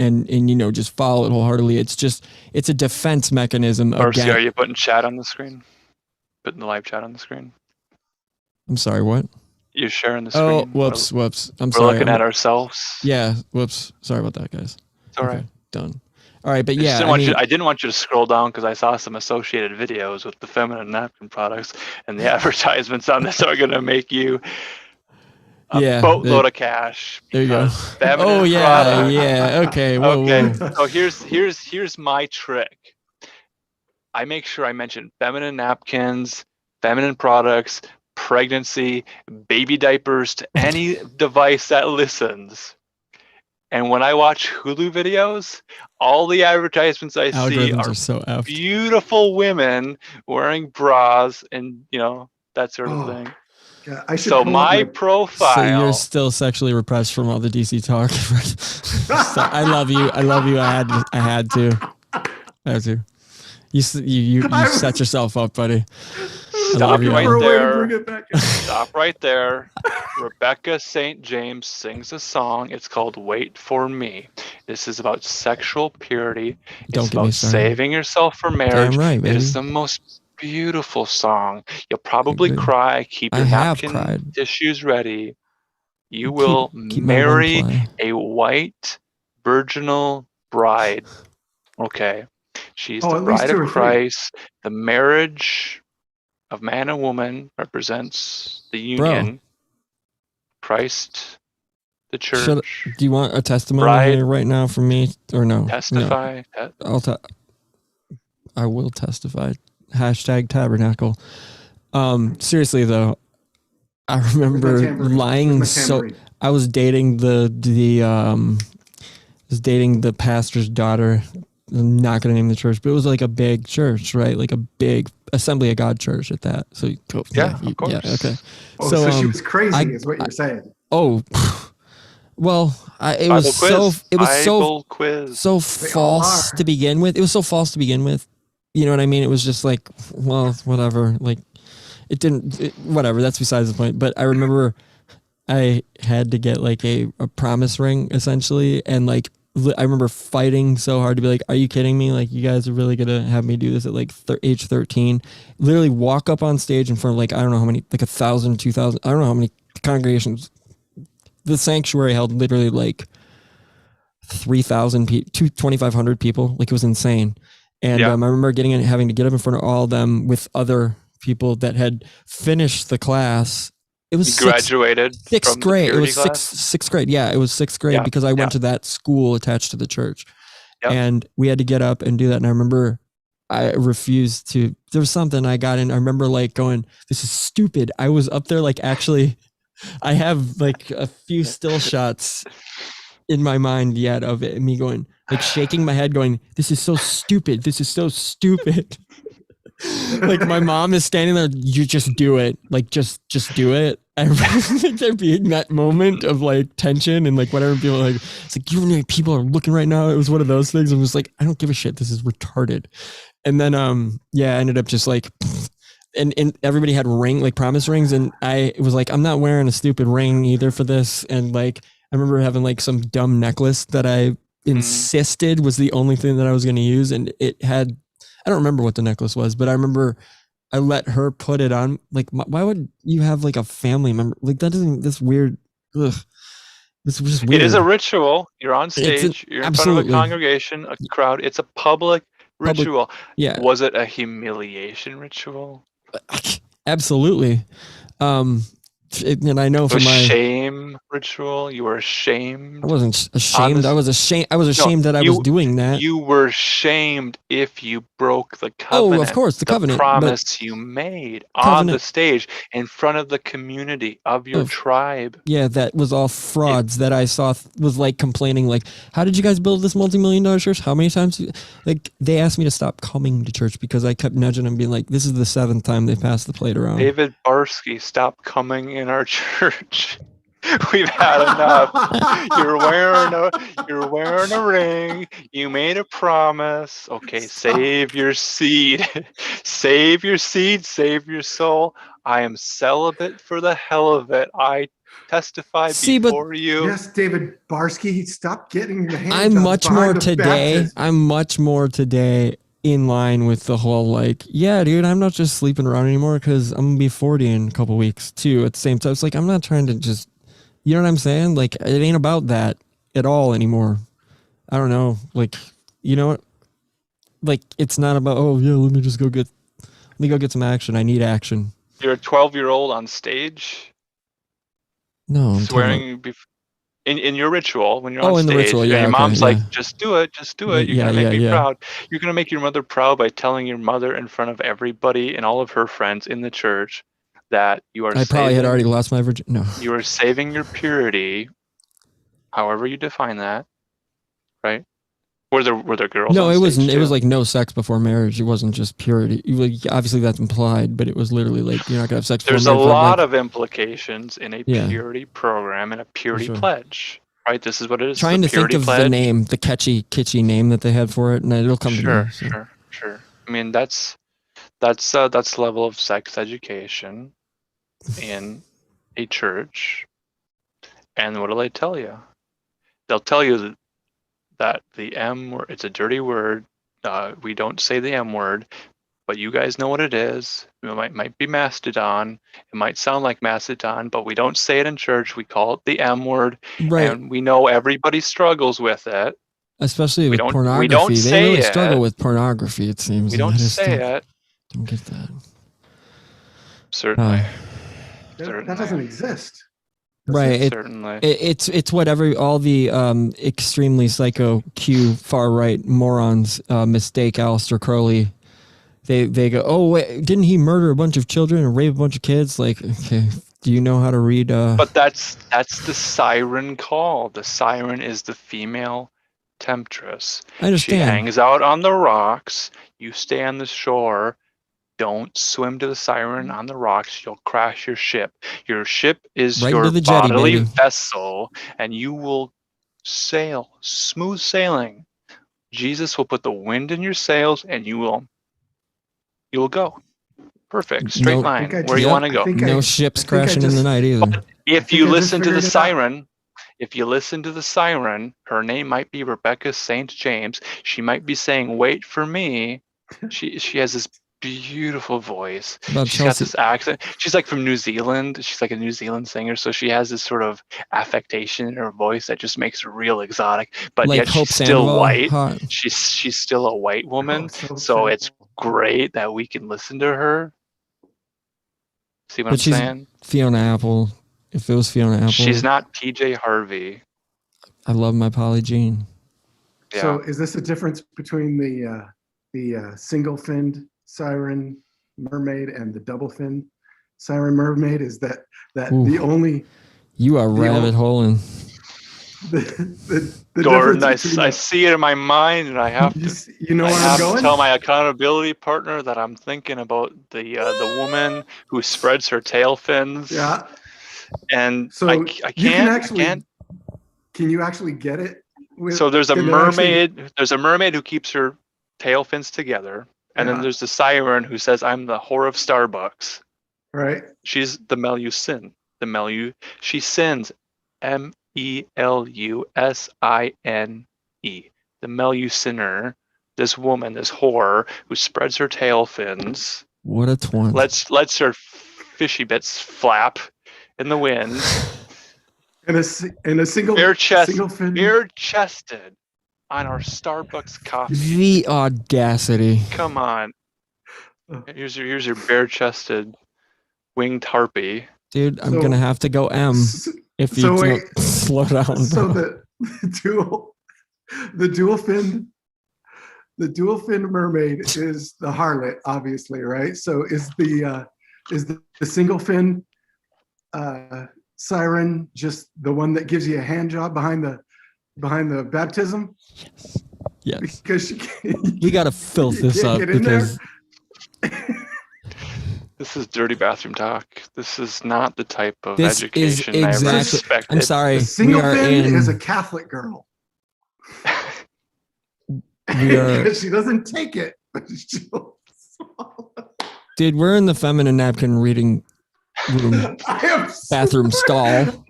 S3: just follow it wholeheartedly. It's a defense mechanism.
S6: Marcy, are you putting chat on the screen? Putting the live chat on the screen?
S3: I'm sorry, what?
S6: You're sharing the screen.
S3: Oh, whoops. I'm sorry.
S6: We're looking at ourselves.
S3: Yeah, whoops. Sorry about that, guys.
S6: It's all right.
S3: Done. All right, but
S6: I
S3: yeah,
S6: didn't want you to scroll down because I saw some associated videos with the feminine napkin products, and the advertisements on this are going to make you a boatload of cash.
S3: There you go.
S6: Oh
S3: yeah. Okay. Whoa.
S6: So here's my trick. I make sure I mention feminine napkins, feminine products, pregnancy, baby diapers to any device that listens. And when I watch Hulu videos, all the advertisements I see are
S3: so
S6: beautiful women wearing bras and that sort of thing.
S5: Yeah,
S6: so my profile.
S3: So you're still sexually repressed from all the DC talk. So I love you. I had to. You set yourself up, buddy.
S6: Stop right there. Stop right there. Rebecca St. James sings a song. It's called Wait for Me. This is about sexual purity. It's about saving yourself for marriage.
S3: Damn right, baby.
S6: It is the most beautiful song. You'll probably cry. Keep your napkin tissues ready. You will marry a white virginal bride. Okay. She's the bride of Christ. The marriage of man and woman represents the union. Bro. Christ, the church.
S3: Do you want a testimony here right now from me or no?
S6: Testify.
S3: No. I will testify. #tabernacle. Seriously though, I remember lying. I was dating the pastor's daughter. I'm not going to name the church, but it was like a big church, right? Like a big Assembly of God church at that. So
S6: of course.
S3: Yeah, okay.
S5: Oh, so she was crazy, is what you're saying.
S3: Oh, well, it was so false to begin with. It was so false to begin with. You know what I mean? It was just like, well, whatever. Like, whatever. That's besides the point. But I remember I had to get like a promise ring essentially, and like. I remember fighting so hard to be like, are you kidding me? Like, you guys are really going to have me do this at like age 13? Literally walk up on stage in front of like, I don't know how many, like 1,000, 2,000, I don't know how many congregations. The sanctuary held literally like 3,000 people, 2,500 people. Like, it was insane. And I remember having to get up in front of all of them with other people that had finished the class. It was
S6: graduated
S3: sixth grade. It was sixth grade. Yeah, it was sixth grade because I went to that school attached to the church, and we had to get up and do that. And I remember I refused to. There was something I got in. I remember like going, "This is stupid." I was up there like actually, I have like a few still shots in my mind yet of it, me going like shaking my head, going, "This is so stupid. This is so stupid." Like my mom is standing there, you just do it. Like just do it. I remember there being that moment of like tension and like whatever people like, it's like, you know, people are looking right now. It was one of those things. I was like, I don't give a shit. This is retarded. And then, yeah, I ended up just like, and everybody had promise rings. And I was like, I'm not wearing a stupid ring either for this. And like, I remember having like some dumb necklace that I insisted was the only thing that I was going to use. And it had, I don't remember what the necklace was, but I remember I let her put it on. Like, why would you have like a family member? Like that doesn't, that's weird. Ugh. It's just weird.
S6: It is a ritual. You're on stage. You're in front of a congregation, a crowd. It's a public ritual.
S3: Yeah.
S6: Was it a humiliation ritual?
S3: Absolutely. And I know from my
S6: shame ritual, you were ashamed.
S3: I wasn't ashamed. I was ashamed. I was ashamed that I was doing that.
S6: You were shamed if you broke the covenant.
S3: Oh, of course, the covenant.
S6: Promise you made on the stage in front of the community of your tribe.
S3: Yeah, that was all frauds that I saw was like complaining like, how did you guys build this multi-million-dollar church? How many times? Like they asked me to stop coming to church because I kept nudging them being like, this is the 7th time they passed the plate around.
S6: David Barsky, stop coming in our church. We've had enough. You're wearing a ring. You made a promise. Okay, save your seed. Save your seed. Save your soul. I am celibate for the hell of it. I testify before you.
S5: Yes, David Barsky, stop getting your hands.
S3: I'm much more today in line with the whole like, yeah, dude, I'm not just sleeping around anymore because I'm gonna be 40 in a couple weeks too. At the same time, it's like I'm not trying to just, you know what I'm saying? Like it ain't about that at all anymore. I don't know, like, you know what? Like it's not about, oh yeah, let me go get some action. I need action.
S6: You're a 12-year-old on stage.
S3: No, I'm
S6: swearing in your ritual when you're on stage.
S3: Ritual, yeah,
S6: and your mom's like, just do it. You're gonna make me proud. You're gonna make your mother proud by telling your mother in front of everybody and all of her friends in the church that you are.
S3: I probably had already lost my virginity. No,
S6: you are saving your purity, however you define that, right? Were there girls?
S3: No, it wasn't. It was like no sex before marriage. It wasn't just purity. Obviously, that's implied, but it was literally like you're not gonna have sex.
S6: There's a lot of implications in a purity program and a purity pledge, right? This is what it is.
S3: Trying to think of the name, the kitschy name that they had for it, and it'll come to me.
S6: Sure. I mean, that's the level of sex education in a church. And what do they tell you? They'll tell you that the M word, it's a dirty word. We don't say the M word, but you guys know what it is. It might be mastodon. It might sound like mastodon, but we don't say it in church. We call it the M word.
S3: Right.
S6: And we know everybody struggles with it.
S3: Especially with pornography. They really struggle with pornography, it seems.
S6: We don't say it.
S3: Don't get that.
S6: Certainly.
S5: That doesn't exist.
S3: Right.
S6: Certainly.
S3: It's whatever all the extremely psycho Q far right morons mistake Aleister Crowley. They go, oh wait, didn't he murder a bunch of children and rape a bunch of kids? Like, okay, do you know how to read?
S6: But that's the siren call. The siren is the female temptress.
S3: I understand.
S6: She hangs out on the rocks. You stay on the shore. Don't swim to the siren on the rocks. You'll crash your ship. Your ship is
S3: right
S6: your bodily
S3: jetty,
S6: vessel, and you will sail, smooth sailing. Jesus will put the wind in your sails, and you will go. Perfect, straight line, where you want to go.
S3: No ships crashing in the night either.
S6: But if you listen to the siren, her name might be Rebecca St. James. She might be saying, "Wait for me." She has this beautiful voice. She's got this accent. She's like from New Zealand. She's like a New Zealand singer, so she has this sort of affectation in her voice that just makes her real exotic. But like yet she's still white. Hot. She's still a white woman. So it's great that we can listen to her. See what I'm saying?
S3: Fiona Apple. If it was Fiona Apple,
S6: she's not PJ Harvey.
S3: I love my Polly Jean.
S6: Yeah.
S5: So is this a difference between the single finned siren mermaid and the double fin siren mermaid? Is that the only
S3: you are rabbit holing
S5: the
S6: Gordon? I see it in my mind, and I have to I'm going? Tell my accountability partner that I'm thinking about the woman who spreads her tail fins.
S5: Yeah.
S6: And
S5: So
S6: I
S5: you
S6: can't.
S5: can
S6: I
S5: actually,
S6: can't.
S5: can you actually get it?
S6: So there's a
S5: can there actually-
S6: mermaid. There's a mermaid who keeps her tail fins together, and then
S5: Yeah.
S6: there's the siren who says, "I'm the whore of Starbucks."
S5: Right.
S6: She's the Melusin. She sins. Melusine. The Melusiner. This woman, this whore, who spreads her tail fins,
S3: What a twin.
S6: lets her fishy bits flap in the wind.
S5: And a single single fin.
S6: Bare chested on our Starbucks coffee.
S3: The audacity.
S6: Come on. Here's your bare chested winged harpy.
S3: Dude, I'm
S5: So-
S3: gonna have to go M if you
S5: So
S3: don't
S5: wait,
S3: slow down.
S5: so
S3: Bro.
S5: the dual fin mermaid is the harlot, obviously, right? So is the single fin siren just the one that gives you a hand job behind the baptism?
S3: Yes.
S5: Because she can't,
S3: We gotta fill
S5: you
S3: this
S5: can't
S3: up
S5: get in there.
S3: because
S6: This is dirty bathroom talk. This is not the type of
S3: This is
S6: education I ever
S3: exactly-
S6: expected.
S3: I'm sorry.
S5: the single
S3: we are
S5: fin
S3: in.
S5: is a Catholic girl.
S3: We are,
S5: She doesn't take it, but she'll swallow.
S3: dude. We're in the feminine napkin reading room
S5: I am so
S3: bathroom
S5: sorry.
S3: stall.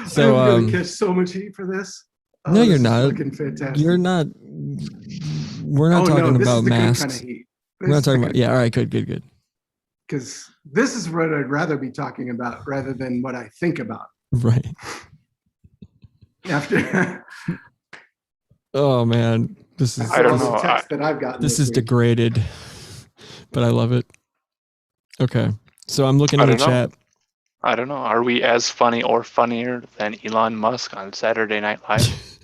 S3: So,
S5: I'm gonna catch so much heat for this.
S3: no,
S5: this
S3: you're
S5: is
S3: not.
S5: Fucking fantastic.
S3: You're not. We're not talking
S5: this
S3: about
S5: is the
S3: masks.
S5: good kind of heat.
S3: We're not talking about. Yeah. All right. Good.
S5: Because this is what I'd rather be talking about rather than what I think about.
S3: Right.
S5: After
S3: Oh man, this is.
S6: I don't
S5: all the
S6: know.
S5: text that I've gotten.
S3: This is
S5: week.
S3: degraded, but I love it. Okay, so I'm looking
S6: I
S3: in the
S6: don't know.
S3: chat.
S6: I don't know. Are we as funny or funnier than Elon Musk on Saturday Night Live?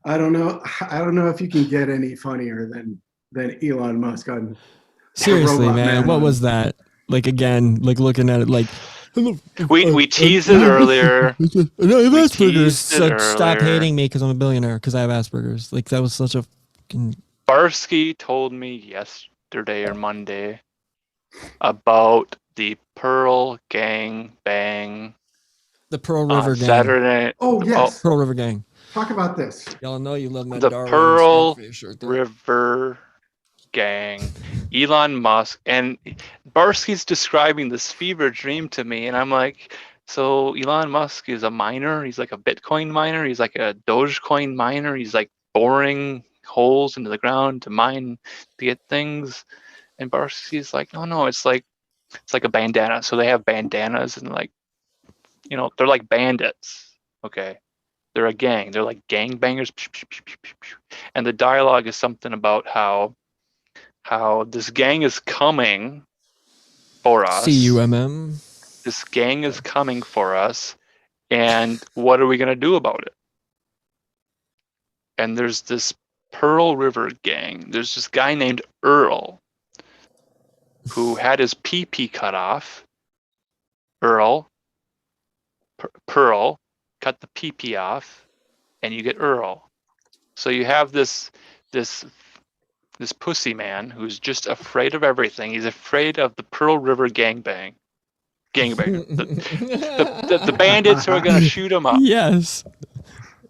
S5: I don't know. I don't know if you can get any funnier than Elon Musk on.
S3: Seriously,
S5: Robot
S3: man,
S5: Man
S3: what
S5: on-
S3: was that? Like again, like looking at it, like.
S6: We teased it earlier.
S3: I have
S6: We
S3: Asperger's,
S6: teased
S3: so
S6: it
S3: stop
S6: earlier.
S3: hating me because I'm a billionaire. Because I have Asperger's. Like that was such a fucking.
S6: Barsky told me yesterday or Monday about the Pearl Gang Bang
S3: The Pearl River
S6: on
S3: Gang.
S6: Saturday.
S5: Oh yes.
S3: Pearl River Gang.
S5: Talk about this.
S3: Y'all know you love my
S6: The
S3: Darwin
S6: Pearl
S3: starfish right there.
S6: River Gang, Elon Musk, and Barsky's describing this fever dream to me, and I'm like, so Elon Musk is a miner. He's like a Bitcoin miner. He's like a Dogecoin miner. He's like boring holes into the ground to mine to get things. And Barsky's like, no, it's like a bandana. So they have bandanas and like, they're like bandits. Okay. They're a gang. They're like gangbangers. And the dialogue is something about how this gang is coming for us.
S3: CUMM.
S6: This gang is coming for us, and what are we gonna do about it? And there's this Pearl River gang. There's this guy named Earl who had his pee cut off. Pearl, cut the pee off, and you get Earl. So you have this pussy man who's just afraid of everything. He's afraid of the Pearl River gangbang. The bandits who are gonna shoot him up.
S3: Yes.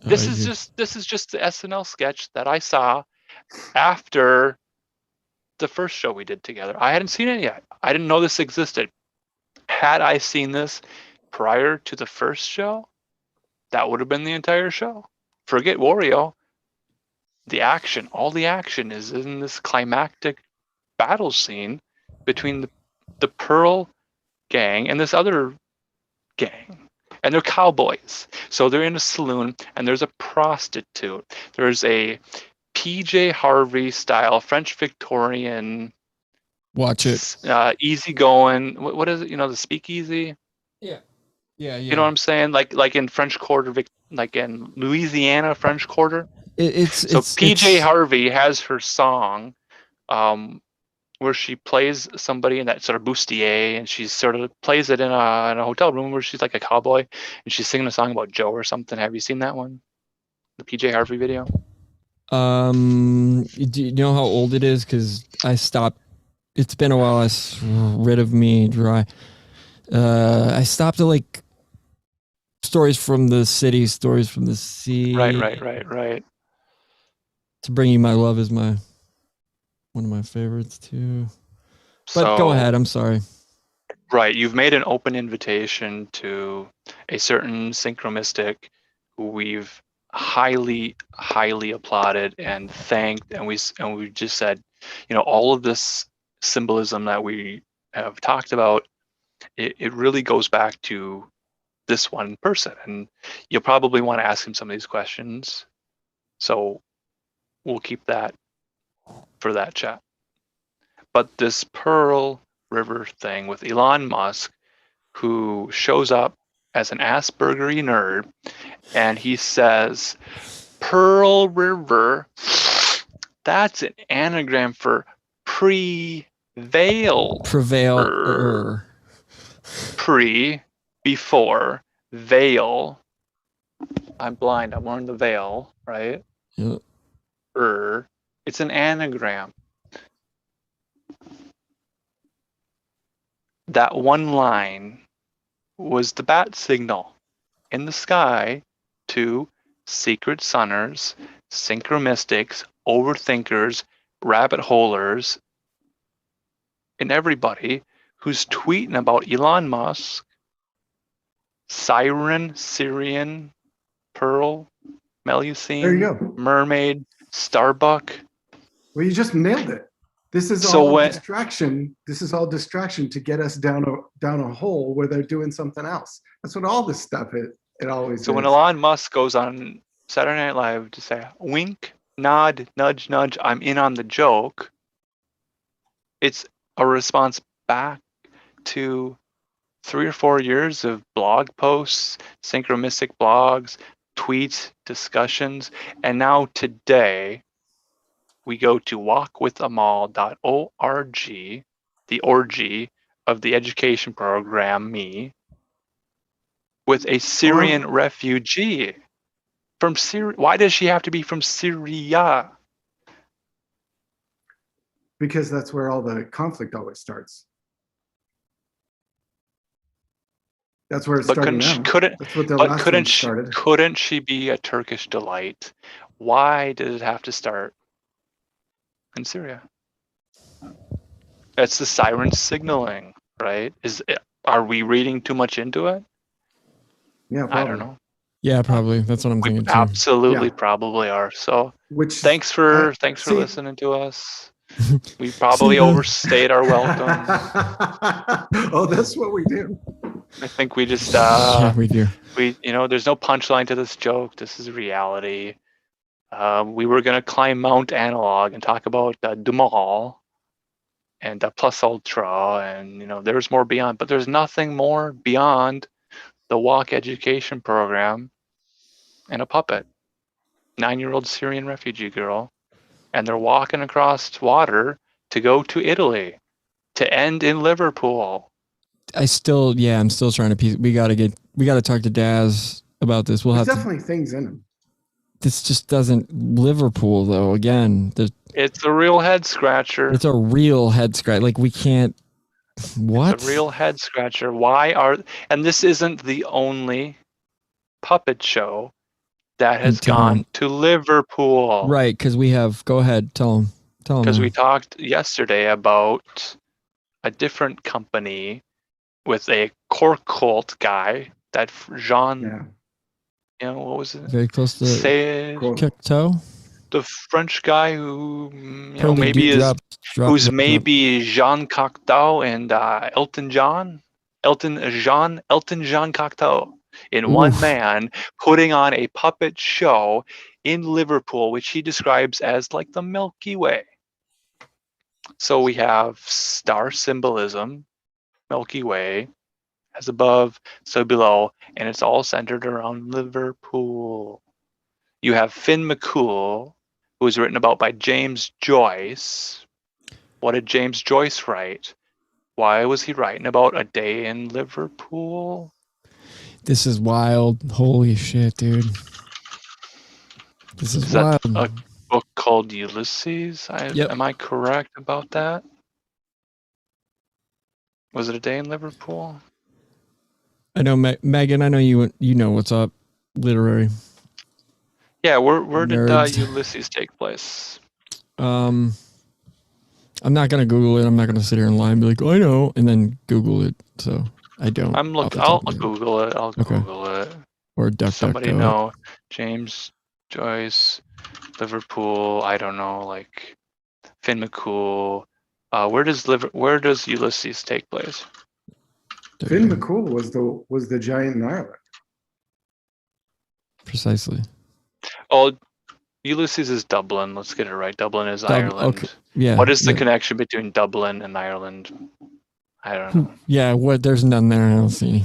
S6: This is just the SNL sketch that I saw after the first show we did together. I hadn't seen it yet. I didn't know this existed. Had I seen this prior to the first show, that would have been the entire show. Forget Wario. All the action is in this climactic battle scene between the Pearl gang and this other gang. And they're cowboys. So they're in a saloon and there's a prostitute. There's a PJ Harvey style French Victorian
S3: Watch it.
S6: easygoing. What is it? The speakeasy?
S3: Yeah.
S6: You know what I'm saying? Like in French Quarter, like in Louisiana French Quarter.
S3: It's
S6: PJ Harvey has her song where she plays somebody in that sort of bustier, and she sort of plays it in a hotel room where she's like a cowboy, and she's singing a song about Joe or something. Have you seen that one? The PJ Harvey video?
S3: Do you know how old it is? Because I stopped. It's been a while. Rid of me dry. I stopped at like stories from the city, stories from the sea.
S6: Right.
S3: To Bring You My Love is one of my favorites too. But go ahead. I'm sorry.
S6: Right. You've made an open invitation to a certain synchromystic who we've highly applauded and thanked, and we just said, all of this symbolism that we have talked about, it really goes back to this one person, and you'll probably want to ask him some of these questions. So we'll keep that for that chat. But this Pearl River thing with Elon Musk, who shows up as an Aspergery nerd, and he says, Pearl River, that's an anagram for prevail.
S3: Prevail.
S6: Before, veil. I'm blind, I'm wearing the veil, right?
S3: Yep.
S6: It's an anagram. That one line was the bat signal in the sky to secret sunners, synchromystics, overthinkers, rabbit holers, and everybody who's tweeting about Elon Musk, Siren, Syrian, Pearl, Melusine,
S5: There you go.
S6: Mermaid, Starbuck.
S5: Well, you just nailed it. This is all distraction. This is all distraction to get us down a hole where they're doing something else. That's what all this stuff is. It always is.
S6: So when Elon Musk goes on Saturday Night Live to say, wink, nod, nudge, nudge, I'm in on the joke, it's a response back to 3 or 4 years of blog posts, synchromystic blogs, tweets, discussions, and now today we go to walkwithamal.org, the orgy of the education program, me, with a Syrian refugee from Syria. Why does she have to be from Syria?
S5: Because that's where all the conflict always starts. That's where it's starting now. That's what the last one started.
S6: Couldn't she be a Turkish delight? Why did it have to start in Syria? That's the siren signaling, right? Are we reading too much into it?
S5: Yeah, probably.
S6: I don't know.
S3: Yeah, probably. That's what I'm thinking too.
S6: Absolutely, probably are. So, thanks for listening to us. We probably overstayed our welcome.
S5: Oh, that's what we do.
S6: I think we just
S3: yeah, we do.
S6: There's no punchline to this joke. This is reality. We were gonna climb Mount Analog and talk about Dumal and Plus Ultra, and there's more beyond, but there's nothing more beyond the walk education program and a puppet, 9-year-old Syrian refugee girl, and they're walking across water to go to Italy to end in Liverpool.
S3: I'm still trying to piece. We gotta talk to Daz about this.
S5: There's definitely things in him.
S3: This just doesn't Liverpool though. Again,
S6: it's a real head scratcher.
S3: It's a real head scratch. Like we can't. What?
S6: It's a real head scratcher. And this isn't the only puppet show that has gone to Liverpool.
S3: Right, because we have. Go ahead, tell him.
S6: Because we talked yesterday about a different company with a core cult guy, that Jean. Yeah. What was it?
S3: Very close to Cocteau.
S6: The French guy who maybe who's maybe Jean Cocteau and Elton John Cocteau in one man, putting on a puppet show in Liverpool, which he describes as like the Milky Way. So we have star symbolism, Milky Way, as above, so below, and it's all centered around Liverpool. You have Finn McCool, who was written about by James Joyce. What did James Joyce write? Why was he writing about a day in Liverpool?
S3: This is wild. Holy shit, dude. This is wild.
S6: That a book called Ulysses? Am I correct about that? Was it a day in Liverpool?
S3: I know, Megan. I know you. You know what's up. Literary.
S6: Yeah, where did
S3: Nerds.
S6: Ulysses take place?
S3: I'm not gonna Google it. I'm not gonna sit here and lie and be like, oh, I know, and then Google it. So I don't.
S6: I'll Google it. I'll
S3: Okay.
S6: Google it.
S3: Or
S6: Somebody
S3: DuckDuckGo.
S6: know. James Joyce, Liverpool. I don't know. Like Finn McCool. Where does Ulysses take place?
S5: Finn McCool was the giant in Ireland.
S3: Precisely.
S6: Oh, Ulysses is Dublin. Let's get it right. Dublin is Ireland.
S3: Okay. Yeah.
S6: What is the connection between Dublin and Ireland? I don't know.
S3: Yeah. What? There's none there. I don't see.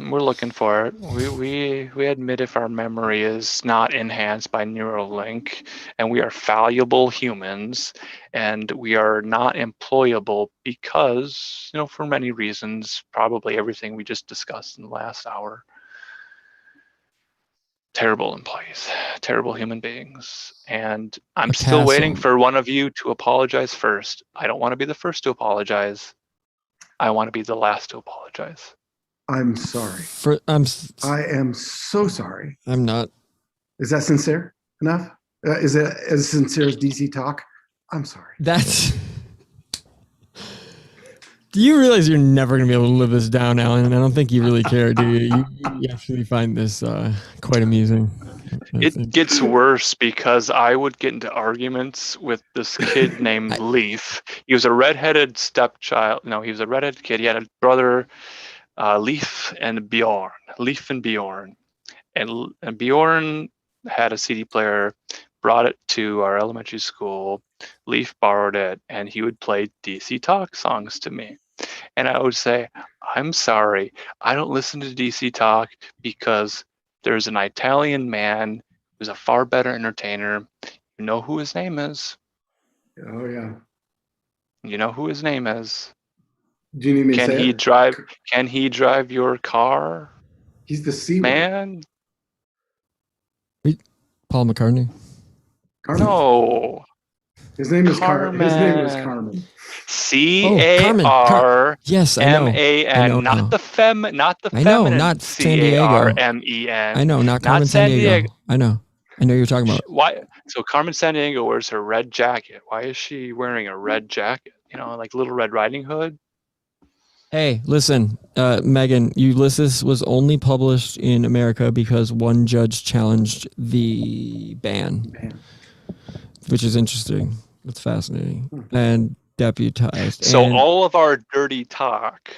S6: We're looking for it. We admit if our memory is not enhanced by Neuralink, and we are fallible humans, and we are not employable because, for many reasons, probably everything we just discussed in the last hour. Terrible employees, terrible human beings. And I'm still waiting for one of you to apologize first. I don't want to be the first to apologize. I want to be the last to apologize.
S5: I'm sorry. I am so sorry.
S3: I'm not.
S5: Is that sincere enough? Is it as sincere as DC Talk? I'm sorry.
S3: That's. Do you realize you're never going to be able to live this down, Alan? And I don't think you really care, do you? You actually find this quite amusing.
S6: It gets worse because I would get into arguments with this kid named Leaf. He was a redheaded stepchild. No, he was a redheaded kid. He had a brother, Leaf and Bjorn. And Bjorn had a CD player, brought it to our elementary school. Leaf borrowed it, and he would play DC Talk songs to me. And I would say, I'm sorry, I don't listen to DC Talk because there's an Italian man who's a far better entertainer. You know who his name is?
S5: Oh, yeah.
S6: You know who his name is?
S5: Do you need me to say it?
S6: Can he drive your car?
S5: He's the C
S6: man.
S3: Paul McCartney.
S5: Carmen?
S6: No.
S5: His name is Carmen. His name is Carmen.
S6: C-A-R-M-A-N.
S3: Yes, I know.
S6: Not the feminine.
S3: I know, not San Diego.
S6: C-A-R-M-E-N.
S3: I know, not Carmen San Diego. I know you're talking about.
S6: Why? So Carmen San Diego wears her red jacket. Why is she wearing a red jacket? Like Little Red Riding Hood.
S3: Hey, listen, Megan, Ulysses was only published in America because one judge challenged the ban. Which is interesting. It's fascinating. And deputized.
S6: So all of our dirty talk,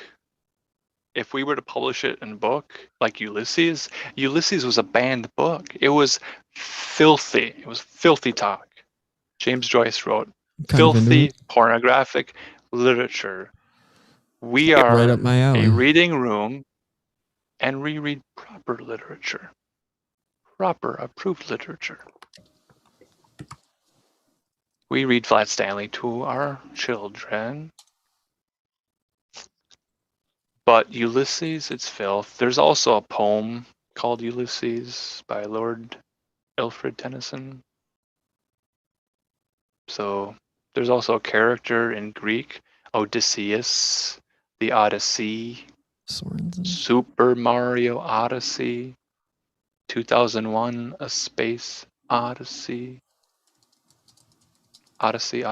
S6: if we were to publish it in book, like Ulysses was a banned book. It was filthy. It was filthy talk. James Joyce wrote filthy, pornographic literature. We are
S3: right up my alley.
S6: A reading room, and we read proper literature. Proper, approved literature. We read Flat Stanley to our children. But Ulysses, it's filth. There's also a poem called Ulysses by Lord Alfred Tennyson. So there's also a character in Greek, Odysseus, the Odyssey, Super Mario Odyssey, 2001, A Space Odyssey. Odyssey.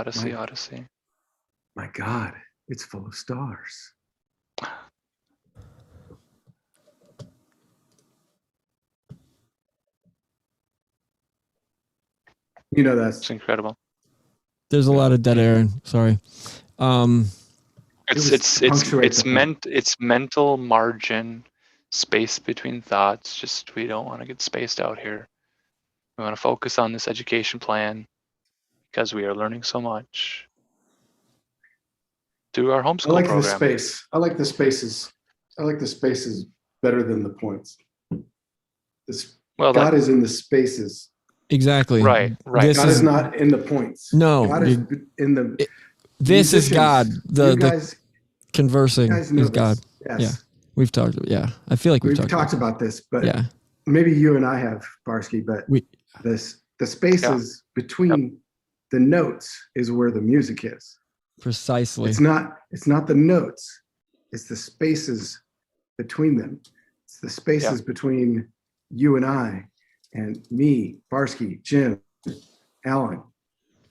S5: My God, it's full of stars. That's
S6: incredible.
S3: There's a lot of dead air. Sorry.
S6: It's mental margin, space between thoughts. Just we don't want to get spaced out here. We want to focus on this education plan because we are learning so much through our homeschool program.
S5: I like the spaces. I like the spaces better than the points. God is in the spaces.
S3: Exactly.
S6: Right.
S5: God is not in the points.
S3: No.
S5: God is in the.
S3: This is God. The conversing is God.
S5: Yes.
S3: Yeah. We've talked. Yeah. I feel like we've talked about
S5: this, but maybe you and I have, Barsky, but the spaces between the notes is where the music is.
S3: Precisely.
S5: It's not the notes. It's the spaces between them. It's the spaces between you and I, and me, Barsky, Jim, Alan,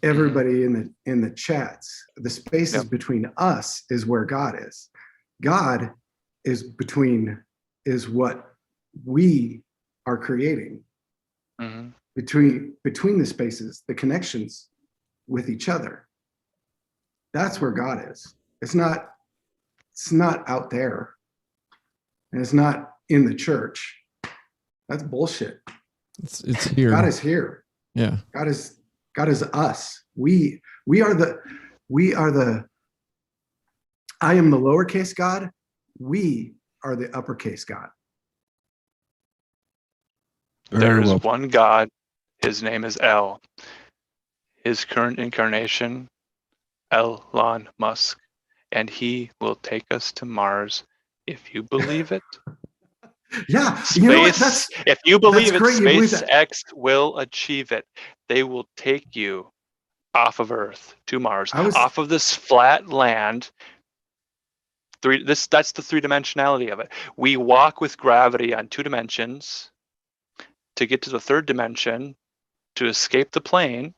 S5: everybody in the chats. The spaces between us is where God is. God is what we are creating. Between the spaces, the connections with each other. That's where God is. It's not out there. And it's not in the church. That's bullshit.
S3: It's here.
S5: God is here.
S3: Yeah.
S5: God is us. We are the I am the lowercase God. We are the uppercase God.
S6: There is one God. His name is El. His current incarnation, Elon Musk. And he will take us to Mars if you believe it.
S5: Yeah,
S6: Space,
S5: you know what?
S6: if you believe it,
S5: great.
S6: SpaceX will achieve it. They will take you off of Earth to Mars, off of this flat land. That's the three-dimensionality of it. We walk with gravity on 2 dimensions. To get to the 3rd dimension, to escape the plane,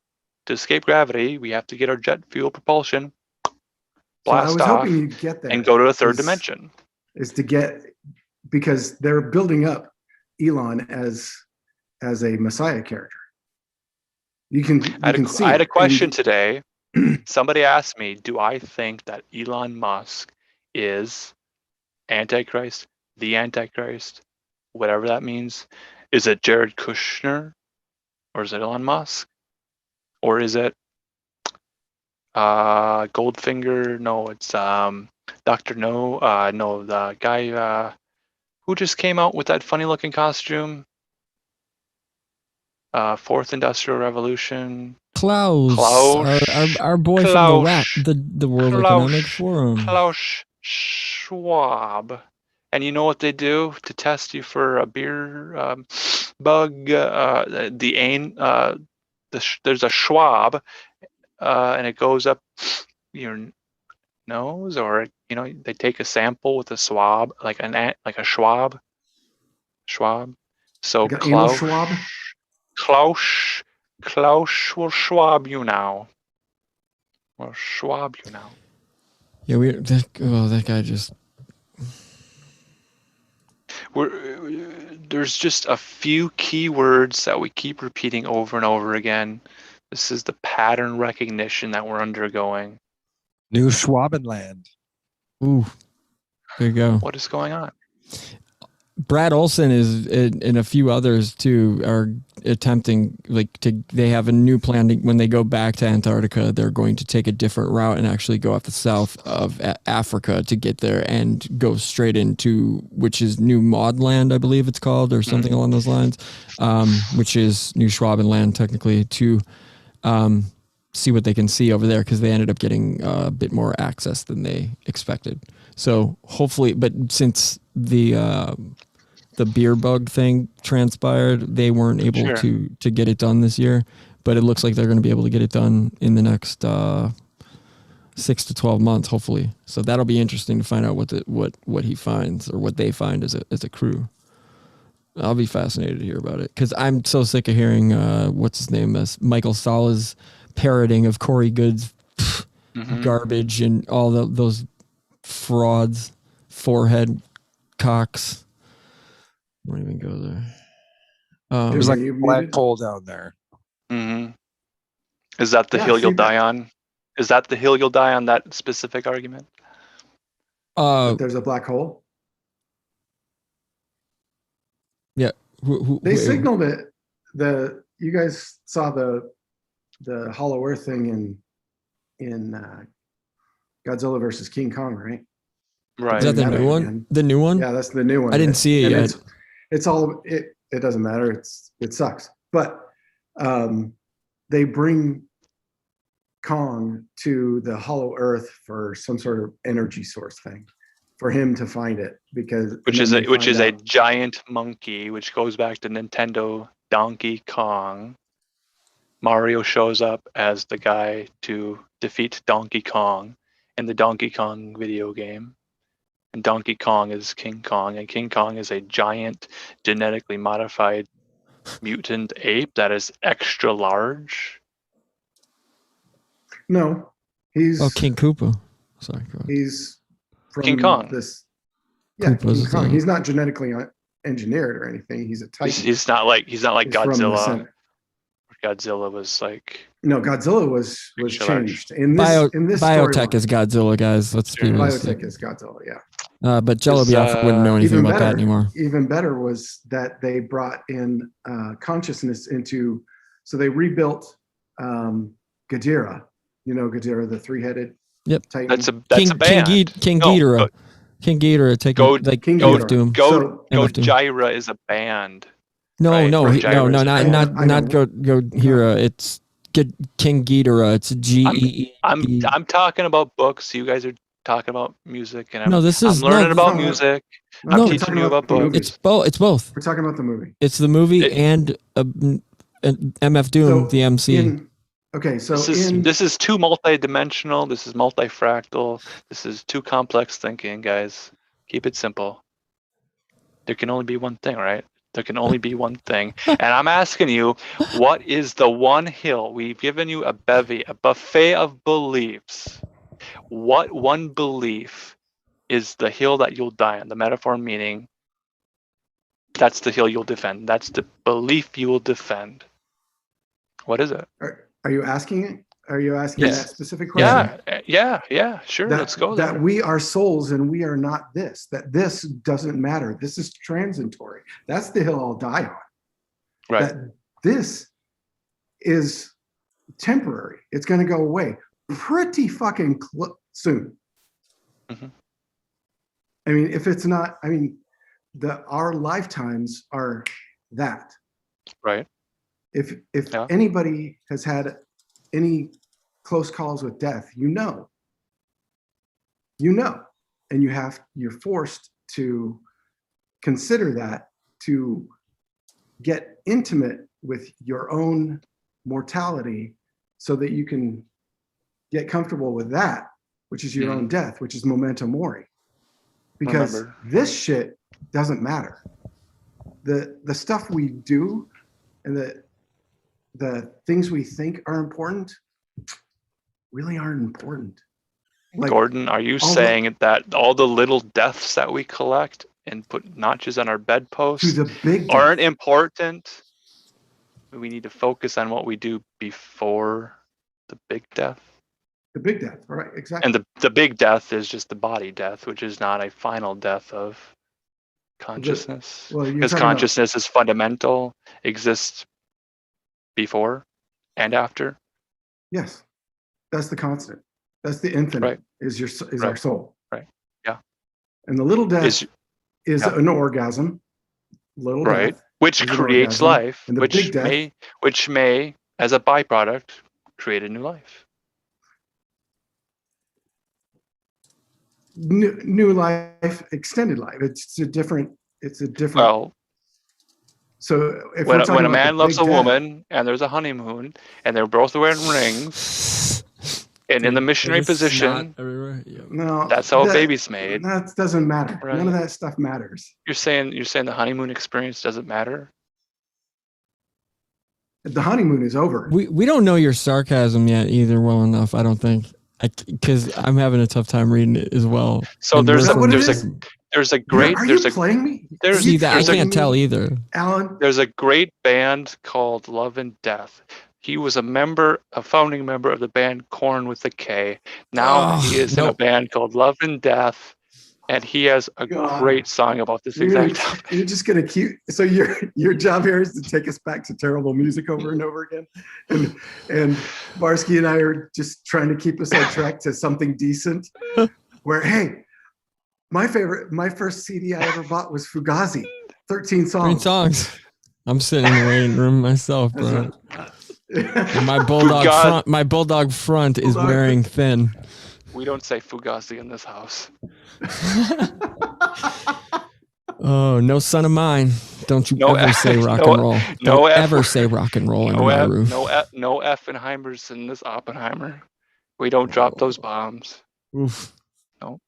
S6: to escape gravity, we have to get our jet fuel propulsion, blast off,
S5: hoping you'd get there
S6: and go to a 3rd dimension.
S5: Is to get, because they're building up Elon as a Messiah character. You can see.
S6: I had a question today. Somebody asked me, do I think that Elon Musk is Antichrist, the Antichrist, whatever that means? Is it Jared Kushner, or is it Elon Musk, or is it Goldfinger? No, it's Dr. No, the guy who just came out with that funny looking costume. 4th Industrial Revolution.
S3: Klaus. Our boy
S6: Klaus,
S3: from the World Economic Forum.
S6: Klaus Schwab. And you know what they do to test you for a beer bug? There's a Schwab, and it goes up your nose, or they take a sample with a swab, like a Schwab. So
S5: like Klaus Schwab.
S6: Klaus will Schwab you now. Will Schwab you now.
S3: Yeah, that guy just.
S6: There's just a few key words that we keep repeating over and over again. This is the pattern recognition that we're undergoing.
S4: New Schwabenland.
S3: Ooh, there you go.
S6: What is going on?
S3: Brad Olson and a few others too are attempting they have a new plan when they go back to Antarctica. They're going to take a different route and actually go off the south of Africa to get there and go straight into, which is New Maudland, I believe it's called, or something along those lines, which is New Schwabenland technically, to see what they can see over there, because they ended up getting a bit more access than they expected. So hopefully, but since the beer bug thing transpired, they weren't able to get it done this year, but it looks like they're going to be able to get it done in the next 6 to 12 months, hopefully. So that'll be interesting to find out what he finds, or what they find as a crew. I'll be fascinated to hear about it, because I'm so sick of hearing what's his name, Michael Sala's parroting of Corey Good's garbage and all those frauds, forehead cocks. Won't even go there.
S4: There's like a black hole down there.
S6: Is that the hill you'll die on? Is that the hill you'll die on, that specific argument?
S5: There's a black hole.
S3: Yeah.
S5: They signaled it. You guys saw the Hollow Earth thing in Godzilla versus King Kong, right?
S6: Right.
S3: Is that the new one? Again. The new one?
S5: Yeah, that's the new one.
S3: I didn't see it yet.
S5: It's all it doesn't matter. It sucks. But they bring Kong to the Hollow Earth for some sort of energy source thing, for him to find it, which is
S6: a giant monkey, which goes back to Nintendo Donkey Kong. Mario shows up as the guy to defeat Donkey Kong in the Donkey Kong video game. And Donkey Kong is King Kong, and King Kong is a giant, genetically modified mutant ape that is extra large.
S5: No, he's
S3: King Koopa. Sorry, go ahead.
S5: he's from
S6: King Kong.
S5: this. Yeah,
S3: Koopa's
S5: King Kong.
S3: a-
S5: He's not genetically engineered or anything. He's a Titan.
S6: He's not like
S5: He's from the
S6: Godzilla.
S5: center.
S6: Godzilla was like
S5: No, Godzilla was
S6: Extra large.
S5: changed in this
S3: Biotech
S5: storyline.
S3: is Godzilla, guys. Let's be realistic.
S5: Biotech is Godzilla. Yeah.
S3: But Jello Biafra wouldn't know anything about that anymore.
S5: Even better was that they brought in consciousness into. So they rebuilt Ghidorah. You know Ghidorah, the three-headed Titan.
S6: that's a band.
S3: King
S6: No,
S3: Ghidorah. King Ghidorah taking like
S5: King
S3: End of
S5: Ghidorah.
S3: Doom.
S5: So-
S6: Gojira is a band.
S3: No,
S6: right?
S3: no,
S6: Or
S3: no,
S6: Gyra's
S3: not
S6: band.
S3: not
S5: I
S3: not
S5: know.
S3: Gojira. It's King Ghidorah. It's G-E-E.
S6: I'm talking about books. You guys are talking about music, and
S3: No, this is
S6: I'm learning about
S5: no,
S6: music.
S5: No,
S6: I'm
S5: we're
S6: teaching
S5: talking
S6: you about
S5: the
S6: books.
S5: movie.
S3: It's both.
S5: We're talking about the movie.
S3: It's the movie
S6: It-
S3: and MF Doom,
S5: So
S3: the MC.
S5: So
S6: This is too multi-dimensional. This is multifractal. This is too complex thinking, guys. Keep it simple. There can only be one thing, right? There can only be one thing. And I'm asking you, what is the one hill? We've given you a buffet of beliefs. What one belief is the hill that you'll die on? The metaphor meaning that's the hill you'll defend. That's the belief you will defend. What is it?
S5: are you asking it? Are you asking
S3: Yes.
S5: that specific question?
S6: Yeah, sure. Let's go there.
S5: That we are souls and we are not this. That this doesn't matter. This is transitory. That's the hill I'll die on.
S6: Right.
S5: That this is temporary. It's going to go away pretty fucking soon.
S6: Mhm.
S5: I mean, if it's not, I mean, our lifetimes are that.
S6: Right.
S5: If
S6: Yeah.
S5: anybody has had any close calls with death, you know, and you're forced to consider that, to get intimate with your own mortality so that you can get comfortable with that, which is your own death, which is memento mori. Because
S6: Remember.
S5: this shit doesn't matter. The stuff we do and the things we think are important really aren't important. Like,
S6: Gordon, are you
S5: all the-
S6: saying that all the little deaths that we collect and put notches on our
S5: to
S6: bedposts
S5: the big
S6: aren't
S5: death,
S6: important? We need to focus on what we do before the big death.
S5: the big death, right? Exactly.
S6: And the big death is just the body death, which is not a final death of consciousness.
S5: well, you're
S6: Because
S5: talking about-
S6: consciousness is fundamental, exists before and after.
S5: Yes, that's the constant. That's the infinite.
S6: Right.
S5: Is our
S6: Right.
S5: soul.
S6: Right. Yeah.
S5: And the little death
S6: Is
S5: is
S6: yeah.
S5: an orgasm. Little
S6: right,
S5: death.
S6: which
S5: is an
S6: creates
S5: orgasm,
S6: life,
S5: and the
S6: which
S5: big death-
S6: may, as a byproduct, create a new life.
S5: New life, extended life. It's a different.
S6: Well,
S5: So if
S6: when
S5: we're
S6: a
S5: talking about
S6: man
S5: the
S6: loves a
S5: big death,
S6: woman and there's a honeymoon and they're both wearing rings and in the missionary position,
S3: Everywhere. Yeah.
S5: no,
S6: that's how a baby's made.
S5: That doesn't matter.
S6: Right.
S5: None of that stuff matters.
S6: You're saying the honeymoon experience doesn't matter?
S5: The honeymoon is over.
S3: We don't know your sarcasm yet either well enough. I don't think. Because I'm having a tough time reading it as well.
S6: So
S3: And
S6: there's
S3: we're
S6: a
S3: from-
S6: there's a great
S5: Are
S6: there's
S5: you
S6: a
S5: playing me?
S6: there's-
S3: See that I
S6: there's a-
S3: can't tell either.
S5: Alan.
S6: there's a great band called Love and Death. He was a founding member of the band Korn with a K. Now he is in a
S3: nope.
S6: band called Love and Death, and he has a
S5: God.
S6: great song about this
S5: You're,
S6: exact topic.
S5: you're just gonna keep. So your job here is to take us back to terrible music over and over again, and Barsky and I are just trying to keep us on track to something decent. Where hey, my first CD I ever bought was Fugazi, 13
S3: Three
S5: songs.
S3: songs. I'm sitting in the waiting room myself,
S5: That's
S3: bro.
S5: not-
S3: And my bulldog
S6: God.
S3: front is
S5: Bulldog.
S3: wearing thin.
S6: We don't say Fugazi in this house.
S3: Oh, no son of mine. Don't you
S6: No
S3: ever say rock
S6: no-
S3: and roll.
S6: no
S3: Don't
S6: F-
S3: ever say rock and roll under my roof.
S6: No Effenheimers in this Oppenheimer. We don't drop those bombs.
S3: Oof.
S6: No.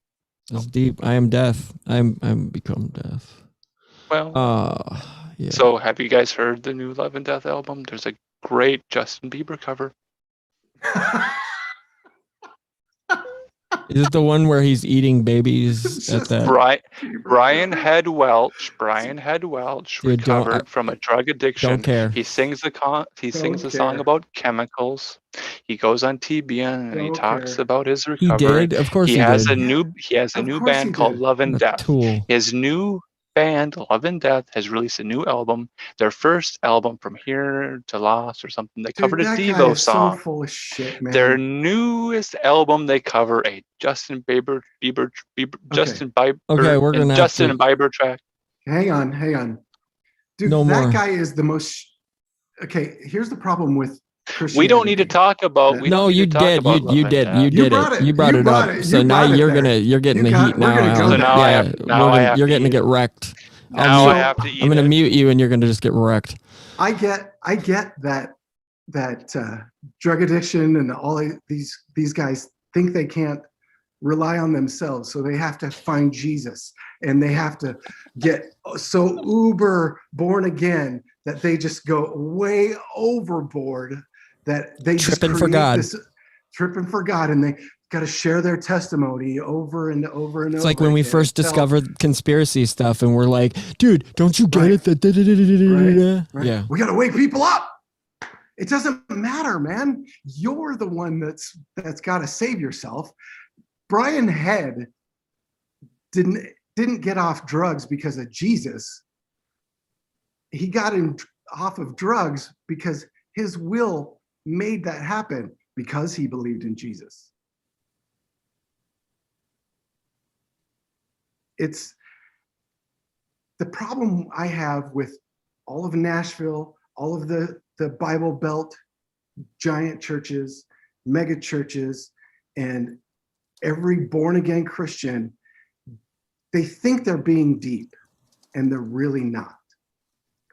S3: It's deep. I am deaf. I'm become deaf.
S6: Well,
S3: Yeah.
S6: so have you guys heard the new Love and Death album? There's a great Justin Bieber cover.
S3: Is it the one where he's eating babies at that?
S6: Brian Head Welch. Brian Head Welch
S3: Dude,
S6: recovered from a drug addiction.
S3: Don't care.
S6: He sings a song about chemicals. He goes on TBN and he talks about his recovery.
S3: He did, of course.
S6: He
S3: he
S6: has
S3: did.
S6: a new band called Love and Death.
S3: Tool.
S6: His new band, Love and Death, has released a new album. Their first album, From Here to Lost or something. They covered a Devo song.
S5: So full of shit, man.
S6: Their newest album, they cover a Justin Bieber Justin and Bieber track.
S5: Hang on. Dude,
S3: No
S5: that
S3: more.
S5: guy is the most. Okay, here's the problem with Christianity.
S6: We don't need to talk about.
S3: No, you did. You did it. You brought it up. So now you're getting the heat now.
S6: So now
S3: you're getting to get wrecked.
S6: Now I have to eat.
S3: I'm gonna mute you, and you're gonna just get wrecked.
S5: I get that drug addiction and all these guys think they can't rely on themselves, so they have to find Jesus, and they have to get so uber born again that they just go way overboard that they
S3: tripping for God,
S5: and they got to share their testimony over and over and over.
S3: It's like when we first discovered conspiracy stuff, and we're like, "Dude, don't you get it?"
S5: Right.
S3: Yeah,
S5: we got to wake people up. It doesn't matter, man. You're the one that's got to save yourself. Brian Head didn't get off drugs because of Jesus. He got off of drugs because his will made that happen because he believed in Jesus. It's the problem I have with all of Nashville, all of the Bible Belt giant churches, mega churches, and every born again Christian. They think they're being deep, and they're really not,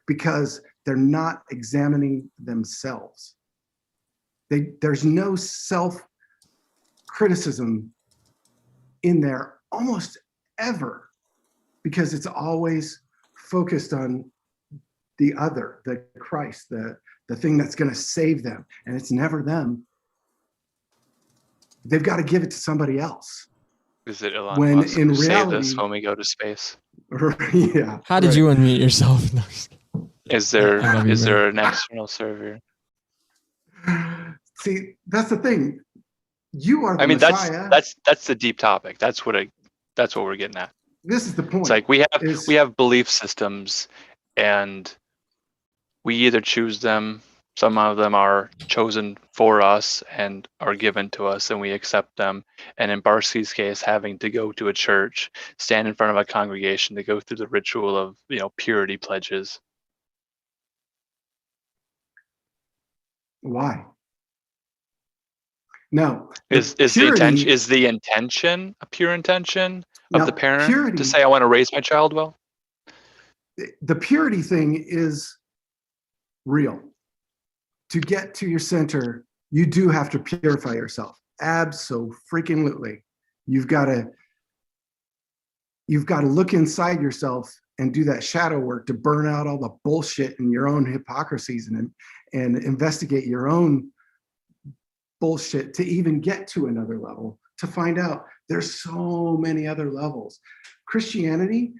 S5: because they're not examining themselves. There's no self-criticism in there almost ever, because it's always focused on the other, the Christ, the thing that's going to save them, and it's never them. They've got to give it to somebody else.
S6: Is it Elon Musk who save us when we go to space?
S5: Yeah.
S3: How did you unmute yourself?
S6: Is there an external server?
S5: See, that's the thing. You are the Messiah.
S6: That's the deep topic. That's what we're getting at.
S5: This is the point.
S6: It's like we have belief systems, and we either choose them. Some of them are chosen for us and are given to us, and we accept them. And in Barsky's case, having to go to a church, stand in front of a congregation to go through the ritual of purity pledges.
S5: Why? No.
S6: Is the intention a pure intention of the parent to say, I want to raise my child well?
S5: The purity thing is real. To get to your center, you do have to purify yourself. Abso-freaking-lutely. You've got to look inside yourself and do that shadow work to burn out all the bullshit and your own hypocrisies and investigate your own bullshit to even get to another level, to find out there's so many other levels. Christianity,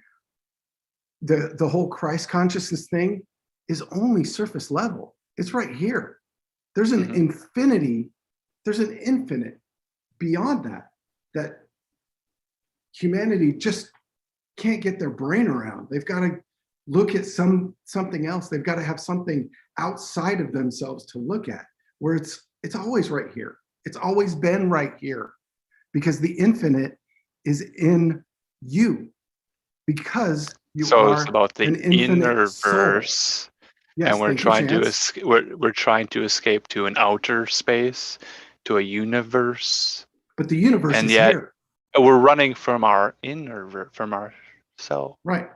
S5: the whole Christ consciousness thing is only surface level. It's right here. There's an infinity. There's an infinite beyond that humanity just can't get their brain around. They've got to look at something else. They've got to have something outside of themselves to look at, where it's always right here. It's always been right here, because the infinite is in you, because you are. So
S6: it's about the inner verse. Yes, and we're trying to escape to an outer space, to a universe.
S5: But the universe is here.
S6: We're running from our from our self.
S5: Right.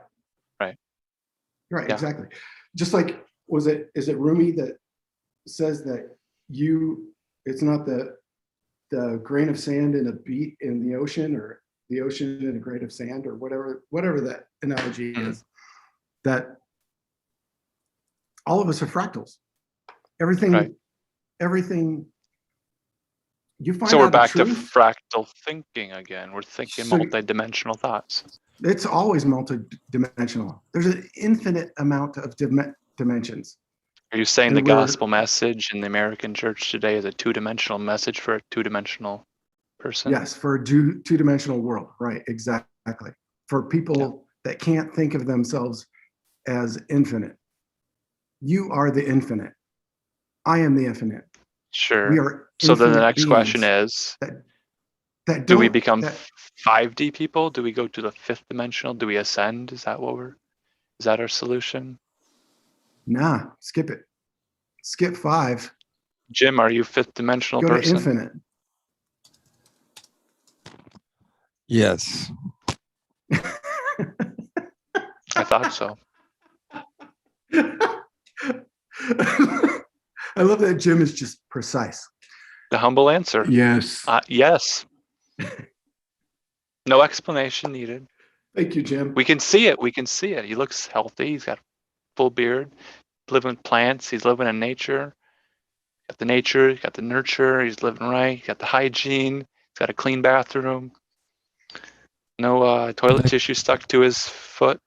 S6: Yeah.
S5: Exactly. Just like, is it Rumi that says that it's not the grain of sand in a beat in the ocean, or the ocean in a grain of sand, or whatever that analogy is, that all of us are fractals. Everything you find
S6: So we're
S5: out the
S6: back to
S5: truth.
S6: fractal thinking again. We're thinking
S5: So-
S6: multi-dimensional thoughts.
S5: It's always multi-dimensional. There's an infinite amount of dimensions.
S6: Are you saying
S5: And
S6: the
S5: we're-
S6: gospel message in the American church today is a two-dimensional message for a two-dimensional person?
S5: Yes, for a two-dimensional world. Right, exactly. For people that can't think of themselves as infinite. You are the infinite. I am the infinite.
S6: Sure.
S5: We are
S6: So then the
S5: infinite
S6: next question
S5: beings
S6: is,
S5: that
S6: do we
S5: don't-
S6: become
S5: that-
S6: 5D people? Do we go to the fifth dimensional? Do we ascend? Is that our solution?
S5: Nah, skip it. Skip 5.
S6: Jim, are you fifth dimensional
S5: Go
S6: person?
S5: to infinite.
S4: Yes.
S6: I thought so.
S5: I love that Jim is just precise.
S6: The humble answer.
S5: Yes.
S6: Yes. No explanation needed.
S5: Thank you, Jim.
S6: We can see it. We can see it. He looks healthy. He's got a full beard. Living with plants. He's living in nature. Got the nature. He's got the nurture. He's living right. He's got the hygiene. He's got a clean bathroom. No toilet tissue stuck to his foot.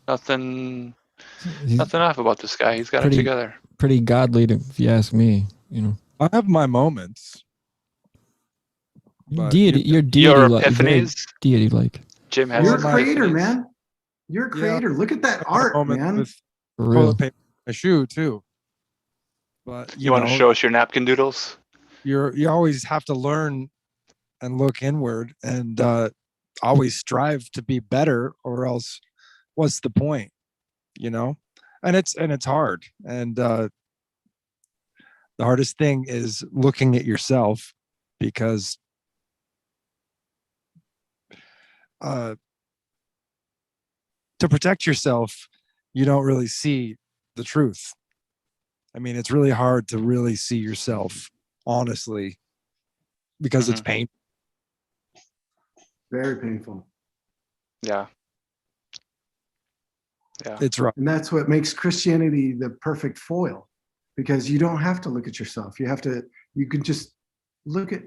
S6: Nothing off about this guy. He's got it together.
S3: Pretty godly, if you ask me. You know,
S4: I have my moments. But
S3: deity, your deity,
S6: Your
S3: very
S6: epiphanies.
S3: deity like.
S6: Jim has
S5: You're a
S6: his
S5: creator,
S6: epiphanies.
S5: man. You're a creator. Look at that art,
S4: Moment
S5: man.
S4: with
S3: For real.
S4: toilet paper in my shoe too. But
S6: You want to
S4: know,
S6: show us your napkin doodles?
S4: you always have to learn and look inward and always strive to be better, or else what's the point? You know? And it's hard. And the hardest thing is looking at yourself, because to protect yourself, you don't really see the truth. I mean, it's really hard to really see yourself honestly, because it's painful.
S5: Very painful.
S6: Yeah. Yeah.
S4: It's rough.
S5: And that's what makes Christianity the perfect foil, because you don't have to look at yourself. You can just look at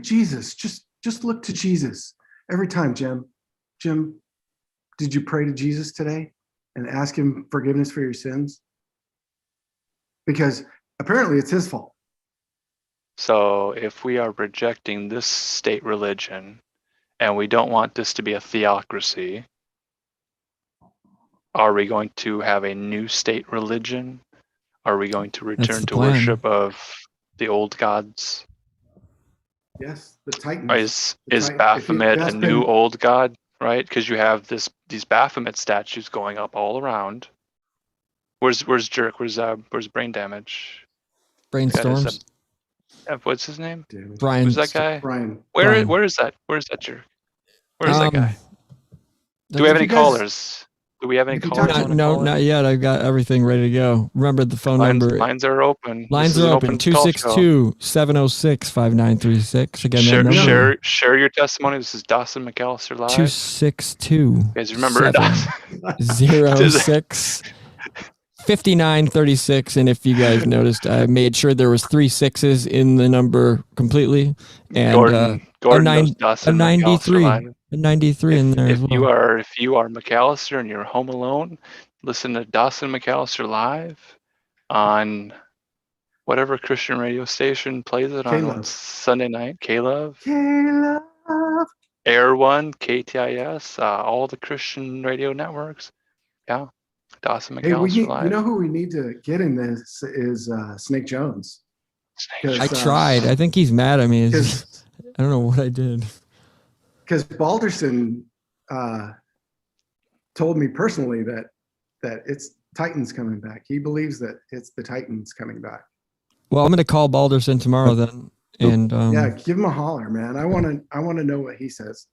S5: Jesus. Just look to Jesus every time, Jim. Jim, did you pray to Jesus today and ask him forgiveness for your sins? Because apparently it's his fault.
S6: So if we are rejecting this state religion and we don't want this to be a theocracy, are we going to have a new state religion? Are we going to return
S3: the
S6: to
S3: plan.
S6: worship of the old gods?
S5: Yes, the Titans.
S6: Is Baphomet a new old god, right? Because you have these Baphomet statues going up all around. Where's Jerk? Where's Brain Damage?
S3: Brainstorms.
S6: What's his name?
S3: Brian.
S6: Who's that guy?
S5: Brian.
S6: Where
S3: Brian.
S6: is that? Where's that Jerk? Where's that guy? Do we
S3: If
S6: have any
S5: you guys-
S6: callers? Do we have any
S5: if you
S6: callers?
S5: talk-
S6: wanna
S3: No,
S6: call in?
S3: not yet. I've got everything ready to go. Remember the phone number.
S6: Lines are open.
S3: Lines
S6: This is
S3: are
S6: an
S3: open.
S6: call show.
S3: 262-706-5936. Again, that number.
S6: Share your testimony. This is Dawson McAllister live.
S3: 262.
S6: You guys remember Dawson?
S3: 06 5936. And if you guys noticed, I made sure there was 3 6s in the number completely, and
S6: Gordon
S3: a
S6: knows Dawson McAllister
S3: 93,
S6: live.
S3: a 93 in there as
S6: If
S3: well.
S6: you are McAllister and you're home alone, listen to Dawson McAllister live on whatever Christian radio station plays it on
S5: K-Love.
S6: Sunday night. K-Love,
S5: Caleb.
S6: Air One, KTIS, all the Christian radio networks. Yeah, Dawson
S5: Hey,
S6: McAllister live.
S5: you know who we need to get in this is Snake Jones. 'Cause,
S3: I tried. I think he's mad at me. I don't know what I did.
S5: Because Balderson told me personally that it's Titans coming back. He believes that it's the Titans coming back.
S3: Well, I'm going to call Balderson tomorrow then. And
S5: Yeah, give him a holler, man. I want to know what he says.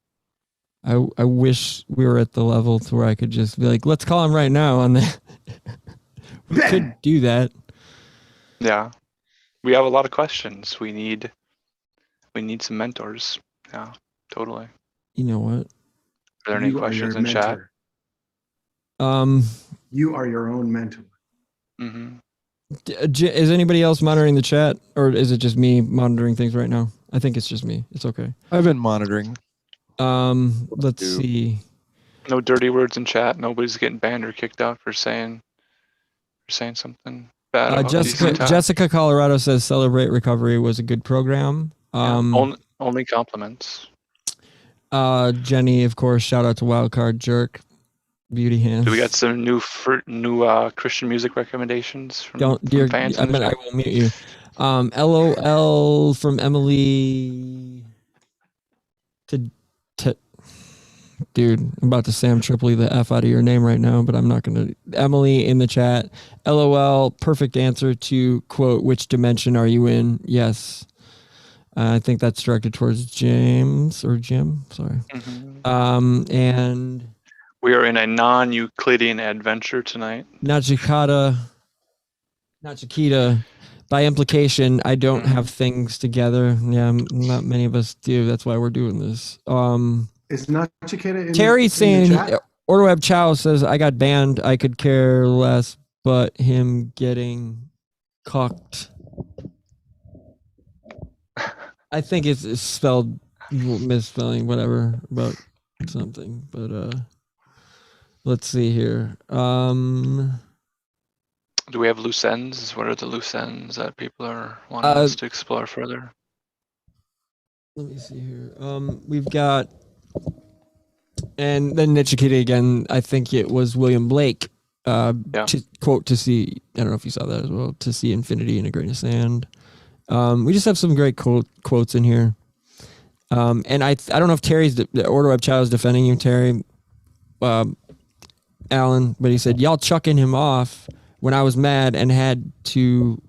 S3: I wish we were at the level to where I could just be like, let's call him right now on that. We could do that.
S6: Yeah, we have a lot of questions. We need some mentors. Yeah, totally.
S3: You know what?
S6: Are there any
S5: You are
S6: questions
S5: your
S6: in chat?
S5: mentor. You are your own mentor.
S6: Mm-hmm.
S3: Is anybody else monitoring the chat, or is it just me monitoring things right now? I think it's just me. It's okay.
S4: I've been monitoring.
S3: Let's see.
S6: No dirty words in chat. Nobody's getting banned or kicked out for saying something bad about DC Talk.
S3: Jessica Colorado says Celebrate Recovery was a good program.
S6: Only compliments.
S3: Jenny, of course, shout out to Wildcard Jerk, Beauty Hands.
S6: Do we got some new Christian music recommendations from fans?
S3: I will mute you. LOL from Emily to dude, I'm about to Sam Tripoli the F out of your name right now, but I'm not going to. Emily in the chat, LOL, perfect answer to quote, which dimension are you in? Yes. I think that's directed towards James or Jim. Sorry.
S6: Mm-hmm.
S3: And
S6: we are in a non-Euclidean adventure tonight.
S3: Not Chiquita. By implication, I don't have things together. Yeah, not many of us do. That's why we're doing this.
S5: Is not Chiquita in
S3: Terry saying,
S5: Orderweb
S3: Chow says, I got banned. I could care less, but him getting cocked. I think it's spelled misspelling, whatever, about something. But let's see here.
S6: Do we have loose ends? What are the loose ends that people are wanting us to explore further?
S3: Let me see here. We've got, and then Nichikita again. I think it was William Blake. To quote, to see. I don't know if you saw that as well. To see infinity in a grain of sand. We just have some great quotes in here. And I don't know if Terry's the Order of Chow is defending you, Terry, Alan, but he said y'all chucking him off when I was mad and had to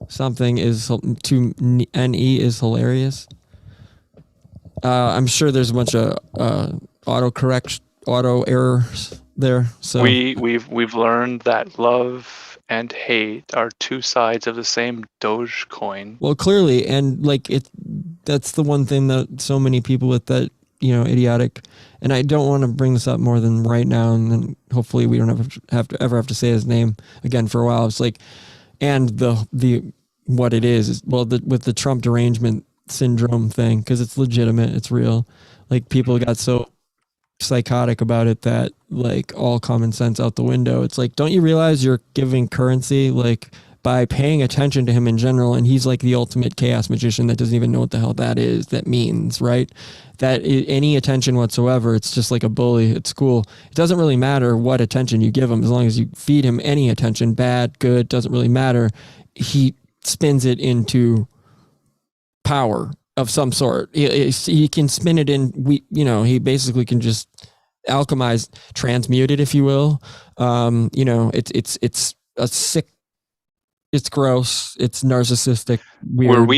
S3: something is to NE is hilarious. I'm sure there's a bunch of auto errors there. So
S6: we've learned that love and hate are two sides of the same Dogecoin.
S3: Well, clearly, and like that's the one thing that so many people with that, idiotic, and I don't want to bring this up more than right now, and then hopefully we don't have to say his name again for a while. It's like, and the what it is with the Trump derangement syndrome thing, because it's legitimate, it's real. Like people got so psychotic about it that like all common sense out the window. It's like, don't you realize you're giving currency like by paying attention to him in general, and he's like the ultimate chaos magician that doesn't even know what the hell that means, right? That any attention whatsoever, it's just like a bully at school. It doesn't really matter what attention you give him, as long as you feed him any attention, bad, good, doesn't really matter. He spins it into power of some sort. He can spin it in. He basically can just alchemize, transmute it, if you will. It's a sick. It's gross. It's narcissistic. Weird.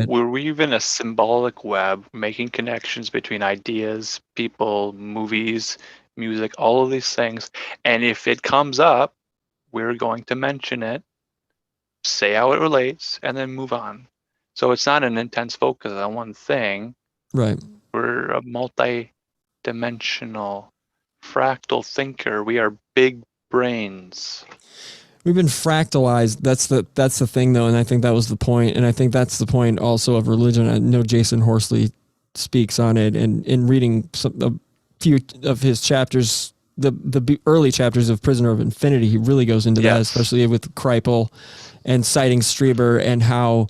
S6: We're weaving a symbolic web, making connections between ideas, people, movies, music, all of these things. And if it comes up, we're going to mention it, say how it relates, and then move on. So it's not an intense focus on one thing.
S3: Right.
S6: We're a multi-dimensional, fractal thinker. We are big brains.
S3: We've been fractalized. That's the thing, though, and I think that was the point. And I think that's the point also of religion. I know Jason Horsley speaks on it, and in reading a few of his chapters, the early chapters of Prisoner of Infinity, he really goes into that, especially with Kripal and citing Strieber, and how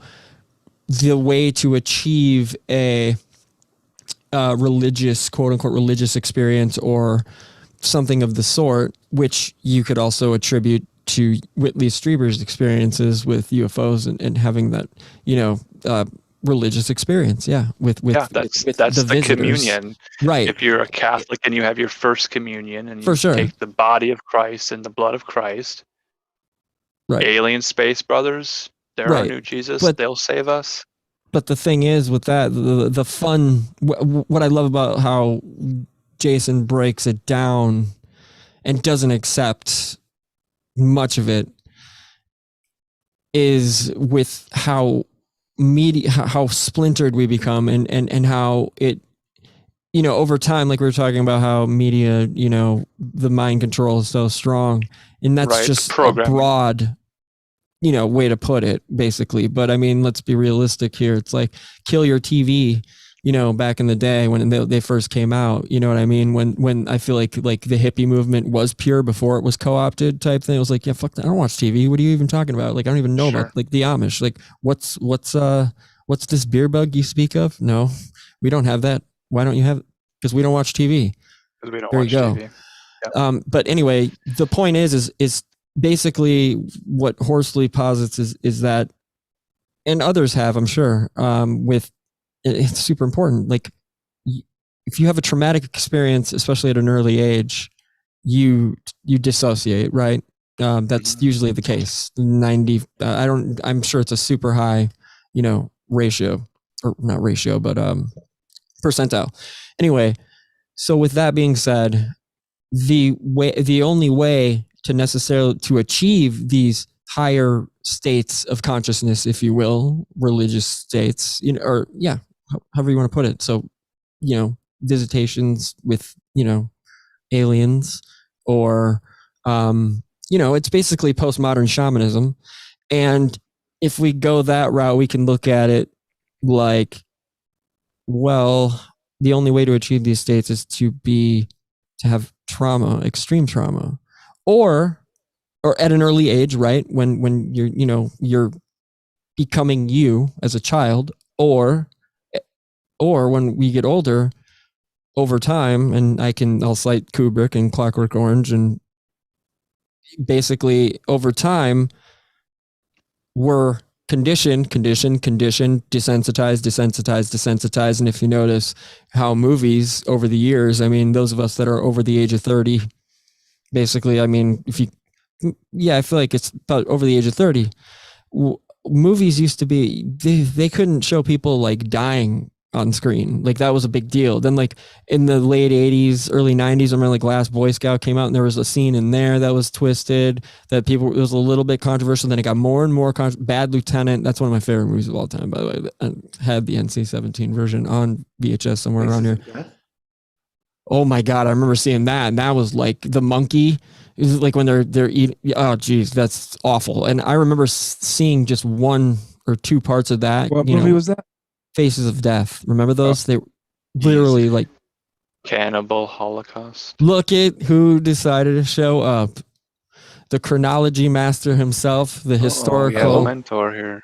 S3: the way to achieve a religious, quote unquote, religious experience or something of the sort, which you could also attribute to Whitley Strieber's experiences with UFOs and having that, religious experience. Yeah. With
S6: that's the communion.
S3: Right.
S6: If you're a Catholic and you have your first communion and
S3: you
S6: take the body of Christ and the blood of Christ,
S3: right.
S6: Alien Space Brothers, they're our new Jesus. They'll save us.
S3: But the thing is with that, the fun, what I love about how Jason breaks it down and doesn't accept much of it is with how splintered we become and how it you know, over time, like we were talking about how media, you know, the mind control is so strong, and that's
S6: Right,
S3: just a
S6: programming.
S3: broad, you know, way to put it, basically. But I mean, let's be realistic here. It's like kill your TV, you know, back in the day when they first came out, you know what I mean? When I feel like the hippie movement was pure before it was co-opted type thing. It was like, yeah, fuck that. I don't watch TV. What are you even talking about? Like, I don't even know
S6: Sure.
S3: about like the Amish. Like, what's this beer bug you speak of? No, we don't have that. Why don't you have it? Because we don't watch TV.
S6: Because we don't
S3: There
S6: watch
S3: you go.
S6: TV.
S3: But anyway, the point is basically what Horsley posits is that, and others have, I'm sure, with it's super important. Like, if you have a traumatic experience, especially at an early age, you dissociate, right? That's usually the case. 90. I'm sure it's a super high, you know, ratio, or not ratio, but percentile. Anyway, so with that being said, the only way to necessarily to achieve these higher states of consciousness, if you will, religious states, you know, or yeah, however you want to put it. So, you know, visitations with, you know, aliens, or you know, it's basically postmodern shamanism. And if we go that route, we can look at it like, well, the only way to achieve these states is to have trauma, extreme trauma, or at an early age, right? When you're, you know, you're becoming you as a child, or when we get older, over time. And I'll cite Kubrick and Clockwork Orange, and basically over time we're conditioned, desensitized. And if you notice how movies over the years, I mean, those of us that are over the age of 30, basically, I mean, I feel like it's about over the age of 30. Movies used to be, they couldn't show people like dying on screen. Like, that was a big deal. Then, like, in the late 80s, early 90s, I remember like Last Boy Scout came out, and there was a scene in there that was twisted, that it was a little bit controversial. Then it got more and more Bad Lieutenant. That's one of my favorite movies of all time, by the way. I had the NC-17 version on VHS somewhere around here. Oh my God, I remember seeing that, and that was like the monkey. It was like when they're eating. Oh geez, that's awful. And I remember seeing just one or two parts of that.
S4: What movie was that?
S3: Faces of Death. Remember those? They literally like
S6: Cannibal Holocaust.
S3: Look at who decided to show up. The chronology master himself, the historical
S6: mentor here.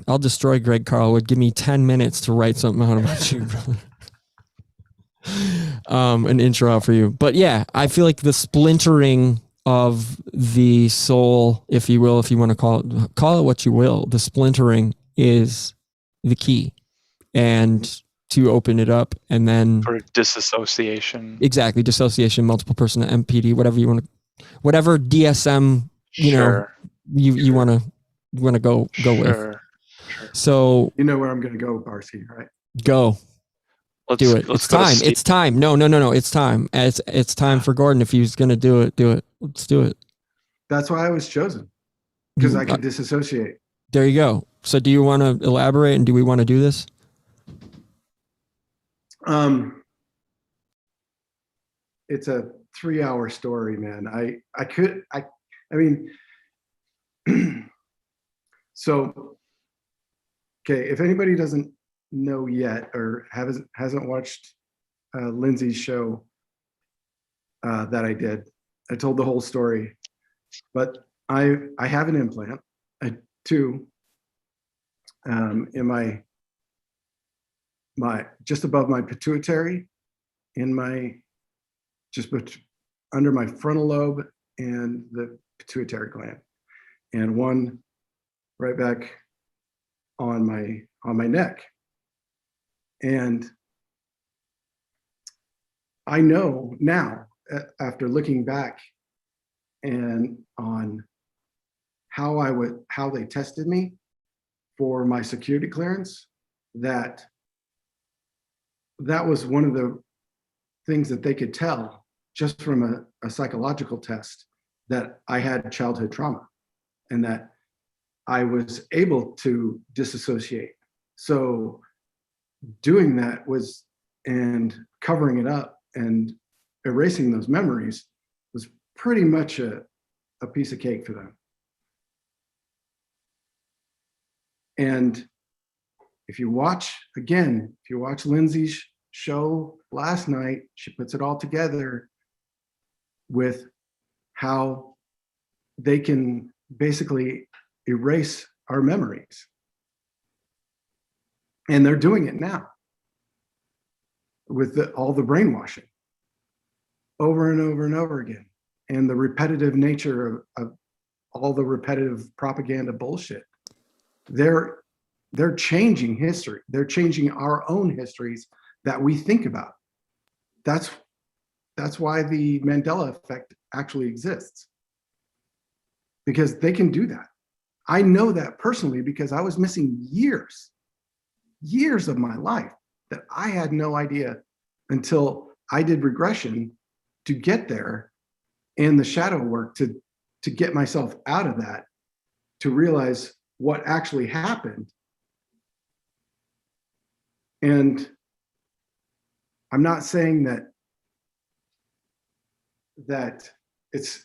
S3: I'll destroy Greg Carlwood. Give me 10 minutes to write something out about you, brother. An intro out for you. But yeah, I feel like the splintering of the soul, if you will, if you want to call it what you will, the splintering is the key, and to open it up, and then
S6: for disassociation.
S3: Exactly, dissociation, multiple person, MPD, whatever you want to, whatever DSM, you know, you want to go with. So
S5: you know where I'm going to go, Barsky, right?
S3: Go. Do it. It's time. It's time. No. It's time. It's time for Gordon. If he's going to do it, do it. Let's do it.
S5: That's why I was chosen, because I could disassociate.
S3: There you go. So do you want to elaborate, and do we want to do this?
S5: It's a 3-hour story, man. I mean, so, okay. If anybody doesn't know yet, or hasn't watched Lindsay's show that I did, I told the whole story, but I have an implant, two, in my just above my pituitary, under my frontal lobe and the pituitary gland, and one right back on my neck. And I know now, after looking back and on how they tested me for my security clearance, that was one of the things that they could tell just from a psychological test, that I had childhood trauma and that I was able to disassociate. So doing that was and covering it up and erasing those memories was pretty much a piece of cake for them. And if you watch Lindsay's show last night, she puts it all together with how they can basically erase our memories. And they're doing it now with all the brainwashing over and over and over again. And the repetitive nature of all the repetitive propaganda bullshit. They're changing history. They're changing our own histories that we think about. That's why the Mandela effect actually exists. Because they can do that. I know that personally because I was missing years of my life that I had no idea until I did regression to get there, and the shadow work to get myself out of that, to realize what actually happened. And I'm not saying that it's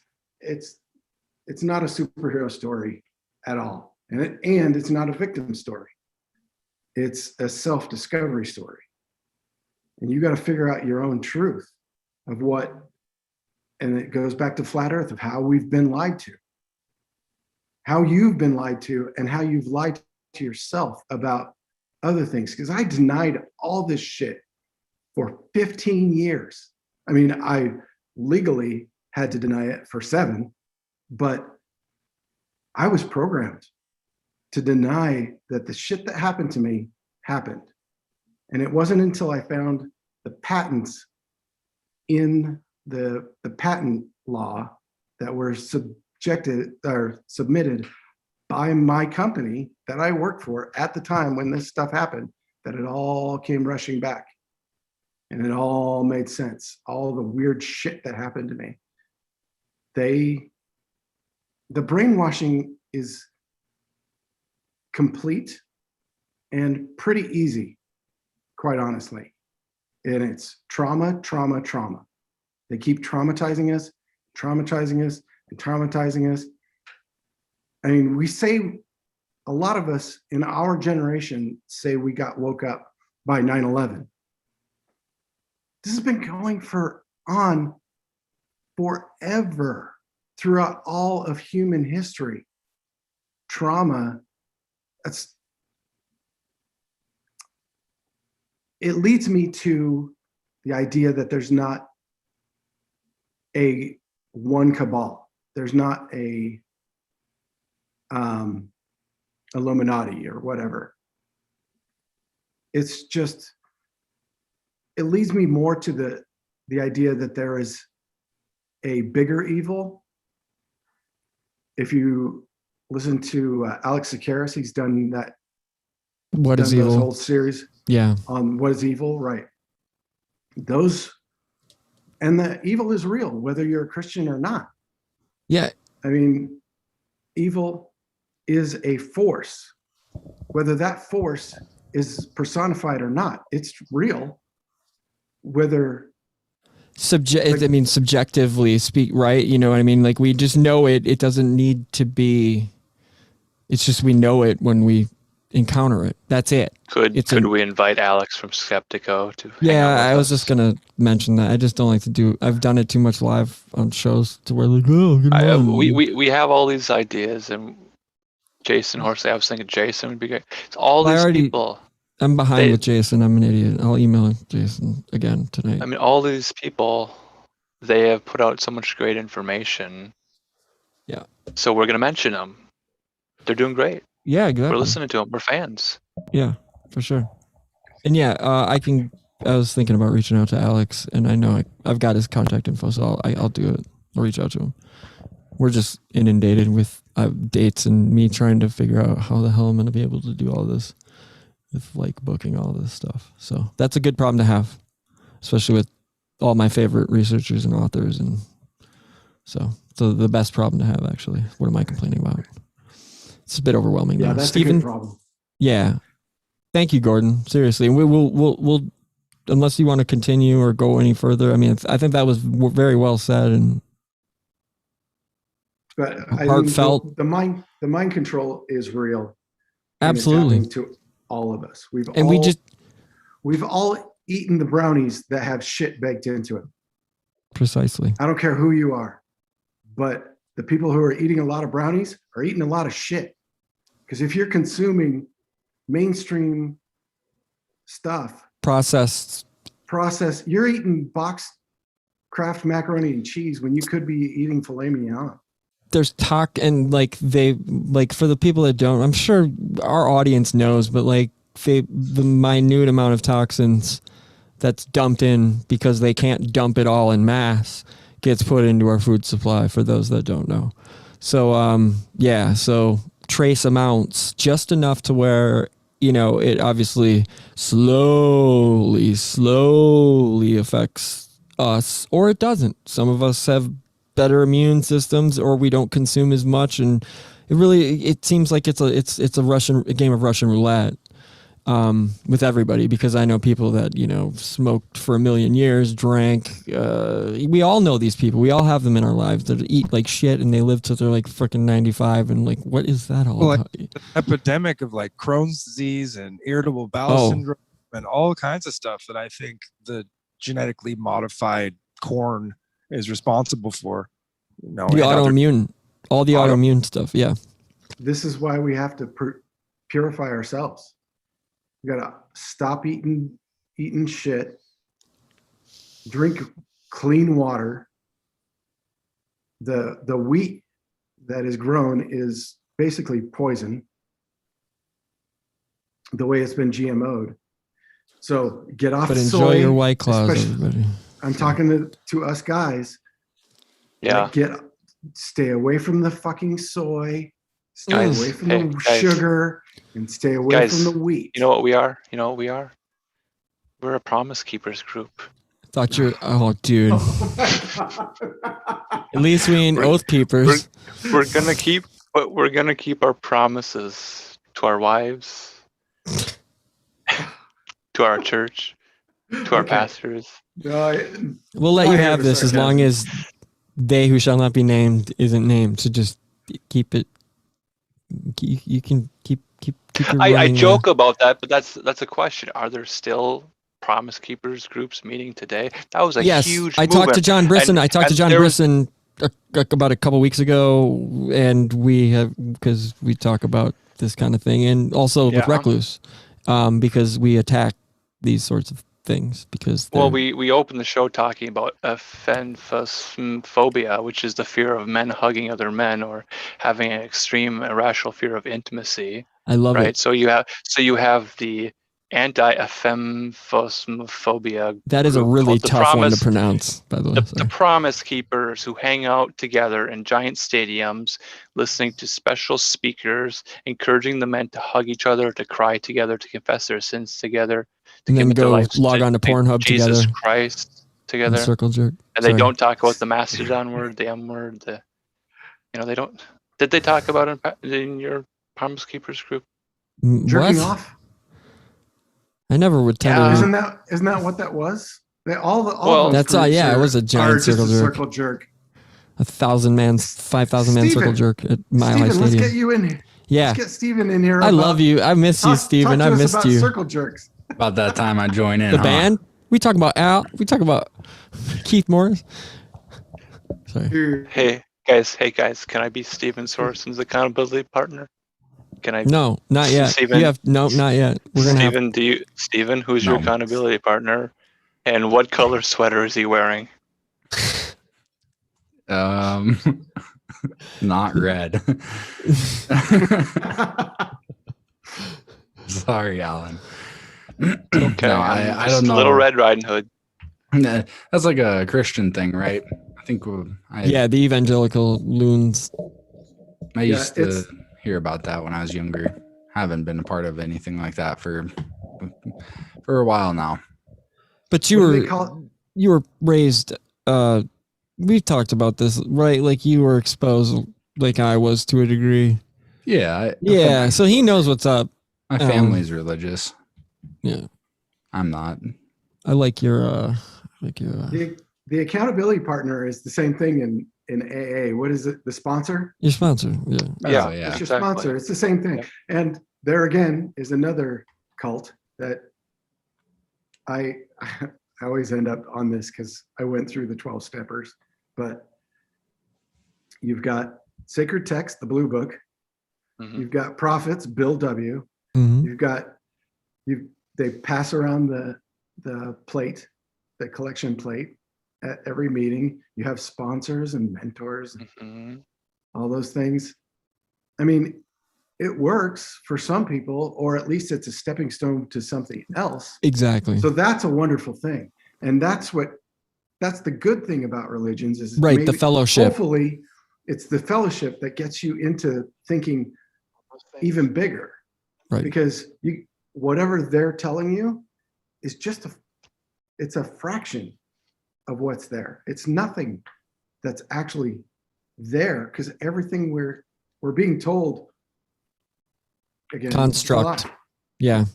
S5: not a superhero story at all, and it's not a victim story. It's a self-discovery story, and you got to figure out your own truth of what. And it goes back to flat earth, of how we've been lied to, how you've been lied to, and how you've lied to yourself about other things. Because I denied all this shit for 15 years. I mean, I legally had to deny it for 7, but I was programmed to deny that the shit that happened to me happened. And it wasn't until I found the patents in the patent law that were submitted by my company that I worked for at the time when this stuff happened, that it all came rushing back. And it all made sense. All the weird shit that happened to me. The brainwashing is complete and pretty easy, quite honestly. And it's trauma, trauma, trauma. They keep traumatizing us, and traumatizing us. I mean, we say, a lot of us in our generation say we got woke up by 9/11. This has been going on forever, throughout all of human history. Trauma, it leads me to the idea that there's not a one cabal. There's not a Illuminati or whatever. It's just, it leads me more to the idea that there is a bigger evil. If you listen to Alex Sakaris, he's done that.
S3: What is evil?
S5: Those whole series.
S3: Yeah.
S5: On what is evil, right? And the evil is real, whether you're a Christian or not.
S3: Yeah.
S5: I mean, evil is a force. Whether that force is personified or not, it's real. Whether
S3: subjectively speak, right? You know what I mean? Like, we just know it. It doesn't need to be. It's just we know it when we encounter it. That's it.
S6: Could we invite Alex from Skeptico to hang
S3: Yeah,
S6: out with
S3: I was
S6: us?
S3: just gonna mention that. I just don't like to do. I've done it too much live on shows to where, like, oh, good morning.
S6: We have all these ideas, and Jason Horsley. I was thinking Jason would be great. It's all these people.
S3: I'm behind with Jason. I'm an idiot. I'll email Jason again tonight.
S6: I mean, all these people, they have put out so much great information.
S3: Yeah.
S6: So we're gonna mention them. They're doing great.
S3: Yeah, exactly.
S6: We're listening to them. We're fans.
S3: Yeah, for sure. And yeah, I was thinking about reaching out to Alex, and I know I've got his contact info, so I'll do it. I'll reach out to him. We're just inundated with dates and me trying to figure out how the hell I'm going to be able to do all this with, like, booking all this stuff. So that's a good problem to have, especially with all my favorite researchers and authors. And so the best problem to have, actually. What am I complaining about? It's a bit overwhelming.
S5: Yeah,
S3: now.
S5: that's
S3: Steven,
S5: a good problem.
S3: Yeah. Thank you, Gordon. Seriously. And we'll unless you want to continue or go any further. I mean, I think that was very well said and
S5: But I
S3: heartfelt.
S5: think the mind control is real.
S3: Absolutely.
S5: And it's happening to all of us. We've all eaten the brownies that have shit baked into it.
S3: Precisely.
S5: I don't care who you are, but the people who are eating a lot of brownies are eating a lot of shit. Because if you're consuming mainstream stuff,
S3: processed,
S5: you're eating boxed Kraft macaroni and cheese when you could be eating filet mignon.
S3: There's talk and like for the people that don't, I'm sure our audience knows, but like the minute amount of toxins that's dumped in because they can't dump it all in mass gets put into our food supply for those that don't know. So, so trace amounts, just enough to where, it obviously slowly affects us, or it doesn't. Some of us have better immune systems, or we don't consume as much, and it seems like it's a game of Russian roulette with everybody, because I know people that smoked for a million years, drank. We all know these people. We all have them in our lives that eat like shit, and they live till they're like freaking 95. And like, what is that all about?
S4: The epidemic of like Crohn's disease and irritable bowel syndrome and all kinds of stuff that I think the genetically modified corn is responsible for.
S3: The autoimmune, all the autoimmune stuff. Yeah.
S5: This is why we have to purify ourselves. We gotta stop eating shit, drink clean water. The wheat that is grown is basically poison, the way it's been GMO'd. So get off
S3: but
S5: soy.
S3: Enjoy your White Claws, everybody.
S5: I'm talking to us guys.
S6: Yeah.
S5: Stay away from the fucking soy. Stay away from the sugar, and stay away from the wheat.
S6: You know what we are? We're a Promise Keepers group.
S3: I thought you're, dude.
S5: Oh my God.
S3: At least we ain't Oath Keepers.
S6: We're gonna keep our promises to our wives, to our church, to our pastors.
S3: We'll let you have this as long as they who shall not be named isn't named. So just keep it. You can keep your
S6: I joke about that, but that's a question. Are there still Promise Keepers groups meeting today? That was a huge
S3: I talked to John Brisson. I talked to John Brisson about a couple weeks ago, and because we talk about this kind of thing, and also with Recluse, because we attack these sorts of things because
S6: we opened the show talking about aphenphobia, which is the fear of men hugging other men or having an extreme irrational fear of intimacy.
S3: I love it.
S6: So you have the anti-aphenphobia.
S3: That is a really tough one to pronounce, by the way.
S6: The Promise Keepers who hang out together in giant stadiums, listening to special speakers, encouraging the men to hug each other, to cry together, to confess their sins together,
S3: and then go log on to Pornhub together.
S6: Jesus Christ together.
S3: Circle jerk.
S6: And they don't talk about the Mastodon word, the M word. They don't. Did they talk about it in your Promise Keepers group?
S5: Jerking off.
S3: I never would tell you.
S5: Isn't that what that was? It was a
S3: giant circle jerk. 1,000 man, 5,000 man circle jerk at Mile High Stadium.
S5: Let's get you in.
S3: Yeah.
S5: Let's get Steven in here.
S3: I love you. I miss you, Steven. I missed you.
S5: Circle jerks.
S8: About that time I join in.
S3: The band? We talk about Al. We talk about Keith Morris. Sorry.
S6: Hey guys. Can I be Steven Sorensen's accountability partner? Can I?
S3: No, not yet.
S6: Steven,
S3: not yet. We're gonna.
S6: Steven, who's your accountability partner, and what color sweater is he wearing?
S8: Not red. Sorry, Alan.
S6: Okay,
S8: no, I don't know.
S6: Little Red Riding Hood.
S8: That's like a Christian thing, right? I think.
S3: The evangelical loons.
S8: I used to hear about that when I was younger. Haven't been a part of anything like that for a while now.
S3: But you were raised. We talked about this, right? Like you were exposed, like I was to a degree.
S8: Yeah.
S3: So he knows what's up.
S8: My family's religious.
S3: Yeah.
S8: I'm not.
S3: I like your
S5: The accountability partner is the same thing in AA. What is it? The sponsor?
S3: your sponsor. Yeah.
S6: Yeah,
S8: Oh, yeah.
S5: It's your
S6: exactly.
S5: sponsor. It's the same thing.
S6: Yep.
S5: And there again is another cult that I always end up on this because I went through the 12 steppers, but you've got sacred text, the blue book.
S6: Mhm.
S5: You've got prophets, Bill W.
S3: Mhm.
S5: You've got they pass around the plate, the collection plate at every meeting. You have sponsors and mentors,
S6: Mhm.
S5: all those things. I mean, it works for some people, or at least it's a stepping stone to something else.
S3: Exactly.
S5: So that's a wonderful thing. And that's the good thing about religions is
S3: Right, the
S5: maybe-
S3: fellowship.
S5: Hopefully it's the fellowship that gets you into thinking even bigger.
S3: Right.
S5: Because whatever they're telling you is just it's a fraction of what's there. It's nothing that's actually there because everything we're being told again,
S3: Construct.
S5: it's a lie.
S3: Yeah.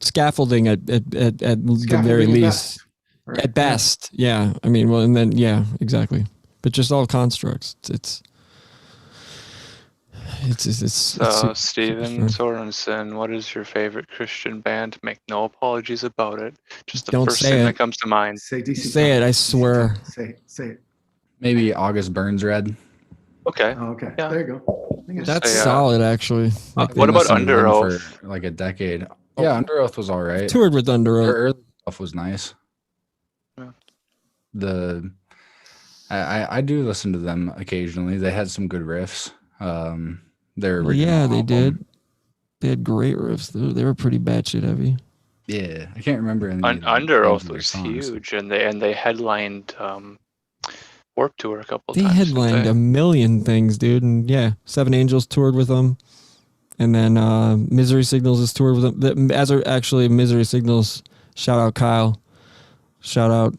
S3: Scaffolding at the very
S5: Scaffolding at
S3: least.
S5: best, right?
S3: At best. Yeah. I mean, well, and then, yeah, exactly. But just all constructs. It's
S6: So, Steven Sorensen, what is your favorite Christian band? Make no apologies about it. Just the
S3: Don't
S6: first
S3: say
S6: thing
S3: it.
S6: that comes to mind.
S5: Say DC.
S3: Say it, I swear.
S5: Say it.
S8: Maybe August Burns Red.
S6: Okay.
S5: Oh, okay.
S6: Yeah.
S5: There you go. I think it's-
S3: That's
S6: say,
S3: solid, actually.
S8: I've been
S6: What about
S8: listening to
S6: Under
S8: them
S6: Oath?
S8: for like a decade. Yeah, Under Oath was all right.
S3: Toured with Under
S8: Their
S3: Oath.
S8: early stuff was nice.
S6: Yeah.
S8: I do listen to them occasionally. They had some good riffs. Their
S3: Well,
S8: original
S3: yeah, they
S8: album.
S3: did. They had great riffs. They were pretty batshit heavy.
S8: Yeah, I can't remember any of the
S6: Under
S8: names
S6: Oath
S8: of their
S6: was
S8: songs.
S6: huge, and they headlined Warped Tour a couple
S3: They
S6: times. didn't
S3: headlined
S6: they?
S3: a million things, dude. And yeah, Seven Angels toured with them. And then Misery Signals is toured with them. Actually, Misery Signals, shout out Kyle. Shout out,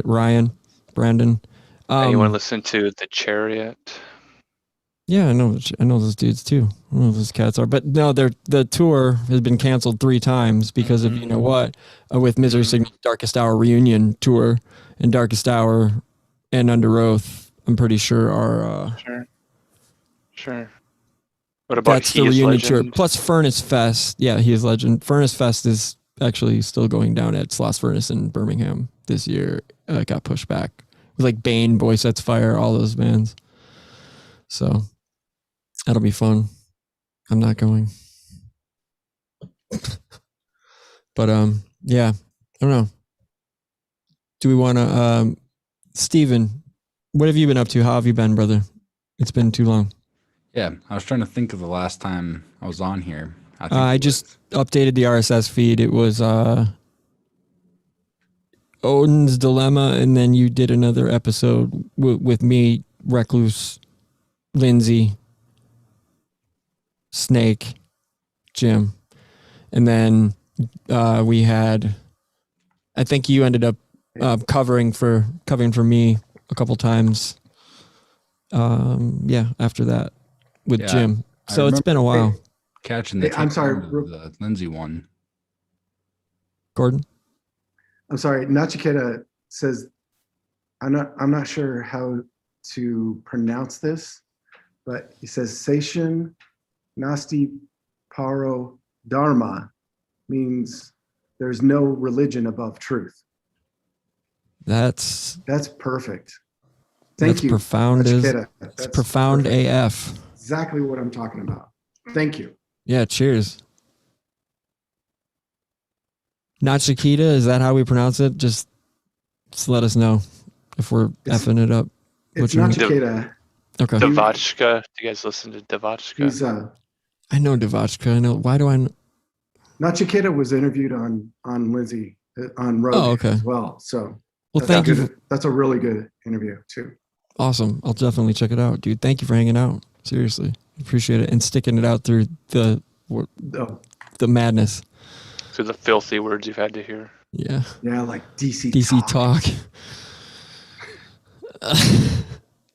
S3: Ryan, Brandon.
S6: Anyone listen to The Chariot?
S3: Yeah, I know those dudes too. I don't know who those cats are. But no, the tour has been canceled 3 times because of, you know what, with Misery Signals Darkest Hour reunion tour, and Darkest Hour and Under Oath, I'm pretty sure are
S6: Sure. What about
S3: that's
S6: He
S3: the
S6: Is
S3: reunion
S6: Legend?
S3: tour. Plus Furnace Fest. Yeah, He Is Legend. Furnace Fest is actually still going down at Sloss Furnace in Birmingham this year. It got pushed back. It was like Bane, Boy Sets Fire, all those bands. So that'll be fun. I'm not going. But yeah, I don't know. Do we want to Steven, what have you been up to? How have you been, brother? It's been too long.
S8: Yeah, I was trying to think of the last time I was on here.
S3: I just updated the RSS feed. It was Odin's Dilemma, and then you did another episode with me, Recluse, Lindsay, Snake, Jim, and then we had. I think you ended up covering for me a couple times. Yeah, after that with Jim. So it's been a while.
S8: Catching the
S5: I'm sorry,
S8: the Lindsay one.
S3: Gordon.
S5: I'm sorry. Nachiketa says, I'm not sure how to pronounce this, but he says Sation Nasti Paro Dharma means there's no religion above truth.
S3: That's
S5: perfect. Thank you.
S3: Profound.
S5: Nachiketa.
S3: It's profound
S5: perfect.
S3: AF.
S5: Exactly what I'm talking about. Thank you.
S3: Yeah, cheers. Not Chiquita, is that how we pronounce it? Just let us know if we're effing it up.
S5: It's not Chiquita.
S3: Okay.
S6: Devotchka. Do you guys listen to Devotchka?
S5: He's
S3: I know Devotchka. I know. Why do I know?
S5: Nachiketa was interviewed on Lindsay on Rogue as well. So
S3: thank you.
S5: That's a really good interview too.
S3: Awesome. I'll definitely check it out, dude. Thank you for hanging out. Seriously. Appreciate it. And sticking it out through the madness.
S6: Through the filthy words you've had to hear.
S3: Yeah.
S5: Yeah, like DC
S3: talk.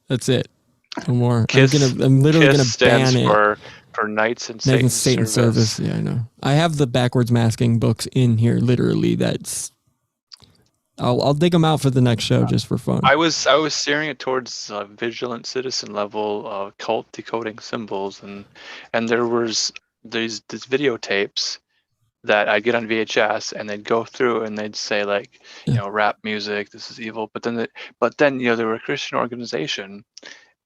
S3: That's it. No more.
S6: KISS,
S3: I'm literally
S6: KISS
S3: gonna ban
S6: stands
S3: it.
S6: for for Knights in
S3: Nathan's
S6: Satan's
S3: Satan
S6: service.
S3: service. Yeah, I know. I have the backwards masking books in here. Literally, that's. I'll dig them out for the next show just for fun.
S6: I was steering it towards vigilant citizen level, cult decoding symbols, and there was these videotapes that I'd get on VHS, and they'd go through and they'd say like, rap music, this is evil. But then they were a Christian organization,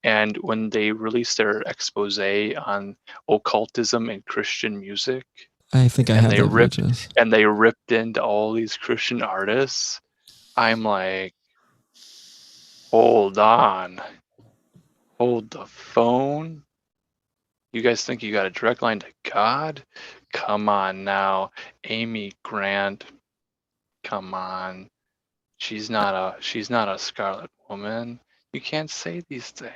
S6: and when they released their expose on occultism and Christian music,
S3: I think I have that VHS.
S6: And they ripped into all these Christian artists. I'm like, hold on. Hold the phone. You guys think you got a direct line to God? Come on now. Amy Grant. Come on. She's not a Scarlet Woman. You can't say these things.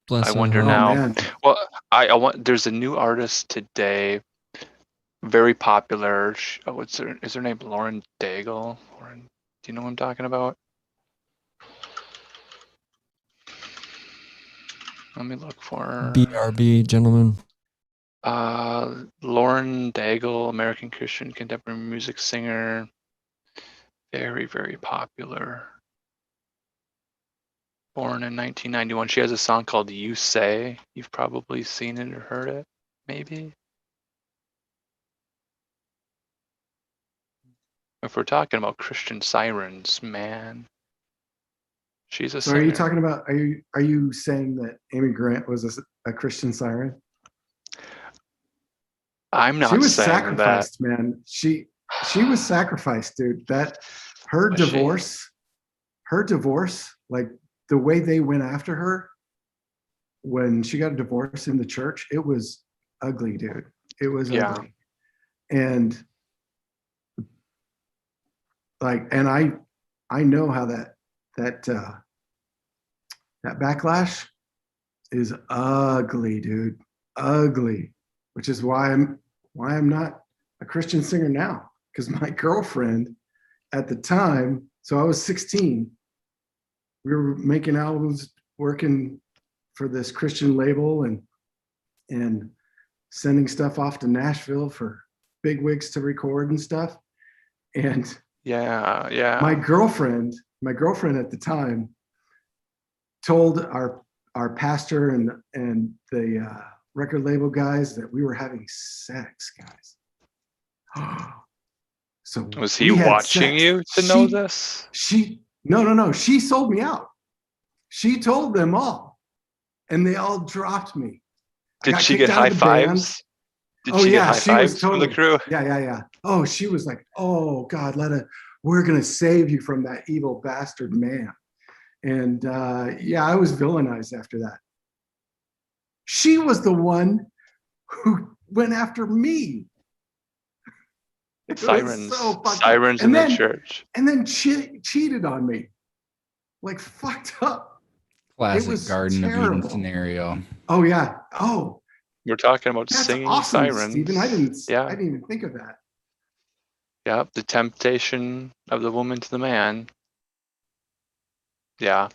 S3: Bless
S6: I wonder
S3: her.
S6: now.
S5: man.
S6: Well, I want. There's a new artist today, very popular. Is her name Lauren Daigle? Lauren, do you know what I'm talking about? Let me look for her.
S3: BRB, gentlemen.
S6: Lauren Daigle, American Christian contemporary music singer. Very, very popular. Born in 1991. She has a song called You Say. You've probably seen it or heard it, maybe. If we're talking about Christian sirens, man, she's a
S5: So
S6: singer.
S5: are you talking about, are you saying that Amy Grant was a Christian siren?
S6: I'm not
S5: She was
S6: saying
S5: sacrificed,
S6: that.
S5: man. She was sacrificed, dude. That her divorce, like the way they went after her when she got a divorce in the church, it was ugly, dude. It was ugly. And like, and I know how that backlash is ugly, dude. Ugly. Which is why I'm not a Christian singer now. Because my girlfriend at the time, so I was 16, we were making albums, working for this Christian label and sending stuff off to Nashville for bigwigs to record and stuff. And my girlfriend at the time told our pastor and the record label guys that we were having sex, guys. So
S6: was he watching you to know this?
S5: No. She sold me out. She told them all, and they all dropped me.
S6: Did she get high fives? Did she get high fives from the crew?
S5: Yeah. Oh, she was like, "Oh God, we're gonna save you from that evil bastard man." And I was villainized after that. She was the one who went after me.
S6: Sirens in the church.
S5: And then cheated on me. Like fucked up.
S8: Classic Garden of Eden scenario.
S5: Oh yeah. Oh.
S6: We're talking about singing
S5: awesome,
S6: sirens.
S5: Stephen. I didn't even think of that.
S6: Yeah, the temptation of the woman to the man. Yeah.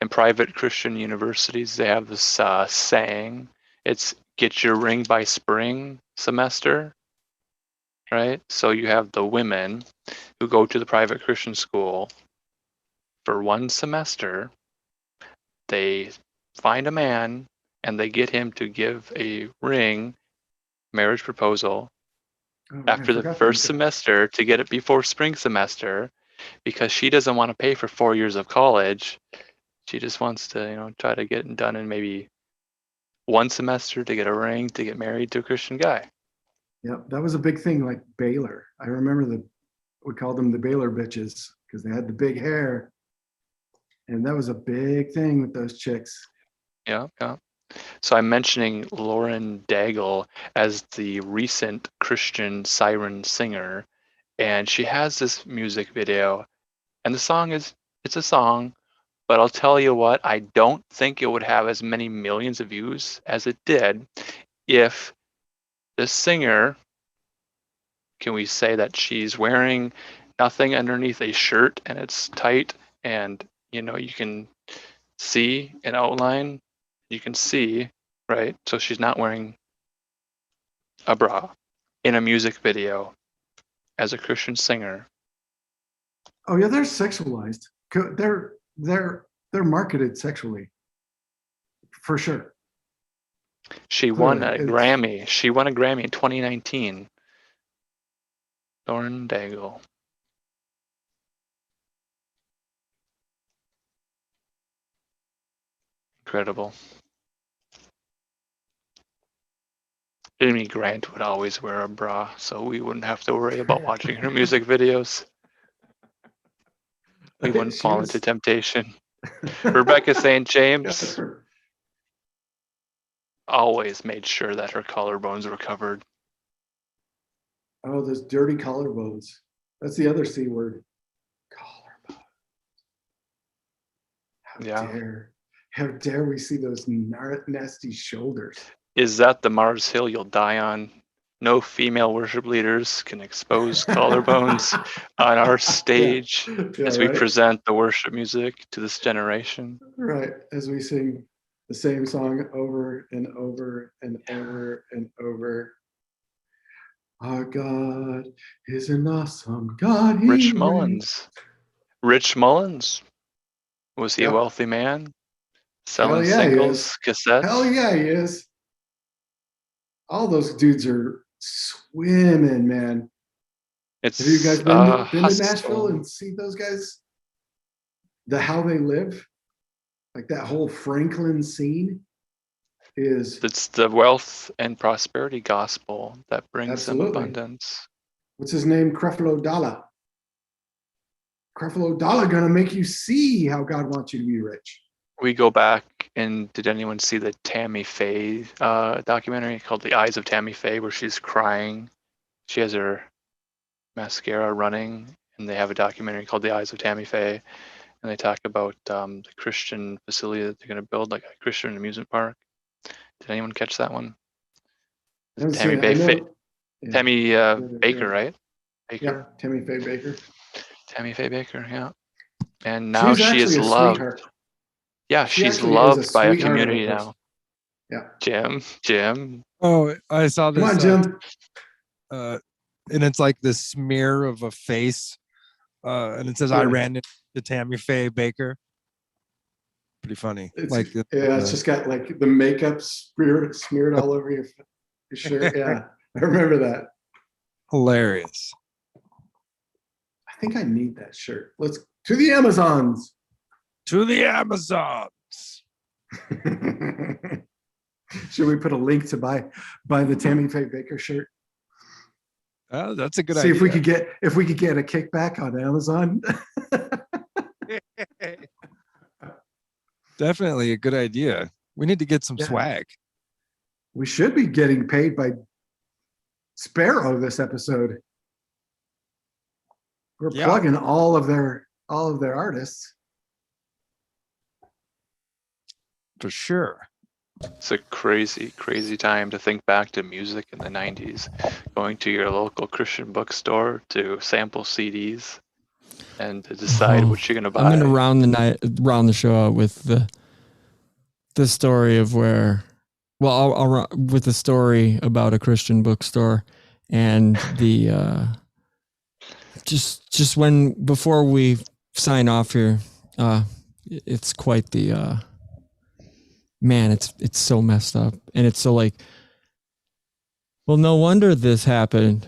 S6: In private Christian universities, they have this saying. It's get your ring by spring semester, right? So you have the women who go to the private Christian school for one semester. They find a man and they get him to give a ring, marriage proposal, after the first semester to get it before spring semester, because she doesn't want to pay for 4 years of college. She just wants to, try to get it done in maybe one semester to get a ring, to get married to a Christian guy.
S5: Yep, that was a big thing, like Baylor. I remember we called them the Baylor bitches because they had the big hair. And that was a big thing with those chicks.
S6: Yeah. So I'm mentioning Lauren Daigle as the recent Christian siren singer, and she has this music video, and the song it's a song, but I'll tell you what, I don't think it would have as many millions of views as it did if the singer, can we say that she's wearing nothing underneath a shirt and it's tight and you can see an outline, you can see right? So she's not wearing a bra in a music video as a Christian singer.
S5: Oh yeah, they're sexualized. They're marketed sexually, for sure.
S6: She won a
S5: Clearly,
S6: Grammy. She won a Grammy in 2019. Lauren Daigle. Incredible. Amy Grant would always wear a bra, so we wouldn't have to worry about watching her music videos. We wouldn't fall into temptation. Rebecca St. James always made sure that her collarbones were covered.
S5: Oh, those dirty collarbones. That's the other C word. Collarbone. How dare we see those nasty shoulders?
S6: Is that the Mars Hill you'll die on? No female worship leaders can expose collarbones on our stage as we present the worship music to this generation.
S5: Right, as we sing the same song over and over and over and over. Our God is an awesome God.
S6: Rich Mullins. Rich Mullins. Was he a wealthy man? Selling singles, cassettes?
S5: Hell yeah, he is. All those dudes are swimming, man. Have you guys been to Nashville and see those guys? How they live? Like that whole Franklin scene is...
S6: It's the wealth and prosperity gospel that brings them abundance.
S5: What's his name? Creflo Dollar. Creflo Dollar gonna make you see how God wants you to be rich.
S6: We go back, and did anyone see the Tammy Faye documentary called The Eyes of Tammy Faye, where she's crying? She has her mascara running, and they have a documentary called The Eyes of Tammy Faye, and they talk about the Christian facility that they're going to build, like a Christian amusement park. Did anyone catch that one? Tammy Baker, right? Baker?
S5: Yeah, Tammy Faye Baker.
S6: Tammy Faye Baker, yeah. And now she is loved.
S5: Sweetheart.
S6: Yeah, she's loved by a community now.
S5: Yeah.
S6: Jim.
S4: Oh, I saw this.
S5: Come on, Jim.
S4: And it's like this smear of a face. And it says, I ran into Tammy Faye Baker. Pretty funny.
S5: It's just got like the makeup smeared all over your shirt. Yeah, I remember that.
S4: Hilarious.
S5: I think I need that shirt. Let's to the Amazons.
S4: To the Amazons.
S5: Should we put a link to buy the Tammy Faye Baker shirt?
S4: Oh, that's a good
S5: idea. See if we could get a kickback on Amazon.
S4: Definitely a good idea. We need to get some swag.
S5: We should be getting paid by Sparrow this episode. We're plugging all of their artists.
S4: For sure.
S6: It's a crazy, crazy time to think back to music in the 90s, going to your local Christian bookstore to sample CDs and to decide what you're going to buy.
S3: I'm going to round the show out with the story of where, I'll with the story about a Christian bookstore and the, just before we sign off here, it's quite the, man, it's so messed up. And it's so like, well, no wonder this happened.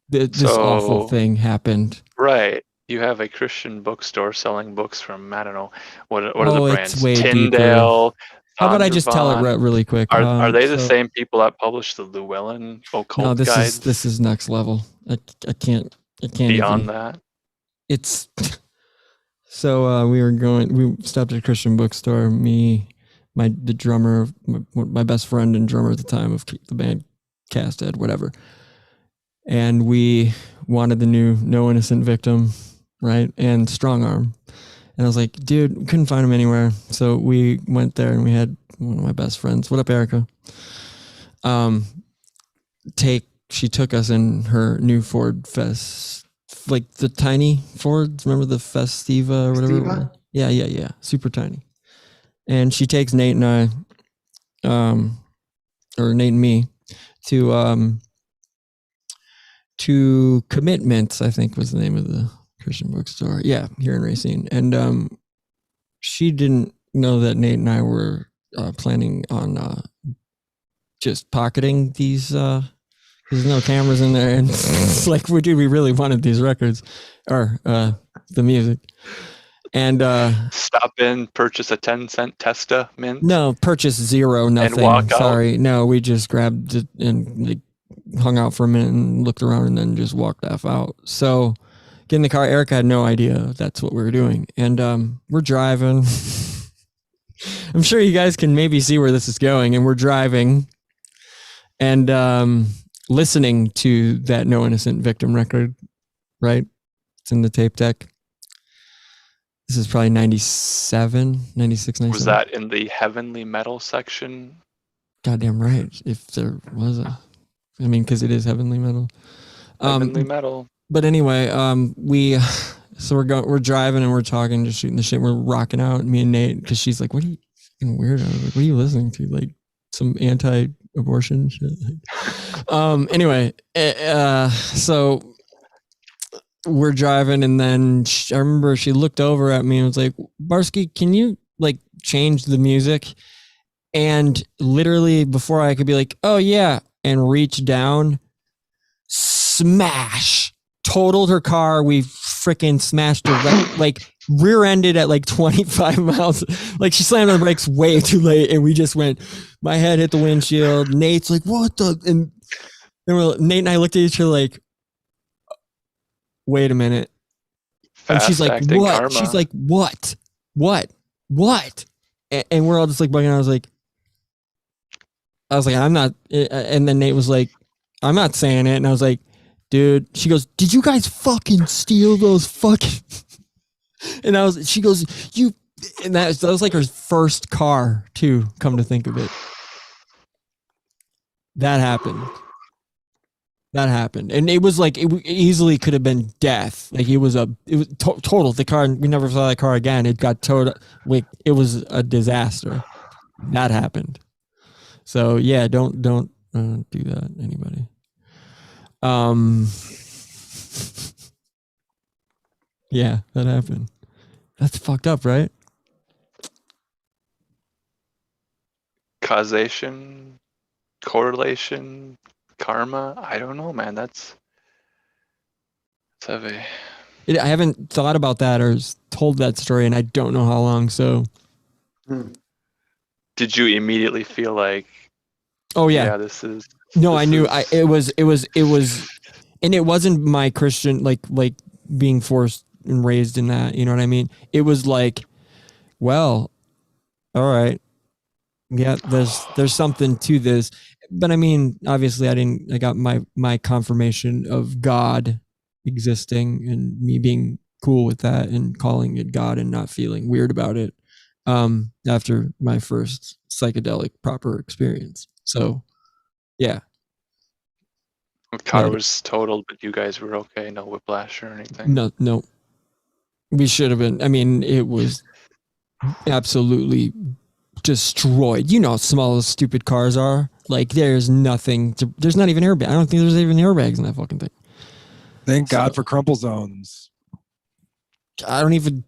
S3: This awful thing happened.
S6: Right. You have a Christian bookstore selling books from, I don't know, what are the brands?
S3: It's way
S6: Tyndale.
S3: Deeper. How about I just tell it really quick?
S6: Are they the same people that publish the Llewellyn occult guides?
S3: This is next level. I can't
S6: beyond that.
S3: It's so we stopped at a Christian bookstore. Me, the drummer, my best friend and drummer at the time of the band Cashapp, whatever. And we wanted the new No Innocent Victim, right? And Strong Arm. And I was like, dude, we couldn't find them anywhere. So we went there and we had one of my best friends. What up, Erica? She took us in her new Ford like the tiny Fords. Remember the Festiva or whatever? Yeah. Super tiny. And she takes Nate and I or Nate and me, to Commitments, I think was the name of the Christian bookstore. Yeah, here in Racine. And she didn't know that Nate and I were planning on just pocketing these. There's no cameras in there, and it's like, we really wanted these records or the music. And
S6: stop in, purchase a 10-cent Testa mint.
S3: No, purchase zero, nothing.
S6: And walk
S3: Sorry,
S6: out.
S3: no, we just grabbed it and like hung out for a minute and looked around and then just walked out. So get in the car. Erica had no idea that's what we were doing, and we're driving. I'm sure you guys can maybe see where this is going, and we're driving and listening to that No Innocent Victim record, right? It's in the tape deck. This is probably 97, 96, 97.
S6: Was that in the heavenly metal section?
S3: Goddamn right. If there was I mean, because it is heavenly metal.
S6: Heavenly metal.
S3: But anyway, we're driving and we're talking, just shooting the shit. We're rocking out, me and Nate, because she's like, "What are you fucking weirdo? Like, what are you listening to? Like some anti-abortion shit." Anyway, so we're driving, and then I remember she looked over at me and was like, "Barsky, can you like change the music?" And literally before I could be like, "Oh yeah," and reach down, smash, totaled her car. We freaking smashed her, like rear-ended at like 25 miles. Like she slammed on the brakes way too late, and we just went. My head hit the windshield. Nate's like, "What the?" And then Nate and I looked at each other like, "Wait a minute." And she's like, "What?" Karma. She's like, "What? What?" And we're all just like bugging out. I was like, "I'm not." And then Nate was like, "I'm not saying it." And I was like, "Dude," she goes, "Did you guys fucking steal those fucking?" And she goes, "You," and that was like her first car too. Come to think of it, that happened. And it was like, it easily could have been death. Like it was total. The car, we never saw that car again. It got towed. Like it was a disaster. That happened. So yeah, don't do that, anybody. Yeah, that happened. That's fucked up, right?
S6: Causation, correlation, karma. I don't know, man. That's heavy.
S3: I haven't thought about that or told that story, and I don't know how long. So,
S6: did you immediately feel like,
S3: "Oh yeah,
S6: this is"?
S3: No, I knew. It was, and it wasn't my Christian like being forced and raised in that. You know what I mean? It was like, well, all right, yeah, there's something to this. But I mean, obviously, I got my confirmation of God existing and me being cool with that and calling it God and not feeling weird about it after my first psychedelic proper experience. So yeah,
S6: the car was totaled, but you guys were okay, no whiplash or anything.
S3: No, we should have been. I mean, it was absolutely destroyed. You know how small those stupid cars are. Like there's nothing there's not even airbag. I don't think there's even airbags in that fucking thing.
S4: Thank God for crumple zones.
S3: I don't even.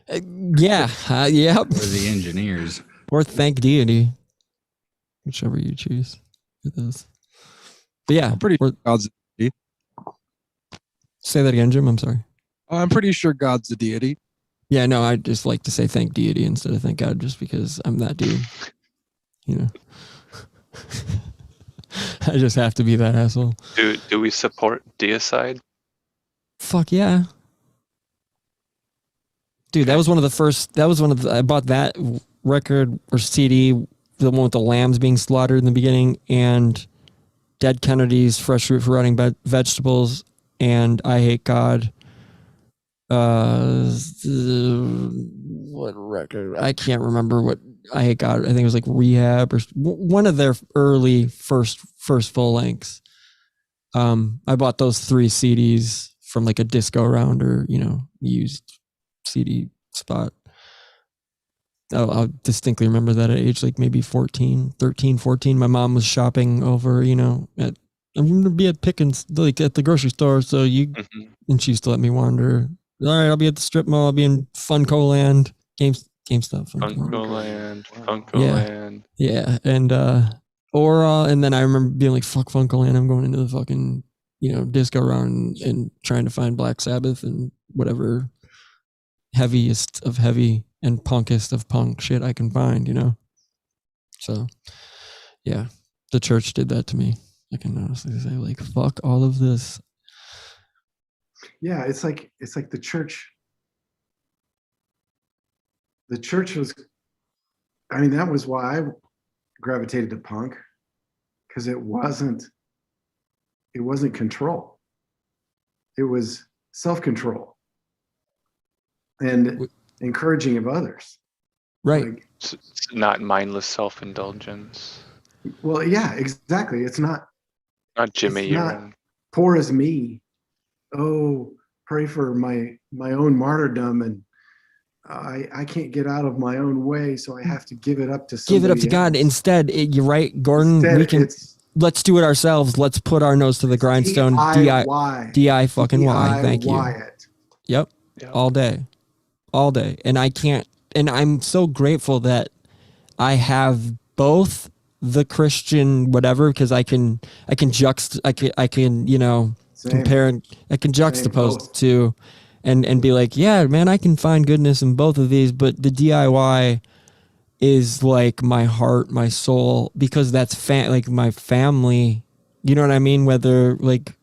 S3: Yeah. Yep.
S8: Or the engineers.
S3: Or thank deity. Whichever you choose for those. But yeah.
S4: I'm pretty sure God's a deity.
S3: Say that again, Jim. I'm sorry.
S4: I'm pretty sure God's a deity.
S3: Yeah, no, I just like to say thank deity instead of thank God just because I'm that dude. You know. I just have to be that asshole.
S6: Do we support deicide?
S3: Fuck yeah. Dude, that was one of the first. I bought that record or CD, the one with the lambs being slaughtered in the beginning, and Dead Kennedys, Fresh Fruit for Rotting Vegetables, and I Hate God. What record? I can't remember what I Hate God. I think it was like Rehab or one of their early first full lengths. I bought those 3 CDs from like a disco round or used CD spot. I'll distinctly remember that at age like maybe 13, 14. My mom was shopping over, I'm going to be at Pickens, like at the grocery store. So and she used to let me wander. All right, I'll be at the strip mall. I'll be in Funko Land, GameStop.
S6: Funko Land.
S3: Yeah. And, and then I remember being like, fuck Funko Land. I'm going into the fucking, disco round and trying to find Black Sabbath and whatever heaviest of heavy and punkest of punk shit I can find, So, yeah, the church did that to me. I can honestly say, like, fuck all of this.
S5: Yeah, it's like the church. The church was, that was why I gravitated to punk, because it wasn't control. It was self-control and encouraging of others.
S3: Right.
S5: Like,
S6: it's not mindless self-indulgence.
S5: Well, yeah, exactly. It's not
S6: Jimmy urine.
S5: Poor as me. Oh, pray for my own martyrdom, and I can't get out of my own way, so I have to give it up to somebody.
S3: Give it up to God. Instead, you're right, Gordon. Let's do it ourselves. Let's put our nose to the grindstone. DIY fucking Y. Thank you. Yep. All day. And I can't. And I'm so grateful that I have both the Christian whatever, because I can compare. I can juxtapose to, and be like, yeah, man, I can find goodness in both of these, but the DIY is like my heart, my soul, because that's like my family. You know what I mean? Whether like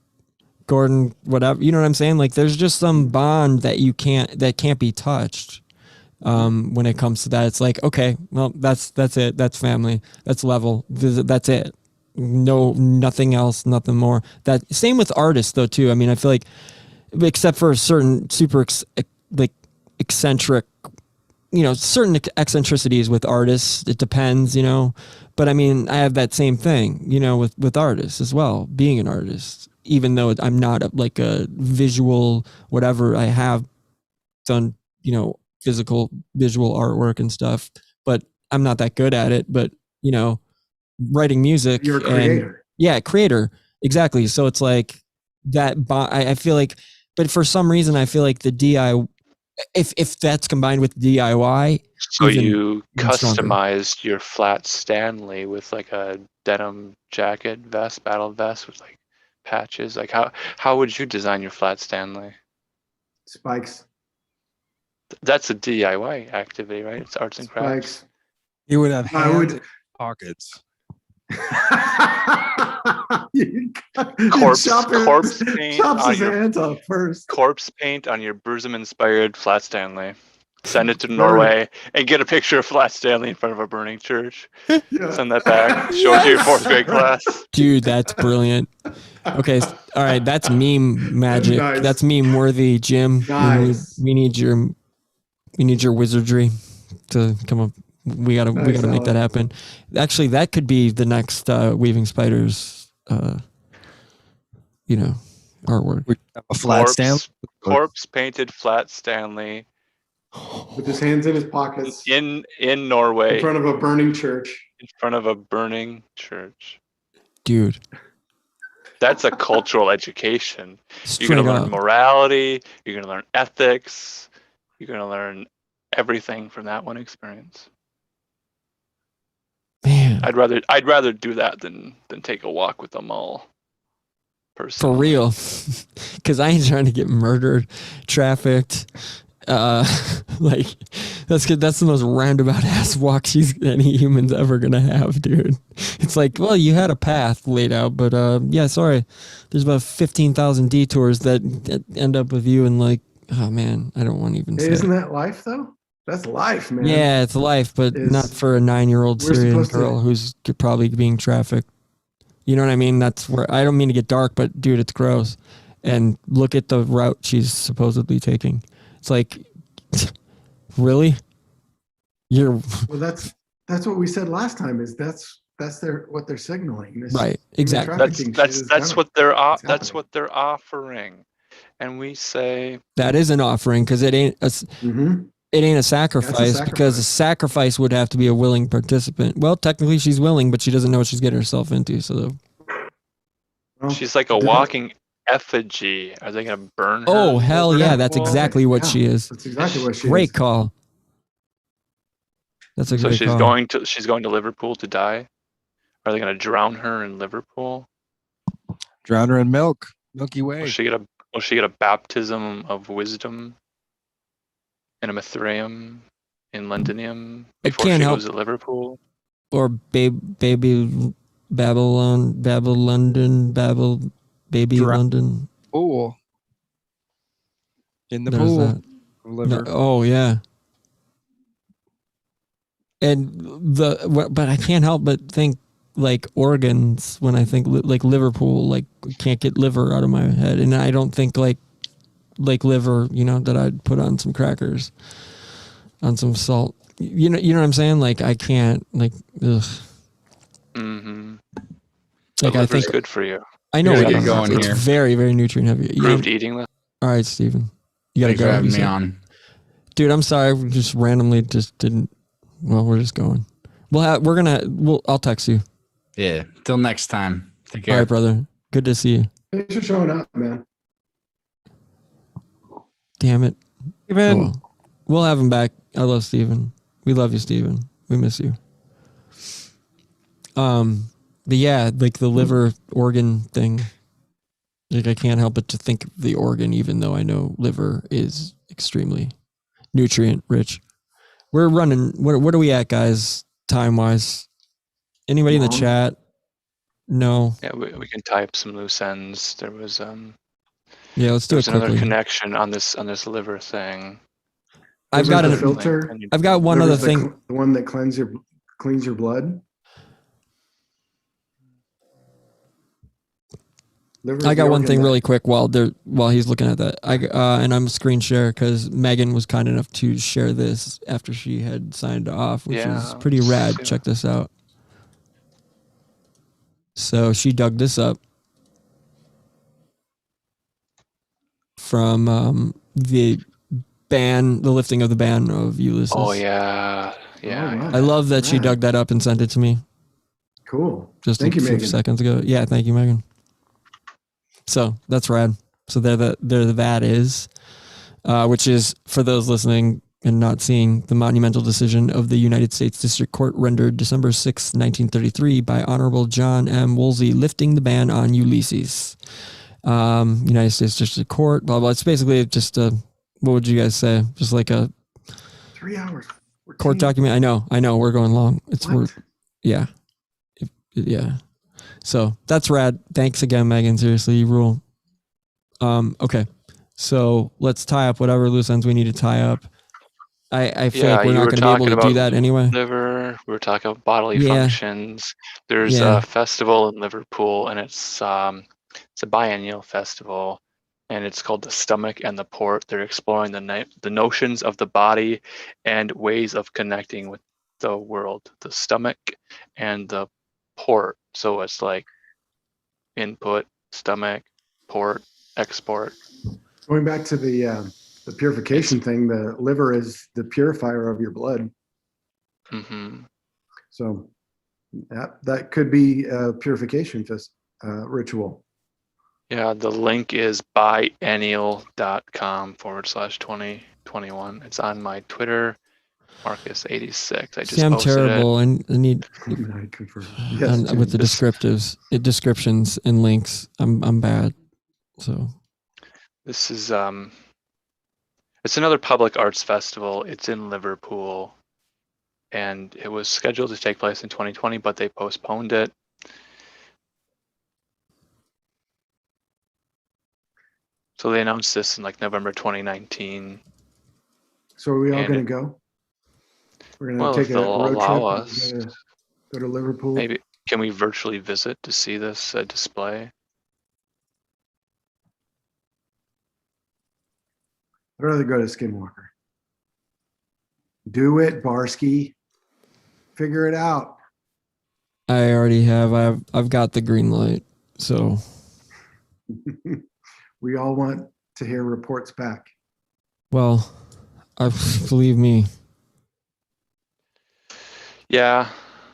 S3: Gordon, whatever, you know what I'm saying? Like there's just some bond that can't be touched. When it comes to that, it's like, okay, well, that's it. That's family. That's level. That's it. No, nothing else, nothing more. That same with artists though, too. I mean, I feel like, except for a certain super eccentric, certain eccentricities with artists, it depends, but I mean, I have that same thing, with artists as well, being an artist, even though I'm not like a visual, whatever. I have done, visual artwork and stuff, but I'm not that good at it. But writing music,
S5: you're a creator.
S3: Creator, exactly. So it's like that. I feel like, but for some reason, I feel like the DIY, if that's combined with DIY,
S6: so you customized your flat Stanley with like a denim jacket vest, battle vest with like patches. Like how would you design your flat Stanley?
S5: Spikes.
S6: That's a DIY activity, right? It's arts and crafts.
S4: You would have hands in pockets.
S6: Corpse paint on your
S5: hands off first.
S6: Corpse paint on your Burzum-inspired flat Stanley. Send it to Norway and get a picture of flat Stanley in front of a burning church. Send that back. Show it to your 4th grade class.
S3: Dude, that's brilliant. Okay, all right, that's meme magic. Nice. That's meme worthy, Jim.
S5: Nice.
S3: We need your wizardry to come up. We gotta make that happen. Actually, that could be the next Weavingspiders, artwork.
S4: A flat Stanley,
S6: corpse painted flat Stanley,
S5: with his hands in his pockets,
S6: in Norway,
S5: in front of a burning church.
S3: Dude,
S6: that's a cultural education. You're gonna learn morality. You're gonna learn ethics. You're gonna learn everything from that one experience.
S3: Man,
S6: I'd rather do that than take a walk with them all. Personally.
S3: For real, because I ain't trying to get murdered, trafficked. Like that's good. That's the most roundabout ass walk any human's ever gonna have, dude. It's like, well, you had a path laid out, but sorry, there's about 15,000 detours that end up with you, and like, oh man, I don't want to even say.
S5: Isn't that life though? That's life, man.
S3: Yeah, it's life, but not for a 9-year-old Syrian girl who's probably being trafficked. You know what I mean? That's where, I don't mean to get dark, but dude, it's gross. And look at the route she's supposedly taking. It's like, really?
S5: Well, that's what we said last time. Is that's what they're signaling.
S3: Right. Exactly.
S6: That's what they're offering, and we say
S3: that is an offering because it ain't. It ain't a sacrifice because a sacrifice would have to be a willing participant. Well, technically she's willing, but she doesn't know what she's getting herself into. So
S6: she's like a walking effigy. Are they gonna burn her?
S3: Oh hell yeah, that's exactly what she is.
S5: That's exactly what she
S3: Great
S5: is.
S3: call. That's a great
S6: she's
S3: call.
S6: she's going to Liverpool to die. Are they gonna drown her in Liverpool?
S4: Drown her in milk. Milky Way.
S6: Will she get a baptism of wisdom in a Mithraeum in Londinium before she goes to Liverpool?
S3: Or baby Babylon, London.
S4: Pool. In the
S3: There's
S4: pool.
S3: that.
S4: Liver.
S3: No, oh yeah. And but I can't help but think like organs when I think like Liverpool, like can't get liver out of my head, and I don't think like liver, that I'd put on some crackers, on some salt. You know what I'm saying? Like I can't ugh.
S6: Mm-hmm.
S3: Like I think
S6: good for you.
S3: I know
S8: it's
S3: very, very nutrient heavy.
S6: Proved eating this.
S3: All right, Steven. You gotta
S8: Thanks for having me on.
S3: Dude, I'm sorry. We just randomly just didn't. Well, we're just going. I'll text you.
S8: Yeah. Till next time. Take care.
S3: All right, brother. Good to see you.
S5: Thanks for showing up, man.
S3: Damn it.
S4: Steven.
S3: We'll have him back. I love Steven. We love you, Steven. We miss you. But yeah, like the liver organ thing. Like I can't help but to think of the organ, even though I know liver is extremely nutrient rich. We're running. What are we at, guys? Time wise, anybody in the chat? No.
S6: Yeah, we can type some loose ends. There was
S3: Yeah, let's do it quickly.
S6: Another connection on this liver thing.
S3: I've got a
S5: filter.
S3: I've got one other thing.
S5: The one that cleans your blood.
S3: I got one thing really quick while he's looking at that. And I'm screen share because Megan was kind enough to share this after she had signed off, which is pretty rad. Check this out. So she dug this up from the lifting of the ban of Ulysses.
S6: Oh yeah. Yeah.
S3: I love that she dug that up and sent it to me.
S5: Cool.
S3: Just a few seconds ago. Yeah, thank you, Megan. So that's rad. So there that is, which is for those listening and not seeing, the monumental decision of the United States District Court rendered December 6, 1933 by Honorable John M. Woolsey, lifting the ban on Ulysses. United States District Court, blah, blah. It's basically just what would you guys say? Just like a
S5: 3 hours.
S3: Court document. I know. We're going long. Yeah. Yeah. So that's rad. Thanks again, Megan. Seriously, you rule. Okay. So let's tie up whatever loose ends we need to tie up. I feel like we're not going to be able to do that anyway.
S6: Liver. We were talking about bodily functions. There's a festival in Liverpool, and it's a biennial festival, and it's called the Stomach and the Port. They're exploring the notions of the body and ways of connecting with the world. The stomach and the port. So it's like input, stomach, port, export.
S5: Going back to the purification thing, the liver is the purifier of your blood.
S6: Mm-hmm.
S5: So that could be a purification ritual.
S6: Yeah, the link is biennial.com/2021. It's on my Twitter, Marcus86. I just
S3: I'm
S6: posted
S3: terrible.
S6: it.
S3: I need
S5: Yes,
S3: with the descriptions and links. I'm bad. So
S6: this is it's another public arts festival. It's in Liverpool, and it was scheduled to take place in 2020, but they postponed it. So they announced this in like November 2019.
S5: So are we all going to go? We're going to take a road trip. Go to Liverpool.
S6: Maybe can we virtually visit to see this display?
S5: I'd rather go to Skinwalker. Do it, Barsky. Figure it out.
S3: I already have. I've got the green light. So
S5: we all want to hear reports back.
S3: Well, Believe me.
S6: Yeah,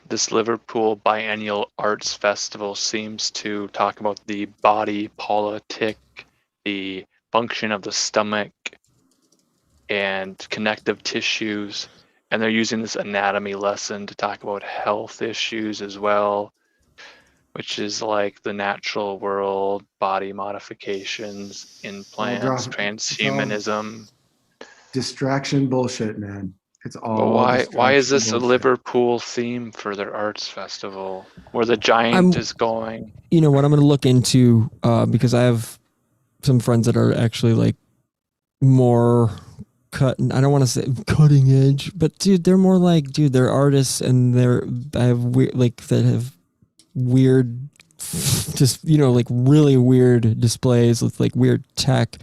S6: this Liverpool Biennial Arts Festival seems to talk about the body politic, the function of the stomach, and connective tissues. And they're using this anatomy lesson to talk about health issues as well, which is like the natural world, body modifications, implants, transhumanism.
S5: Distraction bullshit, man. It's
S6: But
S5: all
S6: why is this a
S5: bullshit.
S6: Liverpool theme for their arts festival where the giant is going?
S3: You know what I'm going to look into because I have some friends that are actually like more I don't want to say cutting edge, but dude, they're more like, dude, they're artists and I have weird, like that have weird, just, you know, like really weird displays with like weird tech.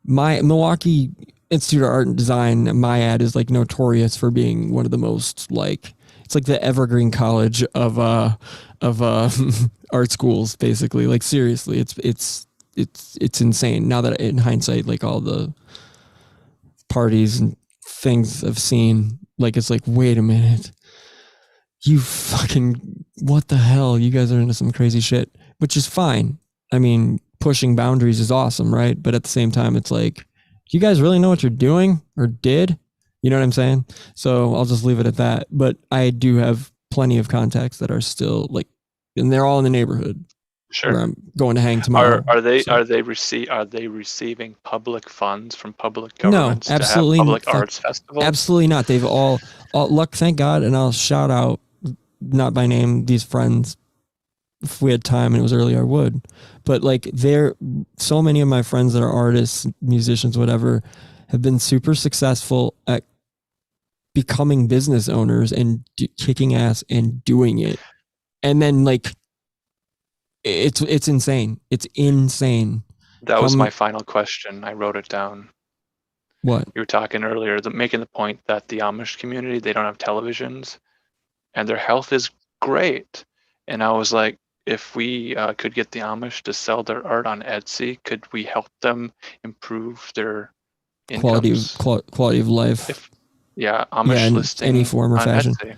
S3: My Milwaukee Institute of Art and Design, MIAD, is like notorious for being one of the most like, it's like the evergreen college of art schools, basically. Like seriously, it's insane. Now that in hindsight, like all the parties and things I've seen, like it's like, wait a minute, you fucking, what the hell? You guys are into some crazy shit, which is fine. I mean, pushing boundaries is awesome, right? But at the same time, it's like, you guys really know what you're doing or did? You know what I'm saying? So I'll just leave it at that. But I do have plenty of contacts that are still like, and they're all in the neighborhood.
S6: Sure.
S3: Where I'm going to hang tomorrow.
S6: Are they receiving public funds from public governments
S3: to have public
S6: arts festivals?
S3: Absolutely not. They've all luck, thank God, and I'll shout out, not by name, these friends. If we had time and it was early, I would. But like, so many of my friends that are artists, musicians, whatever, have been super successful at becoming business owners and kicking ass and doing it. And then like, it's insane. It's insane.
S6: That was my final question. I wrote it down.
S3: What?
S6: You were talking earlier, making the point that the Amish community, they don't have televisions and their health is great. And I was like, if we could get the Amish to sell their art on Etsy, could we help them improve their incomes?
S3: Quality of life?
S6: Amish listing
S3: any form or fashion.
S6: Etsy.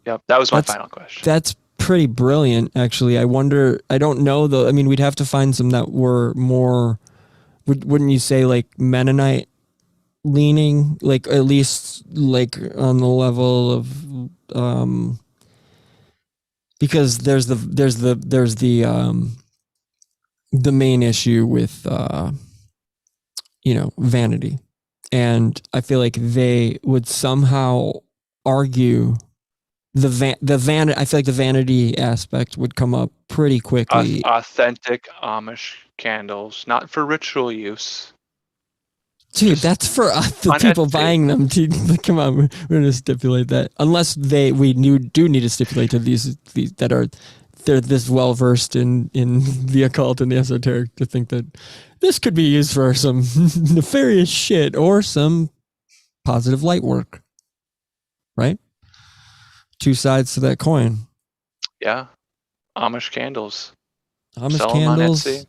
S6: Yep, that was my final question.
S3: That's pretty brilliant, actually. I wonder, I don't know though. I mean, we'd have to find some that were more, wouldn't you say, like Mennonite leaning, like at least like on the level of because there's the main issue with vanity, and I feel like they would somehow argue I feel like the vanity aspect would come up pretty quickly.
S6: Authentic Amish candles, not for ritual use.
S3: Dude, that's for the people buying them. Dude, come on, we're going to stipulate that. Unless we do need to stipulate to these that they're this well versed in the occult and the esoteric to think that this could be used for some nefarious shit or some positive light work, right? Two sides to that coin.
S6: Yeah, Amish candles.
S3: Amish candles.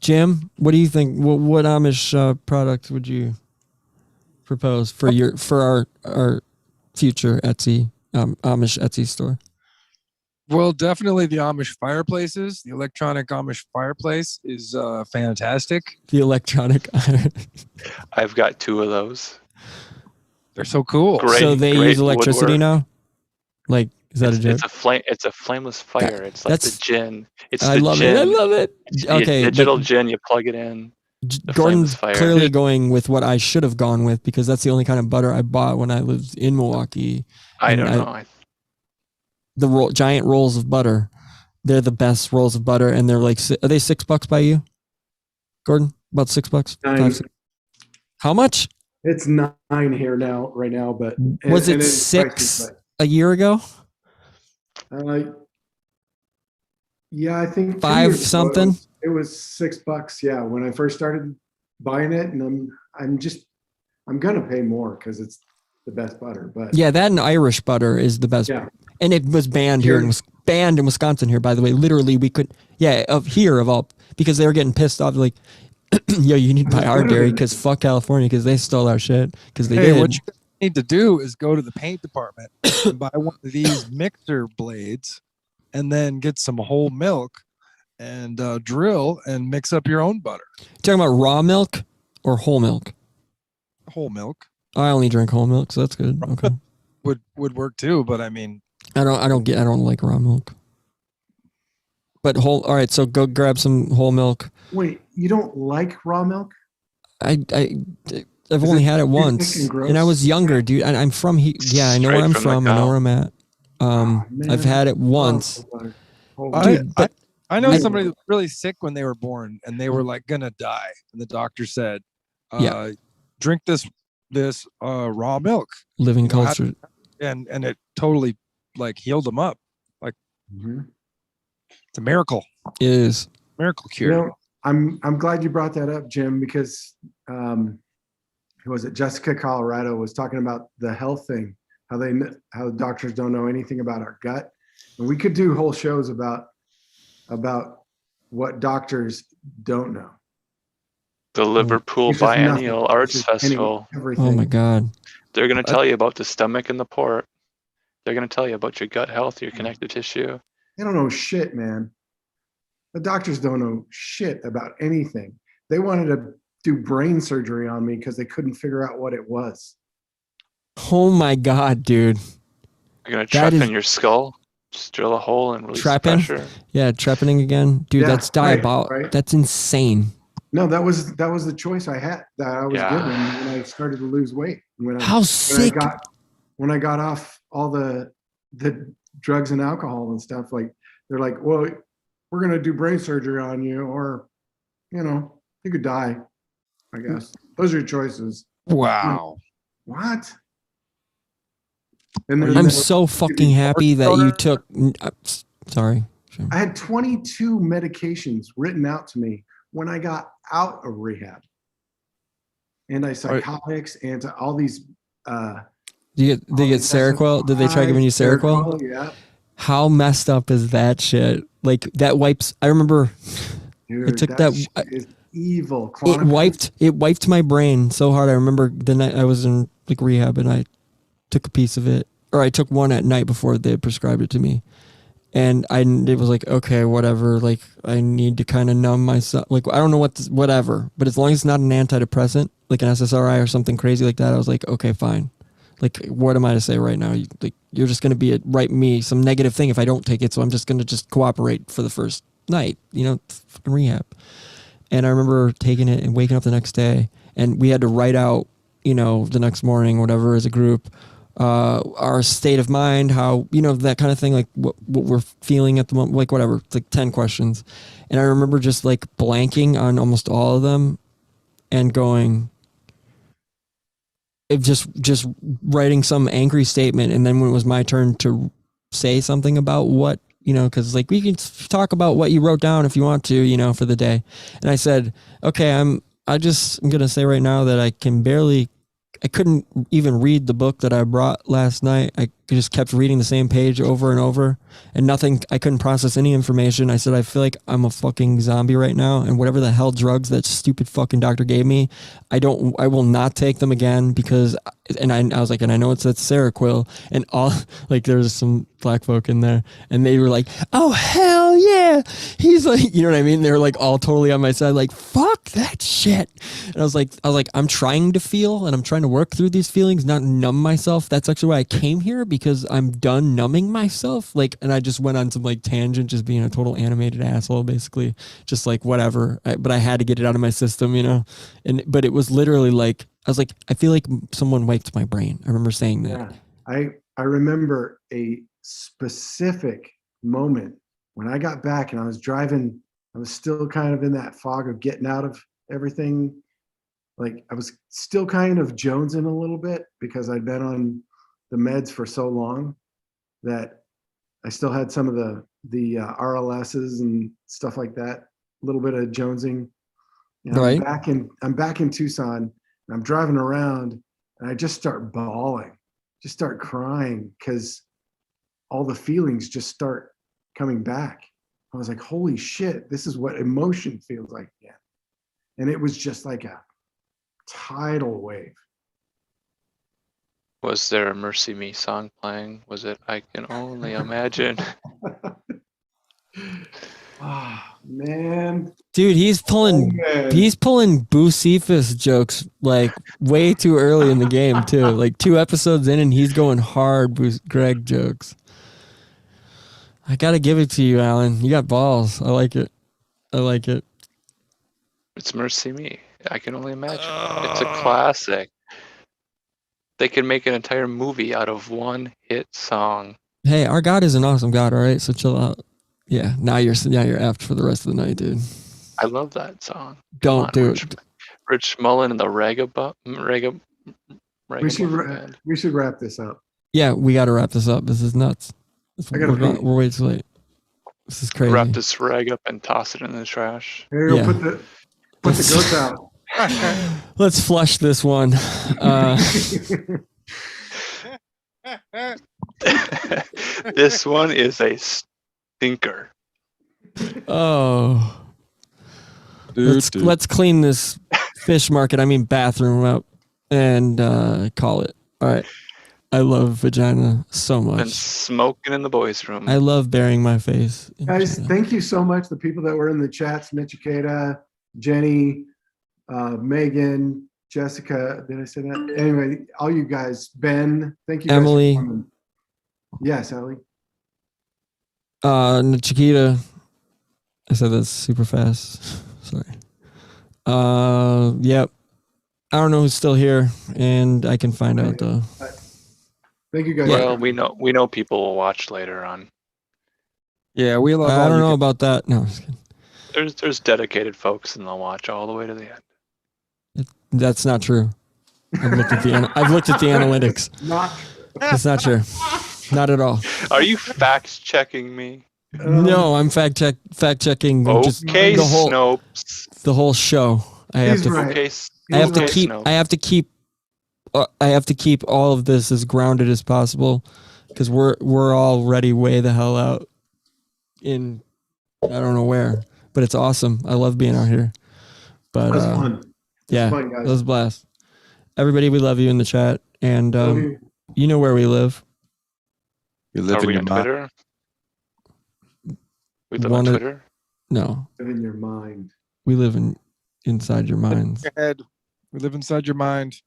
S3: Jim, what do you think? What Amish product would you propose for our future Etsy Amish Etsy store?
S4: Well, definitely the Amish fireplaces. The electronic Amish fireplace is fantastic.
S3: The electronic.
S6: I've got 2 of those.
S4: They're so cool.
S3: So they use electricity now? Like, is that a joke?
S6: It's a flameless fire. It's like the gin.
S3: I love it. Okay,
S6: digital gin. You plug it in.
S3: Gordon's clearly going with what I should have gone with because that's the only kind of butter I bought when I lived in Milwaukee.
S6: I don't know.
S3: The giant rolls of butter, they're the best rolls of butter, and they're like, are they $6 by you, Gordon? About $6?
S5: 9.
S3: How much?
S5: It's 9 here right now, but
S3: was it 6 a year ago?
S5: Yeah, I think
S3: 5 something.
S5: It was $6. Yeah, when I first started buying it, and I'm gonna pay more because it's the best butter. But
S3: yeah, that and Irish butter is the best. Yeah, and it was banned here in Wisconsin. Here, by the way, literally we could. Yeah, of all because they were getting pissed off. Like Yo, you need to buy
S5: It's
S3: our
S5: better
S3: dairy
S5: than-
S3: because fuck California because they stole our shit because they
S4: Hey,
S3: did.
S4: what you need to do is go to the paint department and buy one of these mixer blades, and then get some whole milk and drill and mix up your own butter.
S3: You talking about raw milk or whole milk?
S4: Whole milk
S3: I only drink whole milk, so that's good. Okay.
S4: would work too, but I mean,
S3: I don't like raw milk. But all right, so go grab some whole milk.
S5: Wait, you don't like raw milk?
S3: I've
S5: Is
S3: only
S5: it
S3: had it
S5: too
S3: once,
S5: thick and gross?
S3: and I was younger, dude. I'm from yeah, I know where
S6: Straight
S3: I'm
S6: from the
S3: from. I know
S6: cow.
S3: where I'm at.
S5: Man.
S3: I've had it once,
S5: Oh,
S3: dude. But
S4: I know
S3: I-
S4: somebody that was really sick when they were born, and they were like gonna die, and the doctor said,
S3: Yeah.
S4: drink this raw milk,
S3: living
S4: you know,
S3: culture
S4: and it totally like healed them up. Like
S5: Mhm.
S4: it's a miracle
S3: is
S4: cure.
S5: You know, I'm glad you brought that up, Jim, because who was it? Jessica Colorado was talking about the health thing, how doctors don't know anything about our gut, and we could do whole shows about what doctors don't know.
S6: The Liverpool
S5: It's just nothing.
S6: Biennial
S5: It's
S6: Arts
S5: just
S6: Festival.
S5: everything.
S3: oh my god.
S6: They're going to tell you about the stomach and the port. They're going to tell you about your gut health, your connective tissue.
S5: They don't know shit, man. The doctors don't know shit about anything. They wanted to do brain surgery on me because they couldn't figure out what it was.
S3: Oh my god, dude.
S6: They're going to
S3: That
S6: trap
S3: is-
S6: in your skull, just drill a hole and release
S3: Trap in?
S6: pressure.
S3: Yeah, trepanning again, dude.
S5: Yeah,
S3: That's
S5: right,
S3: diabolical.
S5: right.
S3: That's insane.
S5: No, that was the choice I had that I was
S6: Yeah.
S5: given when I started to lose weight.
S3: How sick.
S5: When I got off all the drugs and alcohol and stuff, like they're like, well, we're gonna do brain surgery on you, or you could die. I guess those are your choices.
S4: Wow.
S5: What? And
S3: I'm so fucking happy that you took. Sorry. Sure.
S5: I had 22 medications written out to me when I got out of rehab. Antipsychotics, all these.
S3: Did you get Seroquel? Did they try giving you Seroquel?
S5: Yeah.
S3: How messed up is that shit? Like that wipes. I remember.
S5: Dude,
S3: I took that.
S5: shit is evil.
S3: It wiped my brain so hard. I remember the night I was in like rehab and I took a piece of it, or I took one at night before they prescribed it to me. And it was like, okay, whatever. Like I need to kind of numb myself. Like I don't know whatever. But as long as it's not an antidepressant, like an SSRI or something crazy like that, I was like, okay, fine. Like what am I to say right now? You're just gonna write me some negative thing if I don't take it. So I'm just gonna cooperate for the first night. Fucking rehab. And I remember taking it and waking up the next day, and we had to write out, the next morning, whatever, as a group. Our state of mind, how, that kind of thing, like what we're feeling at the moment, like whatever, it's like 10 questions. And I remember just like blanking on almost all of them and going, just writing some angry statement. And then when it was my turn to say something about what, because like we can talk about what you wrote down if you want to, for the day. And I said, okay, I'm going to say right now that I couldn't even read the book that I brought last night. I just kept reading the same page over and over and I couldn't process any information. I said, I feel like I'm a fucking zombie right now. And whatever the hell drugs that stupid fucking doctor gave me, I will not take them again because, and I was like, and I know it's that Seroquel and all, like there's some black folk in there and they were like, oh hell yeah. He's like, you know what I mean? They were like all totally on my side, like, fuck that shit. And I was like, I'm trying to feel and I'm trying to work through these feelings, not numb myself. That's actually why I came here, because I'm done numbing myself. Like, and I just went on some like tangent, just being a total animated asshole, basically, just like whatever. But I had to get it out of my system, but it was literally like, I was like, I feel like someone wiped my brain. I remember saying that.
S5: Yeah. I remember a specific moment when I got back and I was driving. I was still kind of in that fog of getting out of everything. Like I was still kind of jonesing a little bit because I'd been on the meds for so long that I still had some of the RLSs and stuff like that. A little bit of jonesing.
S3: Right.
S5: I'm back in Tucson and I'm driving around and I just start bawling, just start crying because all the feelings just start coming back. I was like, holy shit, this is what emotion feels like again. and it was just like a tidal wave.
S6: Was there a Mercy Me song playing? Was it I Can Only Imagine?
S5: Ah, man.
S3: Dude, he's pulling
S5: man.
S3: Bucephus jokes like way too early in the game too. Like 2 episodes in and he's going hard Greg jokes. I gotta give it to you, Alan. You got balls. I like it.
S6: It's Mercy Me. I Can Only Imagine. It's a classic. They can make an entire movie out of one hit song.
S3: Hey, our God is an awesome God, all right? So chill out. Yeah, now you're effed for the rest of the night, dude.
S6: I love that song.
S3: Don't do it.
S6: Rich Mullen and the
S5: We should wrap this up.
S3: Yeah, we got to wrap this up. This is nuts. We're way too late. This is crazy.
S6: Wrap this rag up and toss it in the trash.
S5: Here, yeah. Put the goats out.
S3: Let's flush this one.
S6: This one is a stinker.
S3: Oh. Let's clean this bathroom up and call it. All right. I love vagina so much.
S6: And smoking in the boys' room.
S3: I love burying my face.
S5: Guys, thank you so much. The people that were in the chats, Michiketa, Jenny, Megan, Jessica, did I say that? Anyway, all you guys, Ben, thank you guys.
S3: Emily.
S5: For coming. Yes, Ellie.
S3: Chiquita. I said that super fast. Sorry. Yep. I don't know who's still here, and I can find out though.
S5: Thank you guys.
S6: Well, we know people will watch later on.
S4: Yeah, we love.
S3: I don't know about that. No, I'm just kidding.
S6: There's dedicated folks, and they'll watch all the way to the end.
S3: That's not true. I've looked at the analytics. That's not true. Not at all.
S6: Are you fact checking me?
S3: No, I'm fact checking.
S6: Okay,
S3: just
S6: Snopes.
S3: The whole show. I have to keep all of this as grounded as possible because we're already way the hell out in I don't know where, but it's awesome. I love being out here. But
S5: that's fun.
S3: Yeah,
S5: fun, guys.
S3: It was a blast. Everybody, we love you in the chat, and you know where we live.
S9: We live in your
S6: Twitter. We live on Twitter.
S3: No,
S5: live in your mind.
S3: We live inside your minds.
S4: We live inside your mind.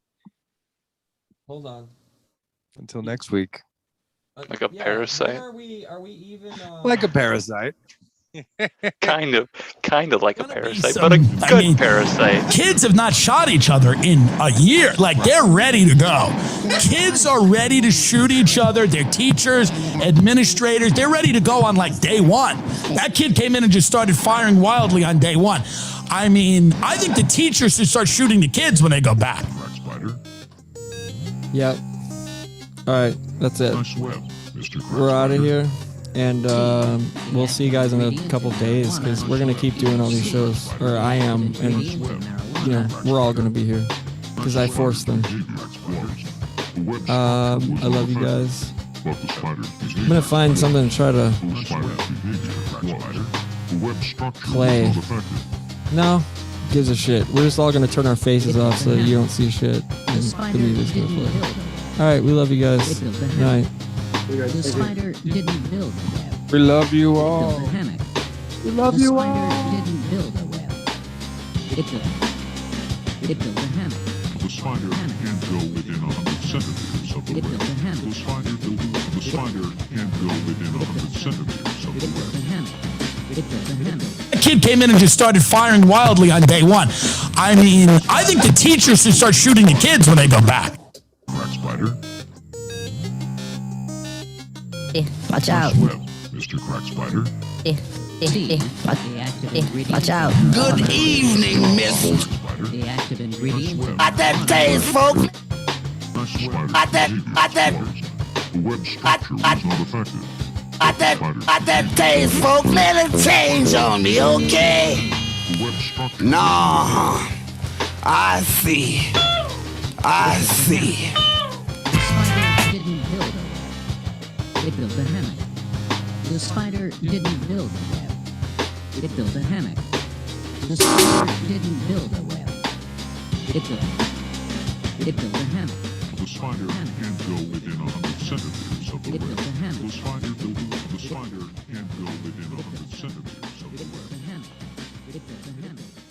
S3: Hold on.
S4: Until next week.
S6: Like a parasite.
S3: Are we even?
S4: Like a parasite.
S6: kind of like a parasite, but a good parasite.
S10: Kids have not shot each other in a year. Like, they're ready to go. Kids are ready to shoot each other. Their teachers, administrators, they're ready to go on like day one. That kid came in and just started firing wildly on day one. I mean, I think the teachers should start shooting the kids when they go back.
S3: Yep. All right, that's it. We're out of here. And we'll see you guys in a couple of days because we're going to keep doing all these shows. Or I am. And, you know, we're all going to be here because I forced them. I love you guys. I'm going to find something to try to... Clay. No. Gives a shit. We're just all going to turn our faces off so you don't see shit. And the music's going to play. All right. We love you guys. Good night.
S2: The spider didn't build a web.
S4: We love you
S2: It
S4: all.
S2: built a hammock.
S5: We love you all.
S2: The spider didn't build a web. It built a hammock.
S1: The spider can't go within 100 centimeters of the
S2: It built a
S1: web.
S2: hammock.
S1: The spider can't go within 100 centimeters of the
S2: It built a
S1: web.
S2: hammock. It built a hammock.
S10: That kid came in and just started firing wildly on day one. I mean, I think the teachers should start shooting the kids when they go back.
S1: Crack spider.
S11: Watch out.
S1: Mr. Crack Spider.
S11: Watch out. Good evening, miss.
S2: The active ingredient.
S11: Got that taste, folks. Got that.
S1: The web structure was not affected.
S11: Got that taste, folks. Let it change on me, okay?
S1: The web structure.
S7: No, I see. I see.
S2: The spider didn't build a web. It built a hammock. The spider didn't build a web. It built a hammock. The spider didn't build a web. It built a hammock.
S1: The spider can't go within 100 centimeters of the
S2: It
S1: web.
S2: built a hammock.
S1: The spider can't go within 100 centimeters of the
S2: It built
S1: web.
S2: a hammock. It built a hammock.